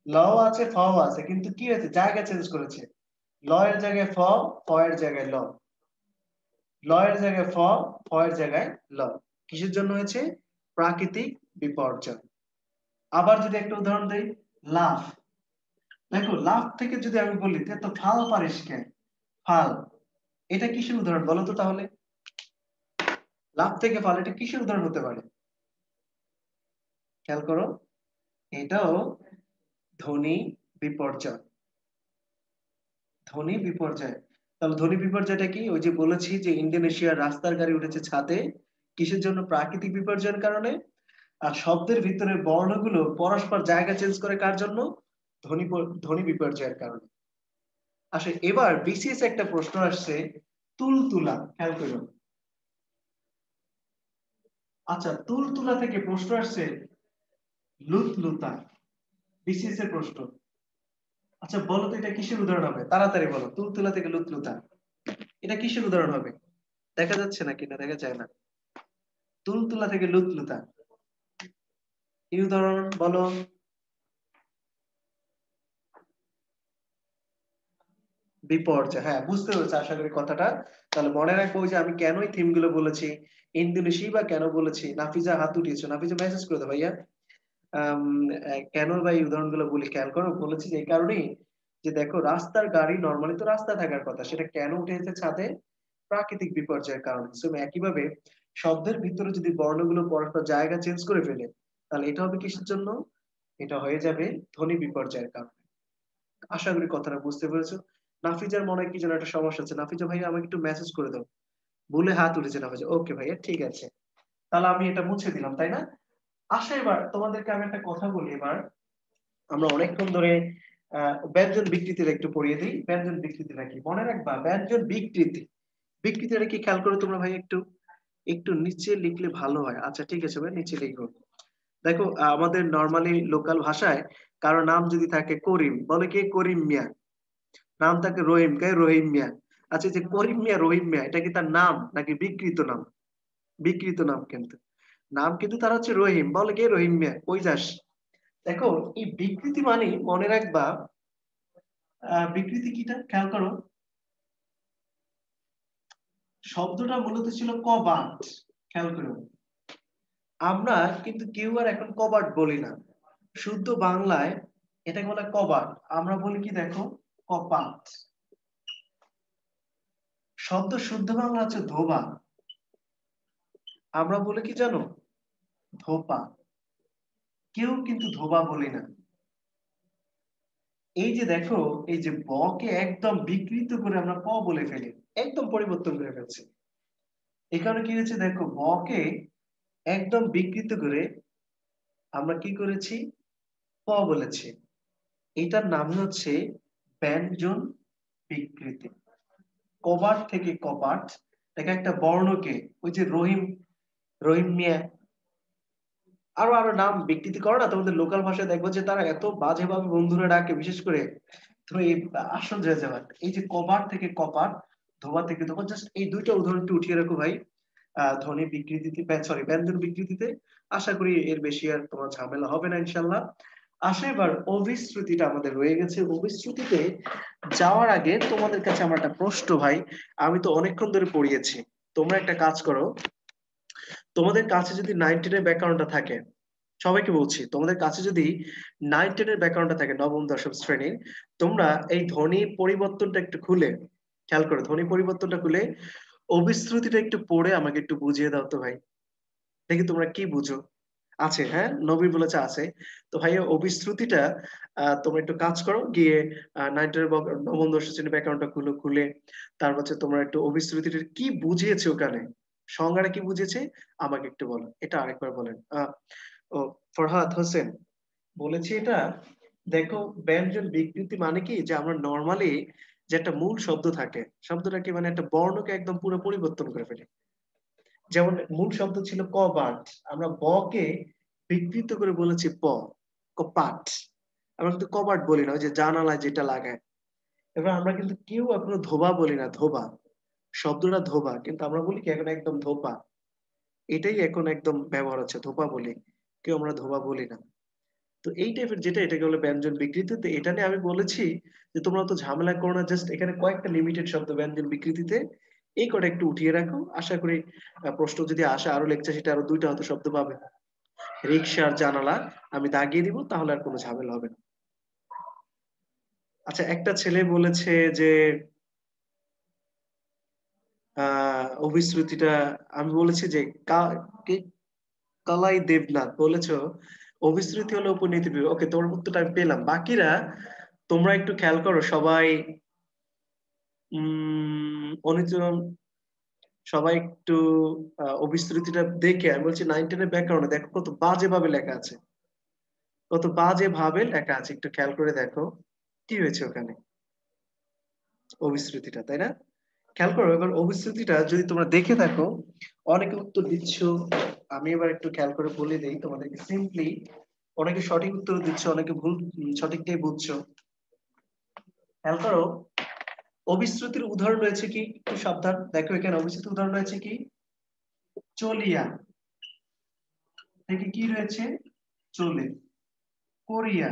S1: ল আছে, ফ আছে, কিন্তু কি হয়েছে, জায়গা চেঞ্জ করেছে, ল এর জায়গায় ফ, ফ এর জায়গায় ল, ল এর জায়গায় ফ, ফ এর জায়গায় ল। কিসের জন্য হয়েছে, প্রাকৃতিক বিপর্যয়। আবার যদি একটা উদাহরণ দেই, লাফ, দেখো লাফ থেকে যদি আমি বলি তো ফাল পারিস কেন, ফাল, এটা কিসের উদাহরণ বলো তো তাহলে, লাফ থেকে ফাল, এটা কিসের উদাহরণ হতে পারে, খেয়াল করো, এটাও ধ্বনি বিপর্যয়, ধ্বনি বিপর্যয়। তাহলে ধ্বনি বিপর্যয়টা কি, ওই যে বলেছি যে ইন্দোনেশিয়ার রাস্তার গাড়ি উঠেছে ছাদে, কিসের জন্য, প্রাকৃতিক বিপর্যয়ের কারণে। আর শব্দের ভিতরে বর্ণগুলো পরস্পর জায়গা চেঞ্জ করে কার জন্য, ধ্বনি বিপর্যয়ের কারণে। আসলে এবার বিসিএস একটা প্রশ্ন আসছে, তুলতুলা, খেয়াল করো, আচ্ছা তুলতুলা থেকে প্রশ্ন আসছে লুতলুতা, বিসিএস এর প্রশ্ন। আচ্ছা বলো তো এটা কিসের উদাহরণ হবে, তাড়াতাড়ি বলো, তুলতুলা থেকে লুতলুতা, এটা কিসের উদাহরণ হবে, দেখা যাচ্ছে না কিনা, দেখা যায় না, তুলতুলা থেকে লুতলুতা, কি উদাহরণ বলো, বিপর্যয়, হ্যাঁ বুঝতে পেরেছি আশা করি কথাটা। তাহলে মনে রাখবো যে আমি কেন এই থিম গুলো বলেছি, ইন্দোনেশিয়া বা কেন বলেছি। নাফিজা হাত উঠিয়েছো, নাফিজা মেসেজ করে দাও ভাইয়া, কেন ভাই উদাহরণ গুলো বলি, খেয়াল করো, বলেছি যে এই কারণেই, যে দেখো রাস্তার গাড়ি নর্মালি তো রাস্তা থাকার কথা, সেটা কেন উঠে এসেছে ছাদে, প্রাকৃতিক বিপর্যয়ের কারণে। একইভাবে শব্দের ভিতরে যদি বর্ণগুলো পরস্পর জায়গা চেঞ্জ করে ফেলে, তাহলে এটা হবে কিসের জন্য, এটা হয়ে যাবে ধ্বনি বিপর্যয়ের কারণে। আশা করি কথাটা বুঝতে পেরেছো। নাফিজার মনে হয় কি যেন একটা সমস্যা আছে, নাফিজা ভাইয়া আমাকে একটু মেসেজ করে দাও, বলে হাত উঠেছে নাফিজা, ওকে ভাইয়া ঠিক আছে, তাহলে আমি এটা মুছে দিলাম, তাই না। আসা এবার তোমাদেরকে আমি একটা কথা বলি, এবার আমরা অনেকক্ষণ ধরে ব্যঞ্জন বিকৃতির একটু পড়িয়ে দিই। ব্যঞ্জন বিকৃতিটা কি মনে রাখবা, ব্যঞ্জন বিকৃতি, বিকৃতিটা কি খেয়াল করো তোমরা ভাই, একটু একটু নিচে লিখলে ভালো হয়। আচ্ছা ঠিক আছে ভাই, নিচে লিখো। দেখো আমাদের নর্মালি লোকাল ভাষায় কারো নাম যদি থাকে করিম, বলে কি করিম মিয়া, নাম থাকে রহিম, কে রহিম মিয়া। আচ্ছা যে করিম মিয়া, রহিম মিয়া, এটা কি তার নাম নাকি বিকৃত নাম, বিকৃত নাম, কিন্তু নাম কিন্তু তার হচ্ছে রহিম, বলে কে রহিম মিয়া, কই যাস। দেখো এই বিকৃতি মানে মনে রাখবা, বিকৃতি কিটা খেয়াল করো, শব্দটা মূলত ছিল কবাট, খেয়াল করো, আমরা কিন্তু কেউ আর এখন কবাট বলি না, শুদ্ধ বাংলায় এটাকে বলে কবাট, আমরা বলি কি দেখো, কপাট। শব্দ শুদ্ধ বাংলা হচ্ছে ধোবা, আমরা বলি কি জানো, ধোপা, কেউ কিন্তু ধোবা বলি না। এই যে দেখো, এই যে ব কে একদম বিকৃত করে আমরা প বলে ফেলি, একদম পরিবর্তন করে ফেলছি। এখানে কি হয়েছে দেখো, ব কে একদম বিকৃত করে আমরা কি করেছি, প বলেছি। এটার নাম হচ্ছে ব্যঞ্জন বিকৃতি। কবাট থেকে কপাট, দেখে একটা বর্ণকে, ওই যে রহিম, রহিম মিয়া, আরো আরো নাম বিকৃতি করো না, তোমাদের লোকাল ভাষায় দেখবো যে তারা এত বাজে ভাবে বন্ধুরা ডাকে, বিশেষ করে তুমি এই আশ্চর্য হয়ে যাবে। এই যে কবাট থেকে কপাট, ধোবা থেকে ধোবা, জাস্ট এই দুইটা উদাহরণ একটু উঠিয়ে রাখো ভাই। ধ্বনি বিকৃতিতে, সরি ব্যঞ্জন বিকৃতিতে। আশা করি এর বেশি আর তোমার ঝামেলা হবে না ইনশাল্লাহ। আসে এবার অভিশ্রুতিটা আমাদের রয়ে গেছে। অভিশ্রুতিতে যাওয়ার আগে তোমাদের কাছে আমার একটা প্রশ্ন ভাই, আমি তো অনেকক্ষণ ধরে পড়িয়েছি, তোমরা একটা কাজ করো, তোমাদের কাছে যদি 9-10 এর ব্যাকরণটা থাকে, সবাইকে বলছি, তোমাদের কাছে যদি 9-10 এর ব্যাকরণটা থাকে, নবম দশম শ্রেণীর, তোমরা এই ধ্বনি পরিবর্তনটা একটু খুলে, খেয়াল করো, ধ্বনি পরিবর্তনটা খুলে অভিশ্রুতিটা একটু পড়ে আমাকে একটু বুঝিয়ে দাও তো ভাই, দেখি তোমরা কি বুঝো। আছে, হ্যাঁ, নবী বলেছে আছে। তো ভাই অভিশ্রুতিটা তোমরা একটু কাজ করো, গিয়ে 9-10 নবম দশম শ্রেণীর ব্যাকরণটা খুলে তারপর হচ্ছে তোমরা একটু অভিশ্রুতিটা কি বুঝিয়েছে ওখানে, সংজ্ঞাটা কি বুঝেছে আমাকে একটু বলো। এটা আরেকবার বলেন। ও ফরহাদ হোসেন বলেছি এটা। দেখো, ব্যঞ্জন বিকৃতি মানে কি, যে আমরা নর্মালি যে একটা মূল শব্দ থাকে, শব্দটাকে মানে একটা বর্ণকে একদম পুরো পরিবর্তন করে ফেলে। যেমন মূল শব্দ ছিল কবাট, আমরা ব কে বিকৃত করে বলেছি প, কপাট। আমরা কিন্তু কবাট বলি না, ওই যে জানালায় যেটা লাগায়। এবার আমরা কিন্তু কেউ এখনো ধোবা বলি না, ধোবা শব্দটা ধোবা, কিন্তু আমরা বলি কি এখন একদম ধোপা, এটাই এখন একদম ব্যবহার হচ্ছে, ধোপা বলি, কেউ আমরা ধোবা বলি না। তো এই টাইপের যেটা, এটাকে বলে ব্যঞ্জন বিকৃতি। তো এটা নিয়ে আমি বলেছি যে তোমরা তো ঝামেলা করো না, জাস্ট এখানে কয়েকটা লিমিটেড শব্দ ব্যঞ্জন বিকৃতিতে, এই কটা একটু উঠিয়ে রাখো। আশা করি প্রশ্ন যদি আসে আরো লেকচার সেটা আরো 2টা হয়তো শব্দ পাবে। রিক্সার জানালা আমি দাগিয়ে দিব, তাহলে আর কোনো ঝামেলা হবে না। আচ্ছা, একটা ছেলে বলেছে যে অভিশ্রুতিটা, আমি বলেছি যে কালাই দেবনাথ বলেছো অভিশ্রুতি হলো উপনীতি বিভাগ। ওকে, তোমার উত্তরটা আমি পেলাম। বাকিরা তোমরা একটু খেয়াল করো সবাই, অনুচরণ, সবাই একটু অভিশ্রুতিটা দেখে, আমি বলছি 9-10 এর ব্যাকরণে দেখো কত বাজে ভাবে লেখা আছে, কত বাজে ভাবে লেখা আছে, একটু খেয়াল করে দেখো কি হয়েছে ওখানে অভিশ্রুতিটা, তাই না? খেয়াল করো এবার অভিশ্রুতিটা যদি তোমরা দেখে থাকো, অনেকে উত্তর দিচ্ছ, আমি এবার একটু খেয়াল করে বলে দেই তোমাদেরকে সিম্পলি। অনেকে সঠিক উত্তর দিচ্ছ, অনেকে ভুল, সঠিকটাই বুঝছো। খেয়াল করো অভিশ্রুতির উদাহরণ রয়েছে কি, একটু সাবধান দেখো, এখানে অভিশ্রুতির উদাহরণ রয়েছে কি, চলিয়া থেকে কি রয়েছে, চলে, করিয়া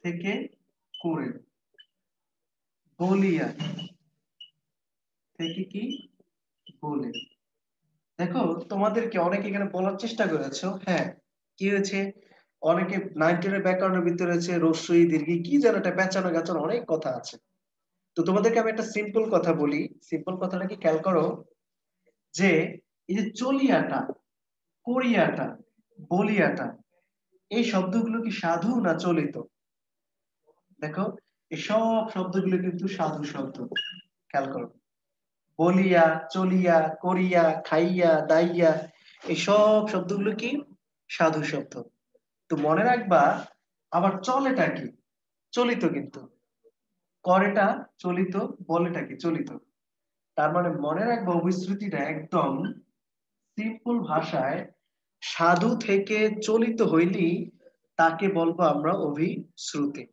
S1: থেকে করে, বলিয়া থেকে কি বলে। দেখো তোমাদেরকে অনেকে এখানে বলার চেষ্টা করেছো, হ্যাঁ কি হয়েছে, অনেকে 9-10 এর ব্যাকরণের ভিতরে রয়েছে রস্যই দীর্ঘি, কি যেন একটা পেঁচানো গাছানো অনেক কথা আছে। তো তোমাদেরকে আমি একটা সিম্পল কথা বলি, সিম্পল কথাটা কি খেয়াল করো, যে এই যে চলিয়াটা, করিয়াটা, বলিয়াটা, এই শব্দগুলো কি সাধু না চলিত? দেখো এই সব শব্দগুলো কিন্তু সাধু শব্দ, খেয়াল করো, বলিয়া, চলিয়া, করিয়া, খাইয়া, দাইয়া, এই সব শব্দগুলো কি সাধু শব্দ। তো মনে রাখবা, আবার চলেটা কি, চলিত কিন্তু, করেটা চলিত, বলেটা কি চলিত। তার মানে মনে রাখবা অভিশ্রুতিটা একদম সিম্পল ভাষায়, সাধু থেকে চলিত হইলি তাকে বলবো আমরা অভিশ্রুতি।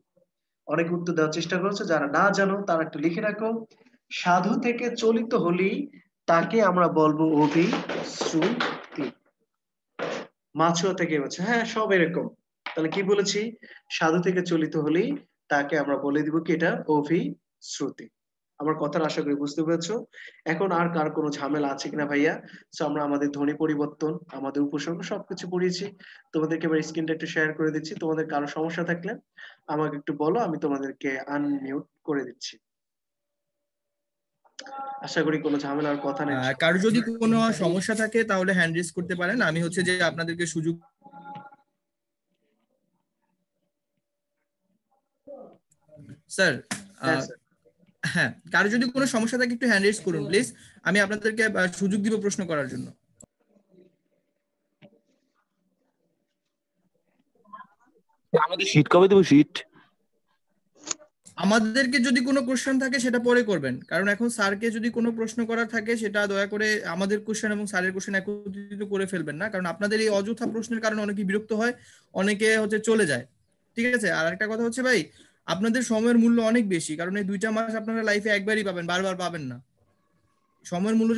S1: অনেক উত্তর দেওয়ার চেষ্টা করছো, যারা না জানো তারা একটু লিখে রাখো, সাধু থেকে চলিত হলেই তাকে আমরা বলবো অভিশ্রুতি। মাছুয়া থেকে বলছে, হ্যাঁ সব এরকম। তাহলে কি বলেছি, সাধু থেকে চলিত হলেই তাকে আমরা বলে দিব কি, এটা অভিশ্রুতি। আমার কথার আশা করি বুঝতে পেরেছো। এখন আর কার কোনো ঝামেলা আছে কিনা ভাইয়া? তো আমরা আমাদের ধ্বনি পরিবর্তন, আমাদের উপসর্গ সবকিছু পড়িয়েছি। তোমাদেরকে এবার স্ক্রিনটা একটু শেয়ার করে দিচ্ছি, তোমাদের কারো সমস্যা থাকলে আমাকে একটু বলো, আমি তোমাদেরকে আনমিউট করে দিচ্ছি। আশা করি কোনো ঝামেলার কথা নেই।
S2: কারো যদি কোনো সমস্যা থাকে তাহলে হ্যান্ড রেজ করতে পারেন, আমি হচ্ছে যে আপনাদেরকে সুযোগ। স্যার, হ্যাঁ, কারো যদি কোনো সমস্যা থাকে একটু হ্যান্ড রেজ করুন প্লিজ, আমি আপনাদেরকে সুযোগ দিব প্রশ্ন করার জন্য।
S5: আমাদের শীট কবে দেবো, শীট?
S2: আমাদেরকে যদি কোনো কোশ্চেন থাকে সেটা পরে করবেন, কারণ এখন স্যারকে যদি কোনো প্রশ্ন করার থাকে সেটা দয়া করে আমাদের কোশ্চেন এবং স্যারের কোশ্চেন একত্রিত করে ফেলবেন না, কারণ আপনাদের এই অযথা প্রশ্নের কারণে অনেকে বিরক্ত হয়, অনেকে হচ্ছে চলে যায়। ঠিক আছে, আর একটা কথা হচ্ছে ভাই, আপনাদের সময়ের মূল্য অনেক বেশি, কারণ এই 2টা মাস আপনারা লাইফে একবারই পাবেন, বারবার পাবেন না। সময়ের মূল্য